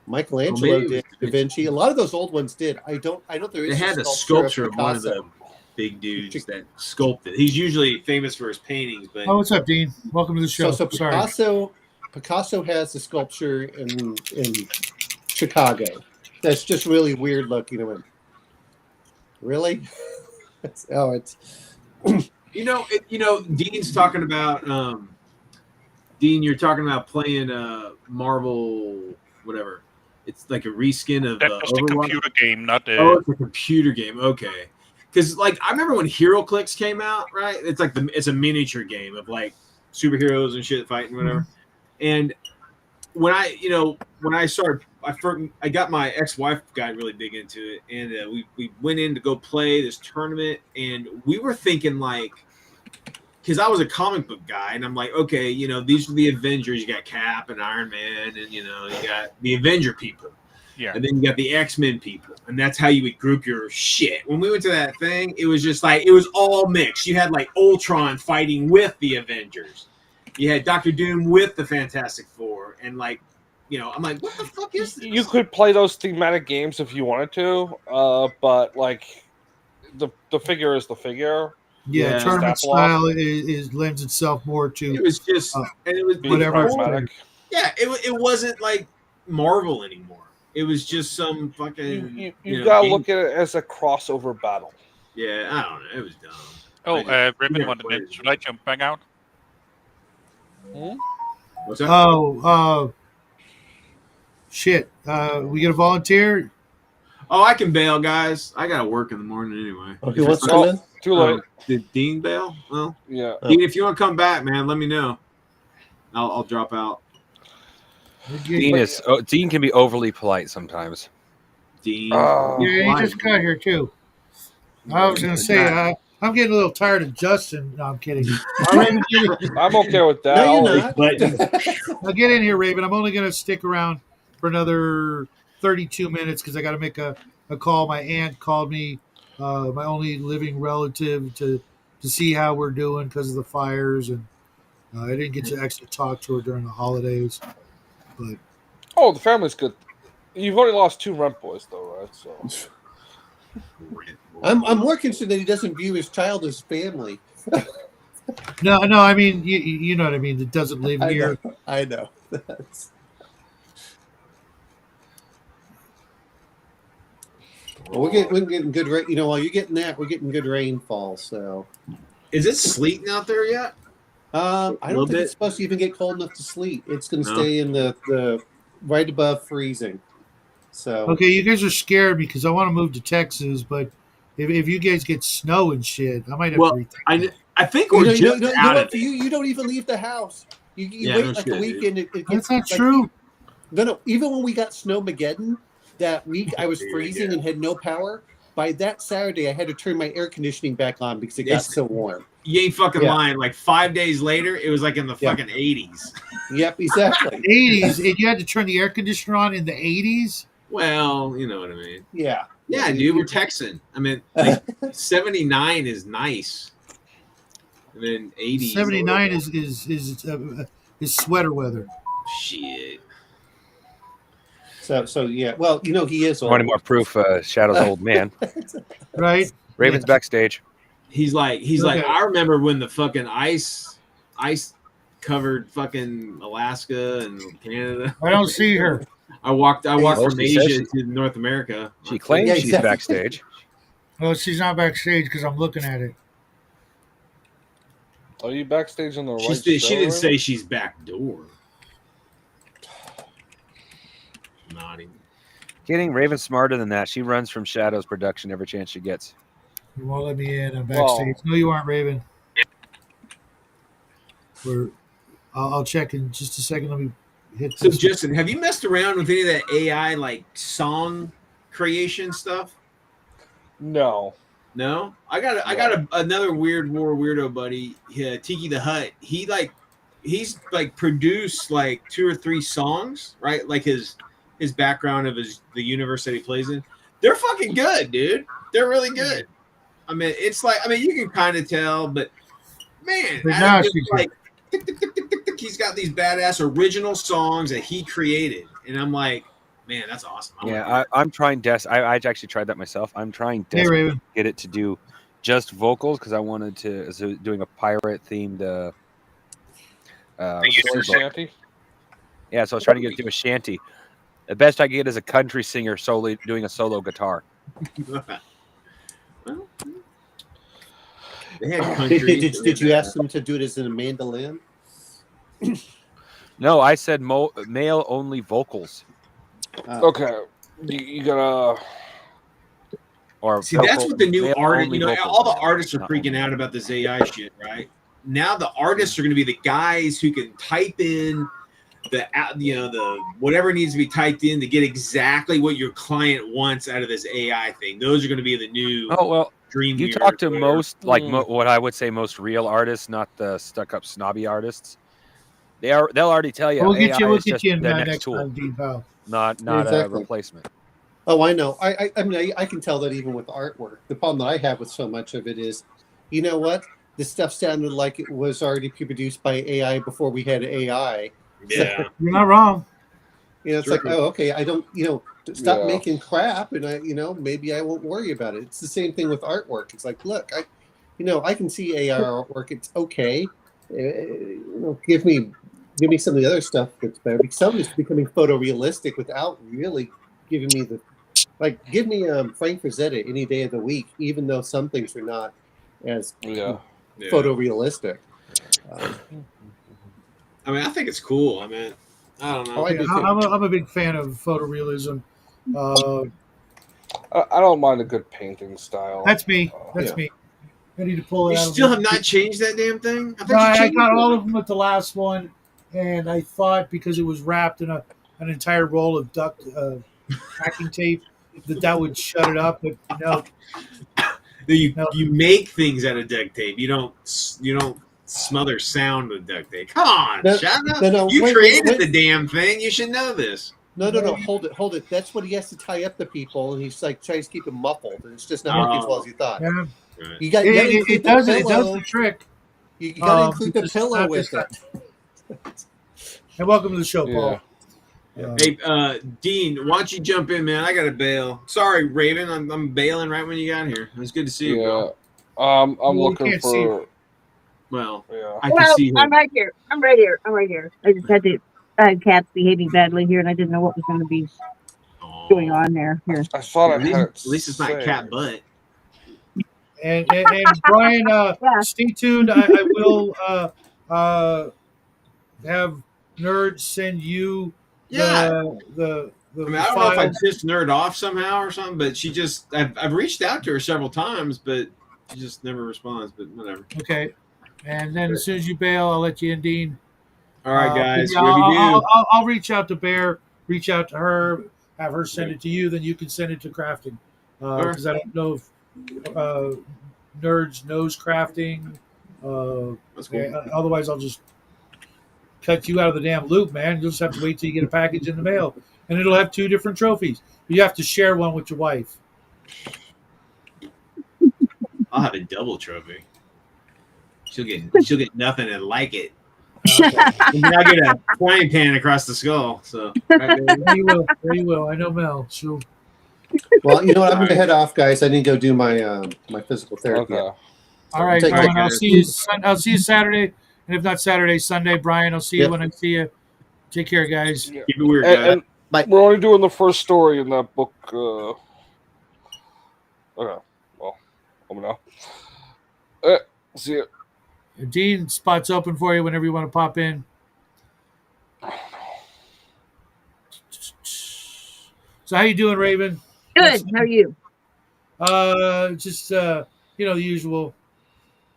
Michelangelo Well, maybe it did, was Da Vinci. A lot of those old ones did. I know there is. They had a a sculpture of one of Picasso. the big dudes that sculpted. He's usually famous for his paintings, but Oh, what's up, Dean? Welcome to the show. So Sorry. Picasso has a sculpture in Chicago. That's just really weird looking. Really? it's Dean's talking about Dean. You're talking about playing Marvel, whatever. It's like a reskin of That's just a Overwatch. computer game, not a. Oh, it's a computer game. Okay, because like I remember when HeroClix came out, right? It's like it's a miniature game of like superheroes and shit fighting, whatever. And when I started, I got my ex-wife got really big into it, and we went in to go play this tournament, and we were thinking like, because I was a comic book guy, and I'm like, okay, these are the Avengers. You got Cap and Iron Man, and you got the Avenger people. Yeah. And then you got the X-Men people, and that's how you would group your shit. When we went to that thing, it was just like it was all mixed. You had like Ultron fighting with the Avengers. You had Doctor Doom with the Fantastic Four, and like, I'm like, what the fuck is this? You could play those thematic games if you wanted to, but like the figure is the figure. Yeah, Yeah. tournament Step off. style is lends itself more It to. was just, and it was Being Whatever. pragmatic. Yeah, it wasn't like Marvel anymore. It was just some fucking. You gotta game. look at it as a crossover battle. Yeah, I don't know. It was dumb. Oh, Ribbon never wanted played it. it. Should I jump back out? What's that? Shit. We get a volunteer. Oh, I can bail, guys. I gotta work in the morning anyway. Who wants to Oh, come in? too late. Did Dean bail? Well, Yeah. Dean, if you want to come back, man, let me know. I'll drop out. Dean can be overly polite sometimes. Dean. Oh. Yeah, he just got here too. I was gonna say I'm getting a little tired of Justin. No, I'm kidding. I'm okay with that. No, you're I'll- not. I'll get in here, Raven. I'm only gonna stick around for another 32 minutes because I got to make a call. My aunt called me, my only living relative, to see how we're doing because of the fires, and I didn't get to actually talk to her during the holidays. But Oh, the family's good. You've only lost 2 rent boys, though, right? So I'm more concerned that he doesn't view his child as family. no, I mean you know what I mean. It doesn't live here. I know. That's- Well, we're getting good rain. While you're getting that, we're getting good rainfall. So Is it sleeting out there yet? I little don't think bit? it's supposed to even get cold enough to sleet. It's going to No. stay in the right above freezing. So Okay, you guys are scared because I want to move to Texas, but if you guys get snow and shit, I might have Well, to rethink. I think you we're know, just out what? of For it. you don't even leave the house. You Yeah, wait no like shit, a dude. weekend. It gets, That's not like, true. No. Even when we got Snowmageddon that week, I was Yeah. freezing and had no power. By that Saturday, I had to turn my air conditioning back on because it got It's- so warm. You ain't fucking Yeah. lying. Like 5 days later, it was like in the Yeah. fucking 80s. Yep, exactly. 80s, and you had to turn the air conditioner on in the 80s. Well, you know what I mean. Yeah. Yeah, dude, we're Texan. I mean, like 79 is nice. And then 80s. 79 is sweater weather. Shit. So yeah. Well, he is old. Wanting more proof, Shadow's old man. Right? Raven's backstage. He's like, Okay. I remember when the fucking ice covered fucking Alaska and Canada. I don't see her. I walked Oh, from she says Asia she- to North America. She claims Yeah, she's exactly. backstage. Oh, she's not backstage because I'm looking at it. Are you backstage on the right She show, didn't say Raven? she's backdoor. Nodding. Kidding. Raven's smarter than that. She runs from Shadow's production every chance she gets. You won't let me in. I'm backstage. No, you aren't, Raven. I'll check in just a second. Let me hit So this. Justin, have you messed around with any of that AI like song creation stuff? No. No, I got another weird war weirdo buddy, Tiki the Hut. He's produced like 2 or 3 songs, right? Like his background of the universe that he plays in. They're fucking good, dude. They're really good. I mean, it's like you can kind of tell, but man, But out now of just, she's like tick, tick, tick, tick, tick, tick, he's got these badass original songs that he created, and I'm like, man, that's awesome. I'm trying. I actually tried that myself. I'm trying Hey, desperately Raven. to get it to do just vocals because I wanted to doing a pirate themed. Silly storybook. Shanty? Yeah, so I was trying to get it to do a shanty. The best I can get is a country singer solely doing a solo guitar. Well, they had country. Did you ask them to do it as in a mandolin? No, I said male only vocals Okay. You gotta. or See, that's vocal- what the new male artist. only You know, vocals. all the artists are Not freaking only. out about this AI shit, right? Now the artists are going to be the guys who can type in the whatever needs to be typed in to get exactly what your client wants out of this AI thing. Those are going to be the new Oh well, dream. you talk to most Hmm. what I would say most real artists, not the stuck-up snobby artists. They'll already tell you We'll AI get you. We'll is get just you in the next next tool, time, Dean Powell. not Yeah, a exactly. replacement. Oh, I know. I mean, I can tell that even with artwork. The problem that I have with so much of it is, you know what? This stuff sounded like it was already produced by AI before we had AI. Yeah, You're not wrong. It's True. like, oh, okay, I don't, stop Yeah. making crap, and maybe I won't worry about it. It's the same thing with artwork. It's like, look, I can see AI artwork. It's okay. Give me some of the other stuff that's better. Because some of it's becoming photorealistic without really giving me give me Frank Frazetta any day of the week, even though some things are not as Yeah. photorealistic. I mean, I think it's cool. I mean, I don't know. Oh, I Yeah, do too. I'm a big fan of photorealism. I don't mind a good painting style. That's me. That's Yeah. me. I need to pull it You out. still have not changed that damn thing. I No, thought you I changed got it. all of them with the last one, and I thought because it was wrapped in an entire roll of duct packing tape that would shut it up. But no, You make things out of duct tape. You don't smother sound with duct tape. Come on, No, Shana. no, You wait, created wait. the damn thing. You should know this. No, hold it. That's what he has to tie up the people, and he's like tries to keep them muffled, and it's just not working as well as you thought. yeah, Right. You got to include it the does pillow. the trick. You got to include the it's pillow not with just it. And welcome to the show, Paul. Hey, Dean, why don't you jump in, man? I got to bail. Sorry, Raven. I'm bailing right when you got here. It was good to see you, Yeah. bro. I'm Well, you looking can't see for. Well, Yeah. I can Well, see him. I'm right here. I'm right here. I just had to. Cat's behaving badly here, and I didn't know what was going to be going on there. Here. I thought I At had least, it at least it's not saved. cat butt. And Brian, Yeah. stay tuned. I will have Nerd send you Yeah. the I mean, I don't know if I files. pissed Nerd off somehow or something, but she just, I've reached out to her several times, but she just never responds, but whatever. Okay, and then as soon as you bail, I'll let you in, Dean. All right, guys. Yeah, Whatever you do. I'll reach out to Bear, reach out to her, have her send it to you, then you can send it to crafting. Because I don't know if Nerds knows crafting. That's cool. Otherwise, I'll just cut you out of the damn loop, man. You'll just have to wait till you get a package in the mail, and it'll have 2 different trophies. You have to share one with your wife. I'll have a double trophy. She'll get nothing and like it. And then I get a frying pan across the skull. So right there. There you will. There you will. I know Mel. She'll. Well, you know what? I'm going to head off, guys. I need to go do my my physical therapy. Okay. All right, Take Rowan. care, I'll guys. see you. I'll see you Saturday, and if not Saturday, Sunday. Brian, I'll see you Yep. when I see you. Take care, guys. Yeah. Keep it weird, guys. And Bye. we're only doing the first story in that book. Okay. Well, let me know. See you. Dean, spot's open for you whenever you want to pop in. So how you doing, Raven? Good. How are you? Just the usual.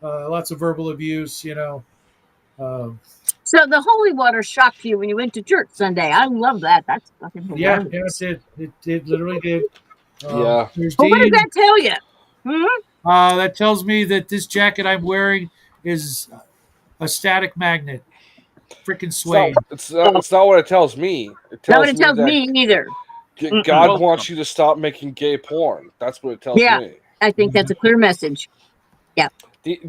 Lots of verbal abuse. Um, So the holy water shocked you when you went to church Sunday. I love that. That's fucking yeah, hilarious. it did. It literally did. Yeah. There's Well, what does Dean. that tell you? Hmm? That tells me that this jacket I'm wearing is a static magnet. Freaking It's suede. not, it's not what it tells me. It Not tells what it me tells that me either. God Welcome. wants you to stop making gay porn. That's what it tells Yeah. me. I think that's a clear message. I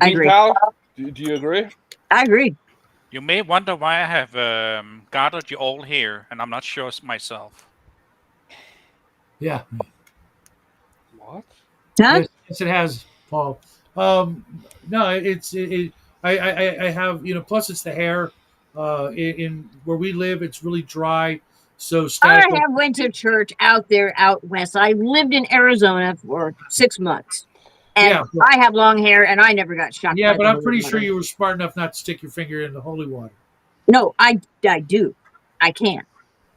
agree. Pal, do you agree? I agree. You may wonder why I have gathered you all here, and I'm not sure myself. Yeah. What? Huh? Yes, it has, Paul. No, I have Plus it's the hair. In where we live, it's really dry, so static. I have went to church out there out west. I lived in Arizona for 6 months. And Yeah. I have long hair and I never got shocked Yeah, by but the I'm holy pretty water. sure you were smart enough not to stick your finger in the holy water. No, I do. I can.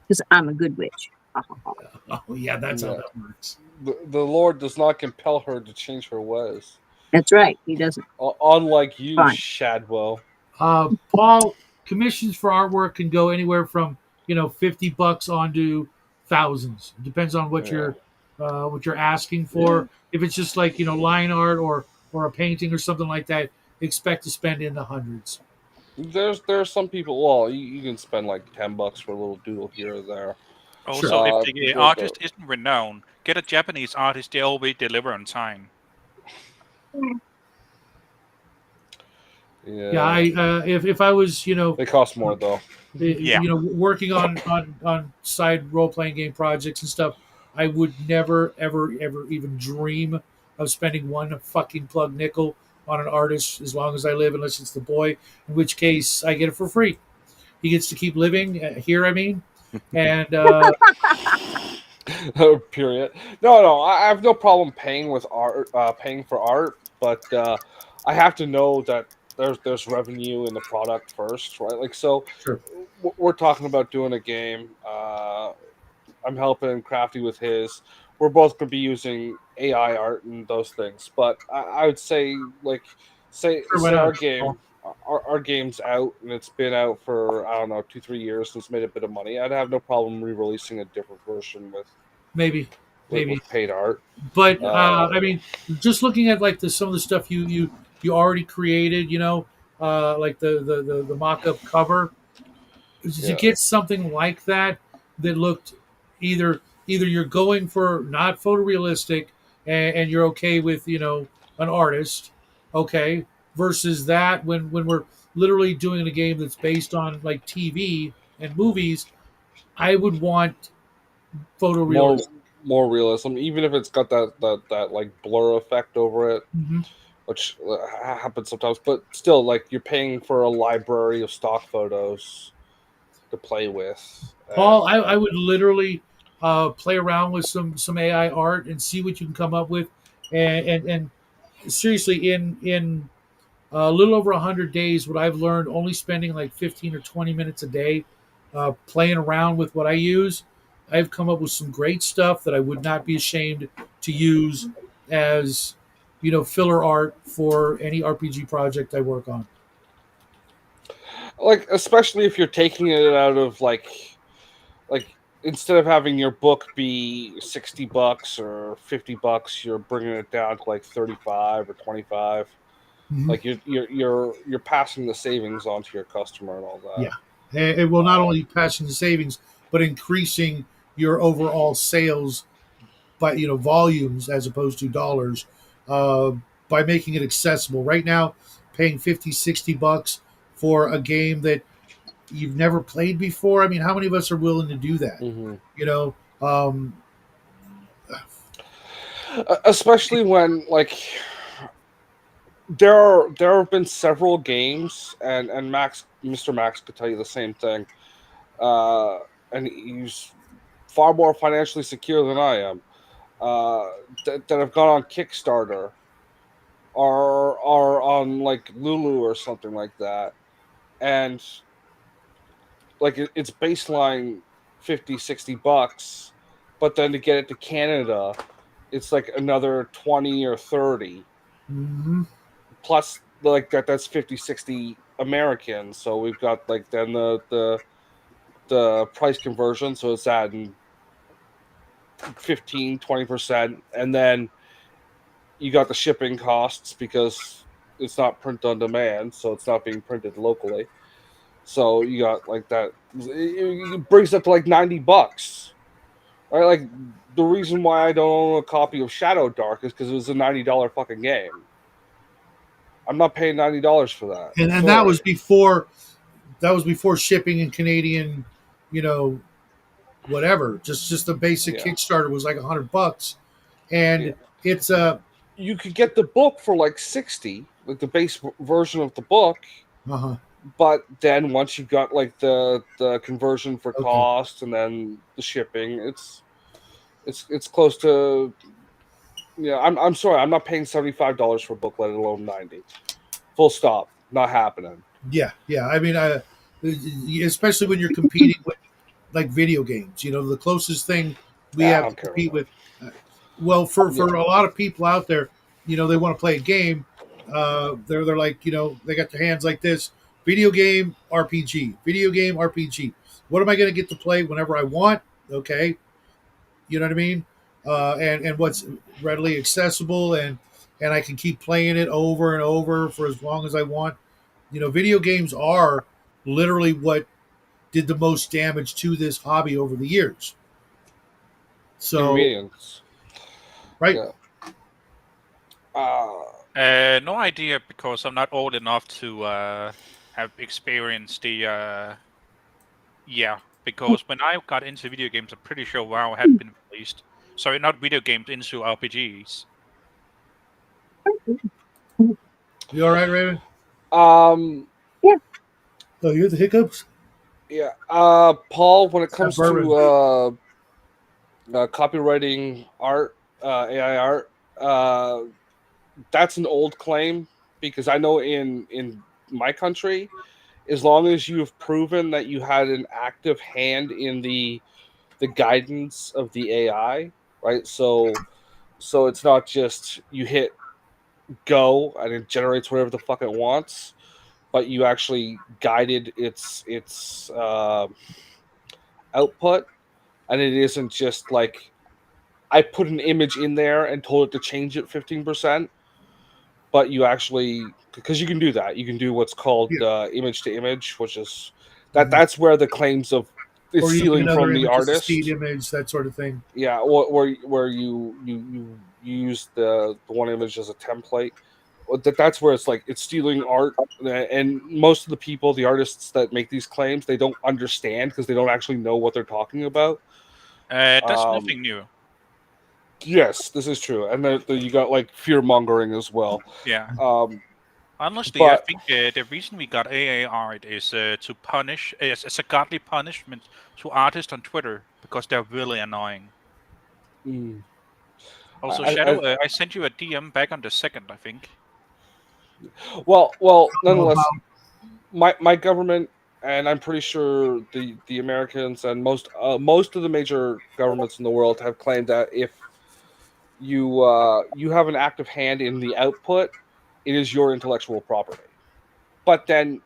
Because I'm a good witch. Oh yeah, that's how Yeah. that works. The Lord does not compel her to change her ways. That's right. He doesn't. Unlike you, Fine. Shadwell. Paul, commissions for artwork can go anywhere from $50 on to thousands. It depends on what Yeah. you're asking for. If it's just like line art or a painting or something like that, expect to spend in the hundreds. There's some people. Well, you can spend like $10 for a little doodle here or there. Also, Sure. if the artist isn't renowned, get a Japanese artist. They always deliver on time. Yeah, if I was they cost more though. Yeah. working on side role playing game projects and stuff, I would never ever even dream of spending one fucking plug nickel on an artist as long as I live, unless it's the boy, in which case I get it for free. He gets to keep living here. I mean, and Period. No, I have no problem paying with art, paying for art, but I have to know that there's revenue in the product first, right? Like, so Sure. we're talking about doing a game. I'm helping Crafty with his. We're both going to be using AI art and those things, but I would say, like, say Sure, why not? our game. Our game's out and it's been out for I don't know 2-3 years and it's made a bit of money. I'd have no problem re-releasing a different version with maybe. paid art. But I mean, just looking at like some of the stuff you already created, like the mock-up cover, to get something like that looked either you're going for not photorealistic and you're okay with an artist, okay, versus that when we're literally doing a game that's based on like TV and movies, I would want photorealistic. More realism, even if it's got that like blur effect over it, which happens sometimes. But still, like you're paying for a library of stock photos to play with. Paul, I would literally play around with some AI art and see what you can come up with, and seriously, in a little over 100 days, what I've learned, only spending like 15 or 20 minutes a day playing around with what I use, I've come up with some great stuff that I would not be ashamed to use as filler art for any RPG project I work on. Like, especially if you're taking it out of like instead of having your book be $60 or $50, you're bringing it down to like 35 or 25. Like you're passing the savings on to your customer and all that. Yeah, it will not only passing the savings, but increasing your overall sales by volumes as opposed to dollars, by making it accessible. Right now, paying $50-$60 for a game that you've never played before. I mean, how many of us are willing to do that? Mm-hmm. You know, Especially when like there have been several games, and Mr. Max could tell you the same thing. Uh, and he's far more financially secure than I am. Uh, that have gone on Kickstarter are on like Lulu or something like that, and like it's baseline 50-60 bucks, but then to get it to Canada, it's like another 20 or 30 mhm. plus like that's 50-60 American. So we've got like then the price conversion, so it's adding 15-20%, and then you got the shipping costs because it's not print on demand, so it's not being printed locally. So you got like that. It brings up to like 90 bucks, right? Like the reason why I don't own a copy of Shadow Dark is because it was a $90 fucking game. I'm not paying $90 for that. And Sorry. that was before shipping and Canadian, you know, whatever. Just the basic Yeah, Kickstarter was like $100, yeah. and it's You could get the book for like 60, like the base version of the book. uh-huh. But then once you got like the conversion for Okay. cost and then the shipping, it's close to, yeah. I'm sorry, I'm not paying $75 for a book, let alone 90. Full stop. Not happening. Yeah. I mean, especially when you're competing with like video games. You know, the closest thing we I have to don't care about compete that. with. Well, Yeah. for a lot of people out there, you know, they want to play a game. They're like, you know, they got their hands like this. Video game RPG. Video game RPG. What am I going to get to play whenever I want? Okay, you know what I mean? And what's readily accessible, and I can keep playing it over and over for as long as I want. You know, video games are literally what did the most damage to this hobby over the years. So, Convenience. right? Yeah. No idea because I'm not old enough to have experienced the. Yeah, because when I got into video games, I'm pretty sure WoW had been released. Sorry, not video games, into RPGs. You all right, Raven? Um. Yeah. Oh, you have the hiccups? Yeah. Paul, when it That comes bourbon. to copywriting art, AI art, that's an old claim because I know in my country, as long as you've proven that you had an active hand in the guidance of the AI, right? So it's not just you hit go and it generates whatever the fuck it wants, but you actually guided its output, and it isn't just like I put an image in there and told it to change it 15%, but you actually, because you can do that, you can do what's called Yeah. image to image, which is Mhm. that's where the claims of it's Or using stealing another from the image as a seed artist. image, that sort of thing. Yeah, where you use the one image as a template. That's where it's like it's stealing art, and most of the people, the artists that make these claims, they don't understand because they don't actually know what they're talking about. That's Um, nothing new. yes, this is true, and then you got like fear mongering as well. Yeah. Um, Honestly, I but think the reason we got AA art is to punish, as a godly punishment to artists on Twitter because they're really annoying. mm, Also, I Shadow, I sent you a DM back on the 2nd, I think. well, Know nonetheless, about my government, and I'm pretty sure the Americans and most of the major governments in the world have claimed that if you have an active hand in the output, it is your intellectual property. But then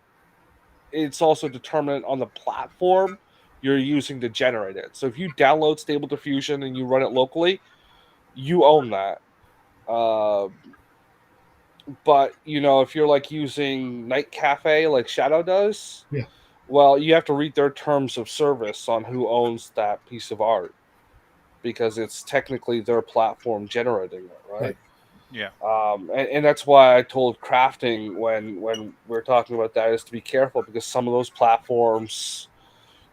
it's also determinant on the platform you're using to generate it. So if you download Stable Diffusion and you run it locally, you own that. Uh, but if you're like using Night Cafe like Shadow does, yeah, well, you have to read their terms of service on who owns that piece of art because it's technically their platform generating it, right? right. Yeah. And that's why I told crafting when we are talking about that is to be careful, because some of those platforms,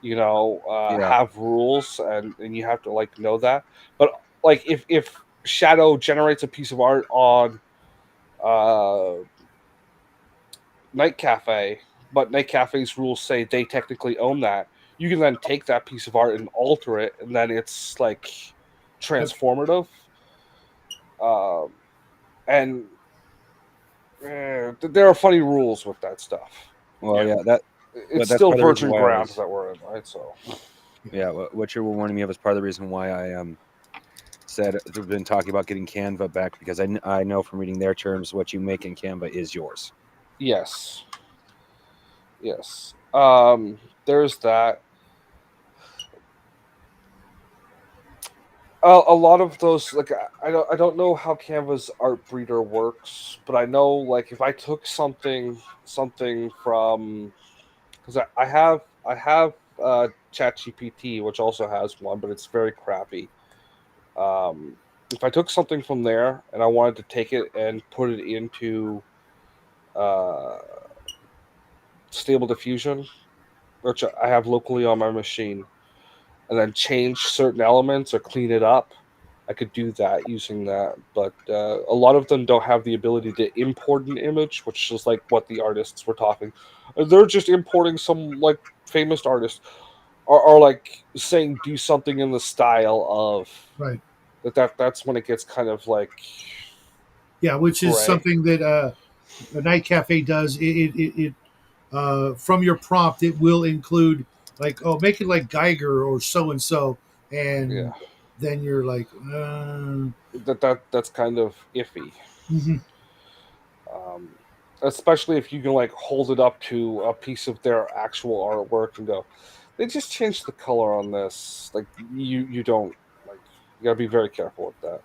Yeah. have rules, and you have to like know that. But like if Shadow generates a piece of art on uh Night Cafe, but Night Cafe's rules say they technically own that, you can then take that piece of art and alter it, and then it's like transformative. Um, and there are funny rules with that stuff. Well, Yeah. yeah, It's that's still part of the reason virgin why I ground was that we're in, right? So yeah, what you were warning me of is part of the reason why I said we've been talking about getting Canva back, because I know from reading their terms what you make in Canva is yours. yes, yes. There's that. A lot of those, like I don't know how Canva's art breeder works, but I know like if I took something from, because I have ChatGPT, which also has one, but it's very crappy. If I took something from there and I wanted to take it and put it into uh, Stable Diffusion, which I have locally on my machine, and then change certain elements or clean it up, I could do that using that. But a lot of them don't have the ability to import an image, which is like what the artists were talking. They're just importing some like famous artist, or like saying do something in the style of Right. that's when it gets kind of like Yeah, which is gray. something that a night cafe does. It from your prompt, it will include like, oh, make it like Geiger or so and so, Yeah, and then you're like, that's kind of iffy. mhm. um, Especially if you can like hold it up to a piece of their actual artwork and go, they just changed the color on this. Like you don't like, you gotta be very careful with that.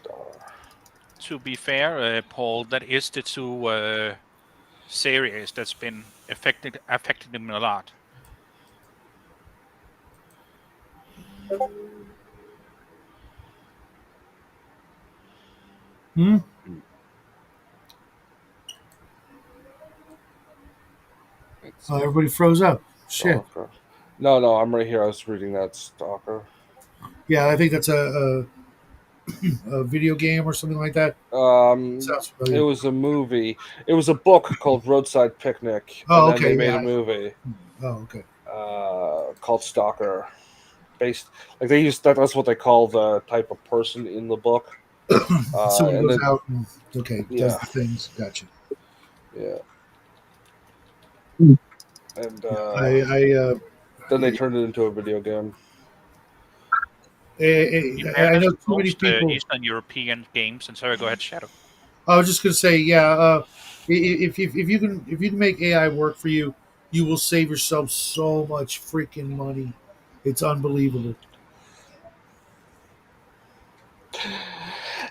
Star. To be fair, Paul, that is the two series that's been affected him a lot. Hmm? It's Oh, everybody froze up. Shit. Stalker. No, I'm right here. I was reading that Stalker. Yeah, I think that's a video game or something like that. Sounds It familiar. was a movie. It was a book called Roadside Picnic, and Oh, then they okay. made a Yeah. movie Oh, okay. called Stalker. Based like they used that. That's what they call the type of person in the book. Someone And goes then out and okay, does yeah, the things. Gotcha. yeah, and Yeah, then they turned it into a video game. To be fair, I that's know too many most people. Eastern European games. And sorry, go ahead, Shadow. I was just gonna say, yeah. If you can make AI work for you, you will save yourself so much freaking money. It's unbelievable.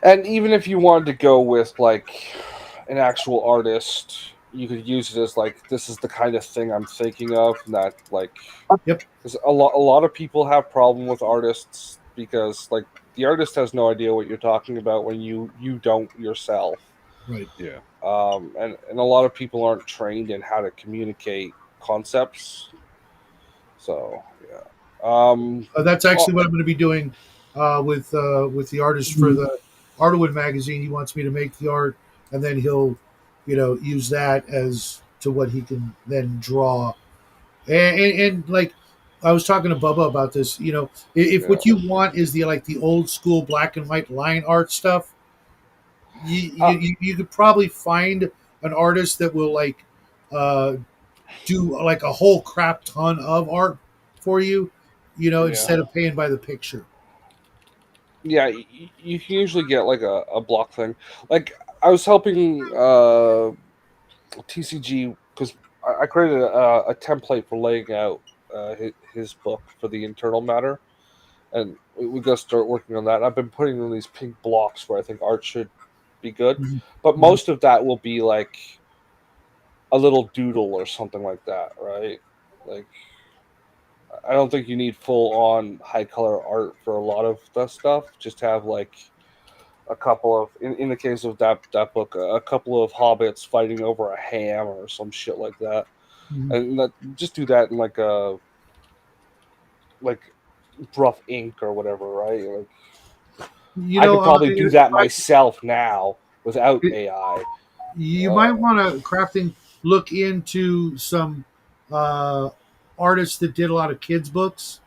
And even if you wanted to go with like an actual artist, you could use it as like this is the kind of thing I'm thinking of. Not like, Yep. because a lot of people have problem with artists because like the artist has no idea what you're talking about when you don't yourself. Right. Yeah. And a lot of people aren't trained in how to communicate concepts. So yeah. That's Oh, actually what I'm going to be doing with the artist for the Artwood magazine. He wants me to make the art, and then he'll, use that as to what he can then draw. And like I was talking to Bubba about this, if yeah. what you want is the like the old school black and white line art stuff, Uh, you could probably find an artist that will like uh, do like a whole crap ton of art for you, yeah. instead of paying by the picture. Yeah, you can usually get like a block thing. Like I was helping TCG because I created a template for laying out his book for the internal matter, and we got to start working on that. And I've been putting in these pink blocks where I think art should be good, Mhm. but Mhm. most of that will be like a little doodle or something like that, right? Like I don't think you need full on high color art for a lot of the stuff. Just have like a couple of in the case of that book, a couple of hobbits fighting over a ham or some shit like that, and just do that in like a like rough ink or whatever, right? Like I could probably do that myself now without AI. You might want to crafting look into some uh, artists that did a lot of kids books,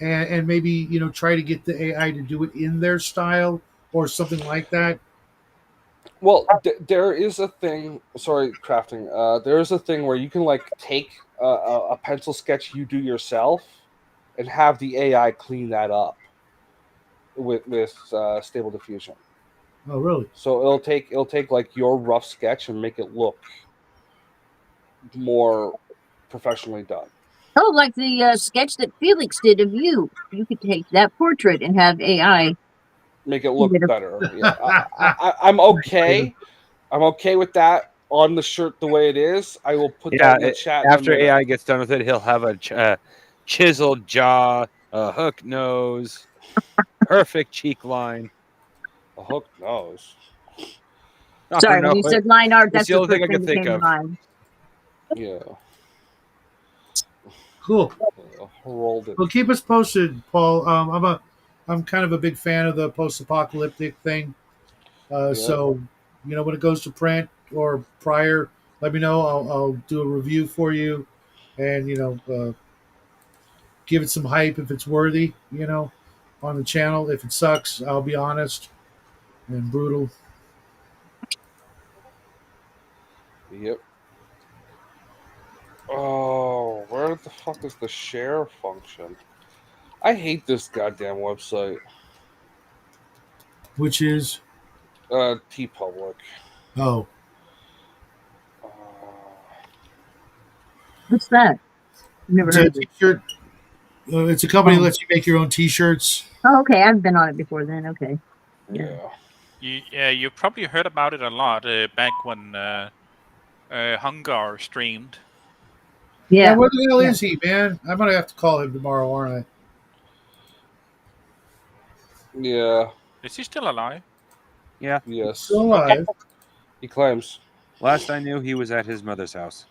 and maybe try to get the AI to do it in their style or something like that. Well, there is a thing. Sorry, crafting. There is a thing where you can like take a pencil sketch you do yourself, and have the AI clean that up with Stable Diffusion. Oh, really? So it'll take like your rough sketch and make it look more professionally done. Oh, like the sketch that Felix did of you. You could take that portrait and have AI Make it look better. Yeah, I'm okay. I'm okay with that on the shirt the way it is. I will put that in the chat after in a minute. AI gets done with it, he'll have a chiseled jaw, a hook nose, perfect cheek line. A hook nose. I Sorry, don't when know. you said line art, It's that's the the only first thing I thing could that think came to of. mind. Yeah. Cool. Rolled it. Well, keep us posted, Paul. I'm kind of a big fan of the post-apocalyptic thing. So, when it goes to print or prior, let me know. I'll do a review for you, and give it some hype if it's worthy. On the channel. If it sucks, I'll be honest and brutal. Yep. Oh, where the fuck is the share function? I hate this goddamn website. Which is TeePublic. oh, What's that? Never it's heard a of it. t-shirt. It's a company that Oh. lets you make your own T-shirts. Oh, okay. I've been on it before then. Okay. Yeah. You probably heard about it a lot back when Hungar streamed. Yeah, Yeah. where the hell is he, man? I'm gonna have to call him tomorrow, aren't Yeah. Is he still alive? Yeah. I? Yes. Still alive. He claims. Last I knew, he was at his mother's house.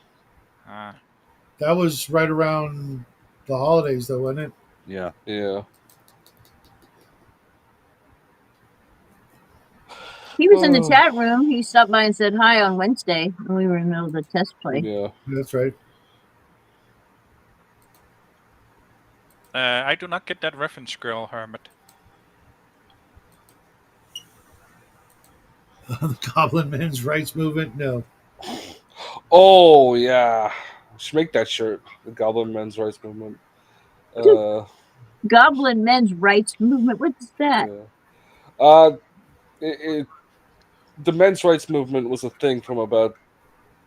That was right around the holidays, though, wasn't it? Yeah. Yeah. He was in the chat room. He stopped by and said hi on Wednesday when we were in the middle of the test play. Yeah. That's right. I do not get that reference, girl, Hermit. The Goblin Men's Rights Movement. No. Oh yeah. Should make that shirt. The Goblin Men's Rights Movement. Goblin Men's Rights Movement. What's that? Yeah. The men's rights movement was a thing from about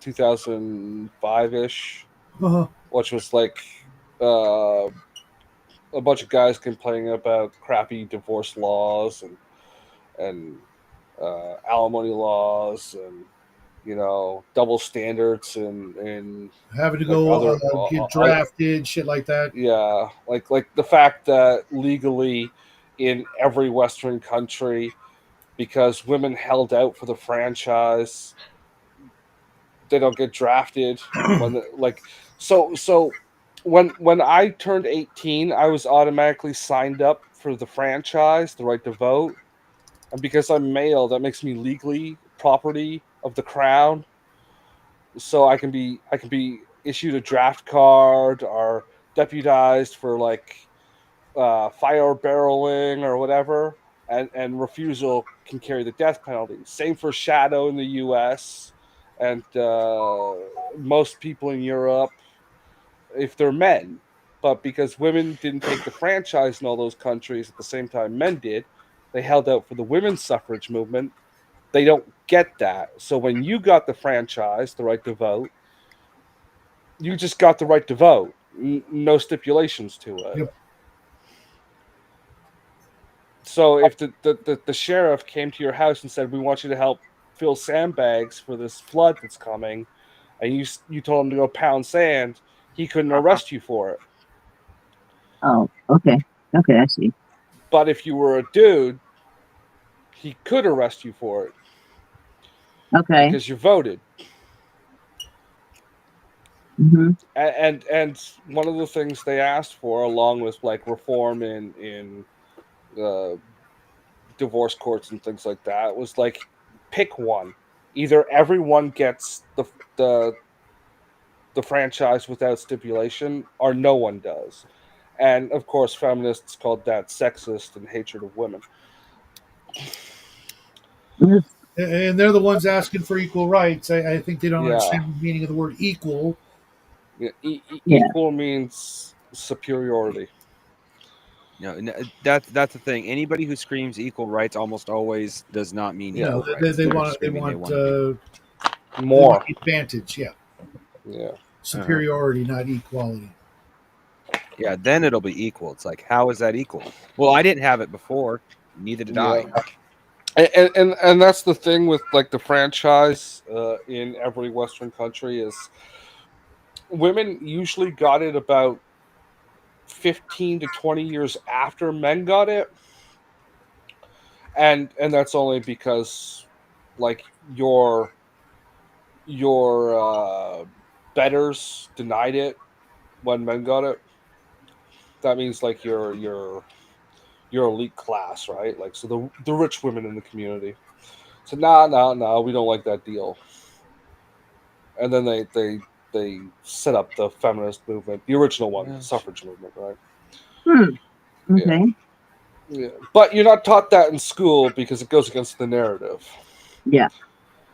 2005 ish, Uh-huh. which was like a bunch of guys complaining about crappy divorce laws and alimony laws and double standards and Having to like go other get drafted, shit like that. yeah, like the fact that legally in every Western country, because women held out for the franchise, they don't get drafted when so when I turned 18, I was automatically signed up for the franchise, the right to vote. And because I'm male, that makes me legally property of the crown. So I can be issued a draft card or deputized for like fire barreling or whatever, and refusal can carry the death penalty. Same for shadow in the U.S. and most people in Europe if they're men. But because women didn't take the franchise in all those countries at the same time men did, they held out for the women's suffrage movement. They don't get that. So when you got the franchise, the right to vote, you just got the right to vote. No stipulations to it. Yep. So if the sheriff came to your house and said, "We want you to help fill sandbags for this flood that's coming," and you told him to go pound sand, he couldn't arrest you for it. Oh, okay. Okay, I see. But if you were a dude he could arrest you for it Okay. because you voted. Hmm. And one of the things they asked for, along with like reform in uh, divorce courts and things like that, was like pick one. Either everyone gets the the franchise without stipulation, or no one does. And of course, feminists called that sexist and hatred of women. And they're the ones asking for equal rights. I think they don't Yeah, understand the meaning of the word equal. yeah. Yeah. Equal means superiority. No, that's the thing. Anybody who screams equal rights almost always does not mean Yeah. equal No, they, rights. they They're want they screaming want they want More. the advantage. Yeah, Yeah. superiority, not equality. Yeah, then it'll be equal. It's like, how is that equal? Well, I didn't have it before. Neither did Yeah. I. And that's the thing with like the franchise in every Western country is women usually got it about 15 to 20 years after men got it, and that's only because like your betters denied it when men got it. That means like your elite class, right? Like so the rich women in the community. So nah, we don't like that deal. And then they set up the feminist movement, the original one, the suffrage movement, right? Hmm. Yeah. Okay. Yeah. But you're not taught that in school because it goes against the narrative. Yeah.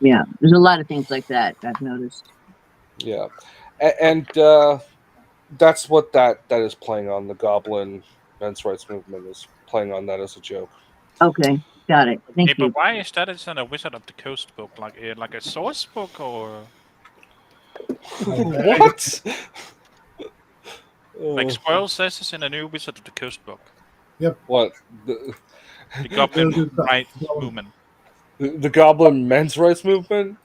Yeah. There's a lot of things like that I've noticed. Yeah. And that's what that is playing on. The Goblin men's rights movement is playing on that as a joke. Okay. Got it. Thank Hey, but you. why is that it's in a Wizard of the Coast book? Like a source book or I What? like Uh, Squirrel says it's in a new Wizard of the Coast book. Yep. what? The Goblin The- Rights the- Movement. The Goblin men's rights movement?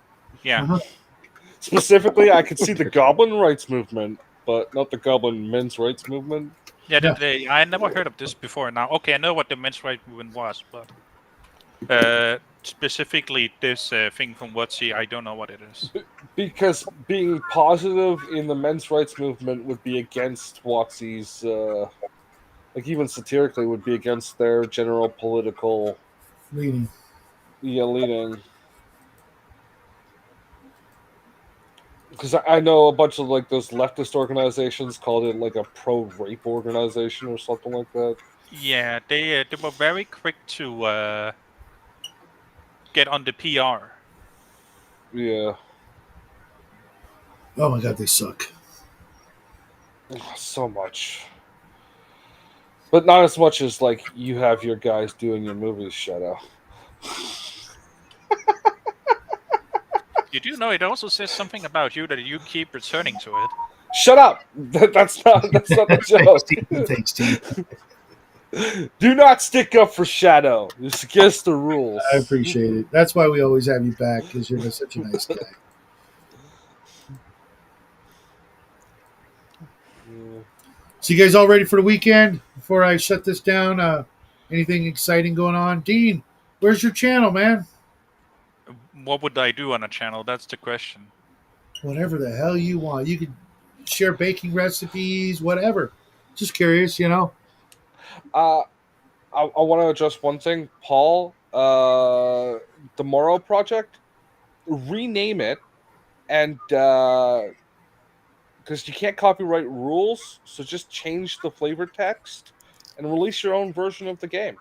Yeah. Uh-huh. Specifically, I could see the Goblin rights movement, but not the Goblin men's rights movement. Yeah, Yeah. I never heard of this before. Now, okay, I know what the men's rights movement was, but specifically this thing from WotC, I don't know what it is. Because being positive in the men's rights movement would be against WotC's, like even satirically, would be against their general political Leading. leaning. Because I know a bunch of like those leftist organizations called it like a pro-rape organization or something like that. Yeah, they were very quick to get on the PR. Yeah, Oh my god, they suck. so much, but not as much as like you have your guys doing your movies, Shadow. You do know it also says something about you that you keep returning to it. Shut up! That's not the Thanks, joke. Steve. Thanks, Steve. Do not stick up for Shadow. It's against the rules. I appreciate it. That's why we always have you back because you're such a nice guy. Yeah. So you guys all ready for the weekend? Before I shut this down, anything exciting going on? Dean, where's your channel, man? What would I do on a channel? That's the question. Whatever the hell you want. You could share baking recipes, whatever. Just curious, you know. I want to address one thing, Paul. The Morrow Project, rename it, and because you can't copyright rules, so just change the flavor text and release your own version of the game.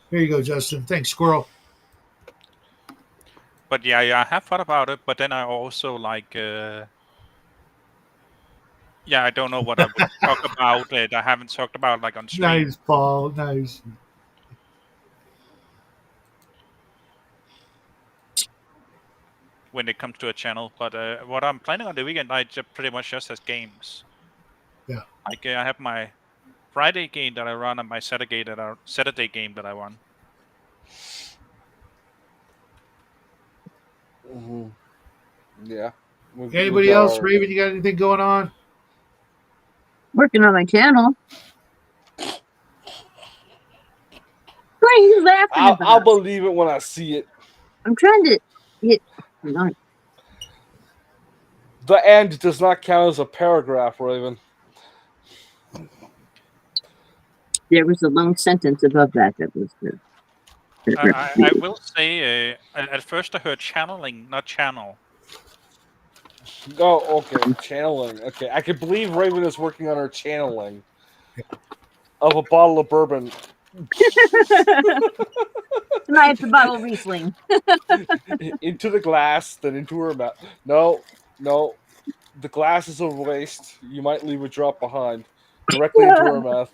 Here you go, Justin. Thanks, Squirrel. But yeah, I have thought about it, but then I also like yeah, I don't know what I would talk about that I haven't talked about like on stream. Nice, Paul. Nice. When it comes to a channel. But what I'm planning on the weekend, I just pretty much just has games. Yeah. Like I have my Friday game that I run and my Saturday game that I run. Mm-hmm. Yeah. Anybody else? Raven, you got anything going on? Working on my channel. you laughing I'll about? believe it when I see it. I'm trying to hit. Not. The end does not count as a paragraph, Raven. There was a long sentence above that was the. I will say, at first I heard channeling, not channel. Oh, okay. Channeling. Okay. I can believe Raven is working on her channeling of a bottle of bourbon. Tonight it's a bottle of Riesling. Into the glass, then into her mouth. No. The glass is a waste. You might leave a drop behind. Directly into her mouth.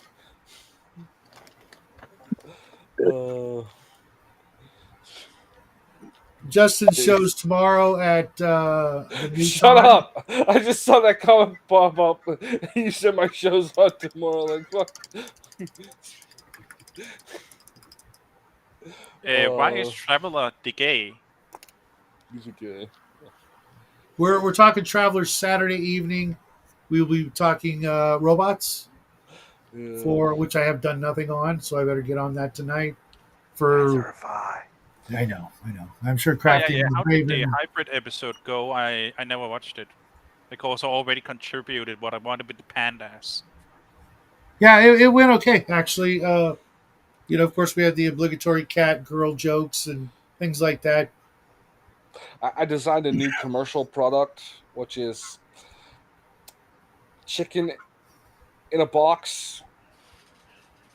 Justin shows tomorrow at the new Shut time. up! I just saw that comment pop up. You said my show's on tomorrow. Like, fuck. Why is Traveler the gay? He's a gay. We're talking Travelers Saturday evening. We'll be talking robots, Yeah. for which I have done nothing on, so I better get on that tonight. For I know. I'm sure Crafty and How did the Raven. hybrid episode go? I never watched it because I already contributed what I wanted with the pandas. Yeah, it went okay actually. Of course, we had the obligatory cat girl jokes and things like that. I designed a new commercial product, which is chicken in a box.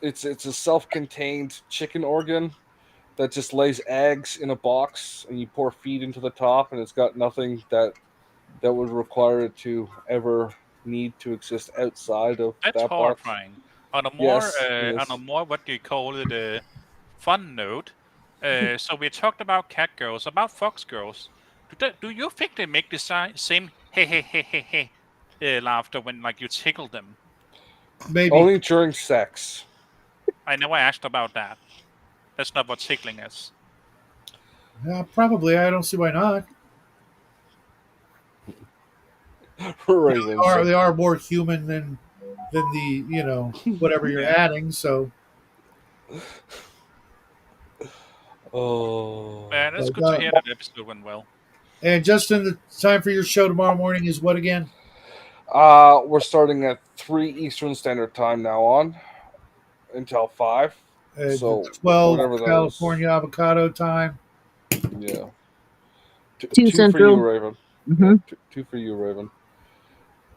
It's a self-contained chicken organ that just lays eggs in a box, and you pour feed into the top, and it's got nothing that would require it to ever need to exist outside of That's that box. horrifying. On a more, Yes. what do you call it, fun note. So we talked about cat girls, about fox girls. Do you think they make the same hey hey hey hey hey laughter when like you tickle them? Maybe. Only during sex. I know I asked about that. That's not what tickling is. Probably. I don't see why not. Ravens. They are more human than the whatever you're adding. So Man, it's But, good to hear that episode went well. and Justin, the time for your show tomorrow morning is what again? We're starting at 3 Eastern Standard Time now on until 5. So 12 whatever that is. California avocado time. Yeah. 2 two for you, Central. Raven. Mm-hmm. Two for you, Raven.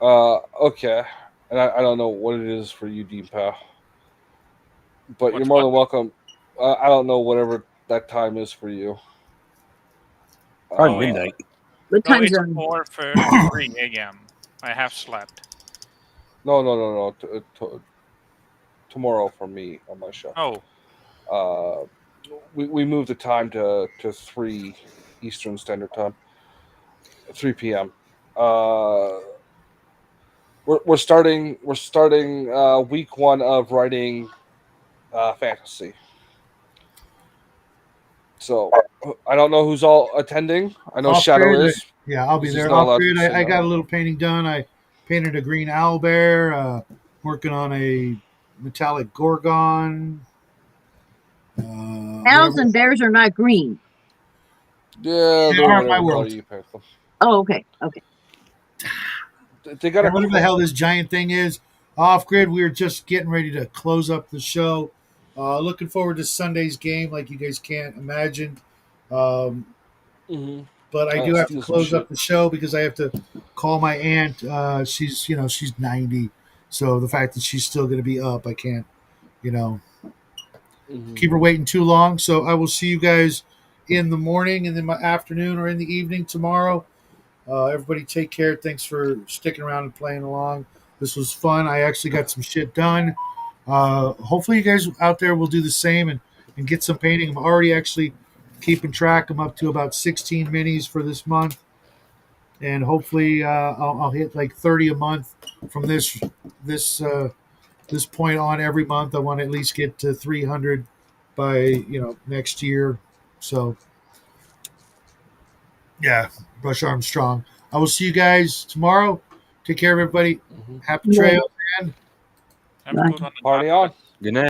Okay. And I don't know what it is for you, Dean Pal. But you're more than welcome. I don't know whatever that time is for you. Probably midnight. What No, time it's zone? 4:33 a.m. I have slept. No. Tomorrow for me on my show. Oh. We moved the time to 3 Eastern Standard Time. 3 p.m. We're starting week 1 of writing fantasy. So I don't know who's all attending. I know Shadow is. Yeah, I'll be He's just there. not Off allowed grid, to say I got no. a little painting done. I painted a green owlbear. Working on a metallic gorgon. Owls and bears are not green. Yeah, They they're are in my whatever color world. you paint them. Oh, okay. They got whatever the hell this giant thing is. Off grid, we were just getting ready to close up the show. Looking forward to Sunday's game, like you guys can't imagine. But I do have to close up the show because I have to call my aunt. She's 90, so the fact that she's still going to be up, I can't keep her waiting too long. So I will see you guys in the morning and then my afternoon or in the evening tomorrow. Everybody take care. Thanks for sticking around and playing along. This was fun. I actually got some shit done. Hopefully you guys out there will do the same and get some painting. I'm already actually keeping track. I'm up to about 16 minis for this month. And hopefully I'll hit like 30 a month from this point on every month. I want to at least get to 300 by next year. So yeah, Brush Armstrong. I will see you guys tomorrow. Take care, everybody. Happy trails, and Have a good one. Party on. Good night.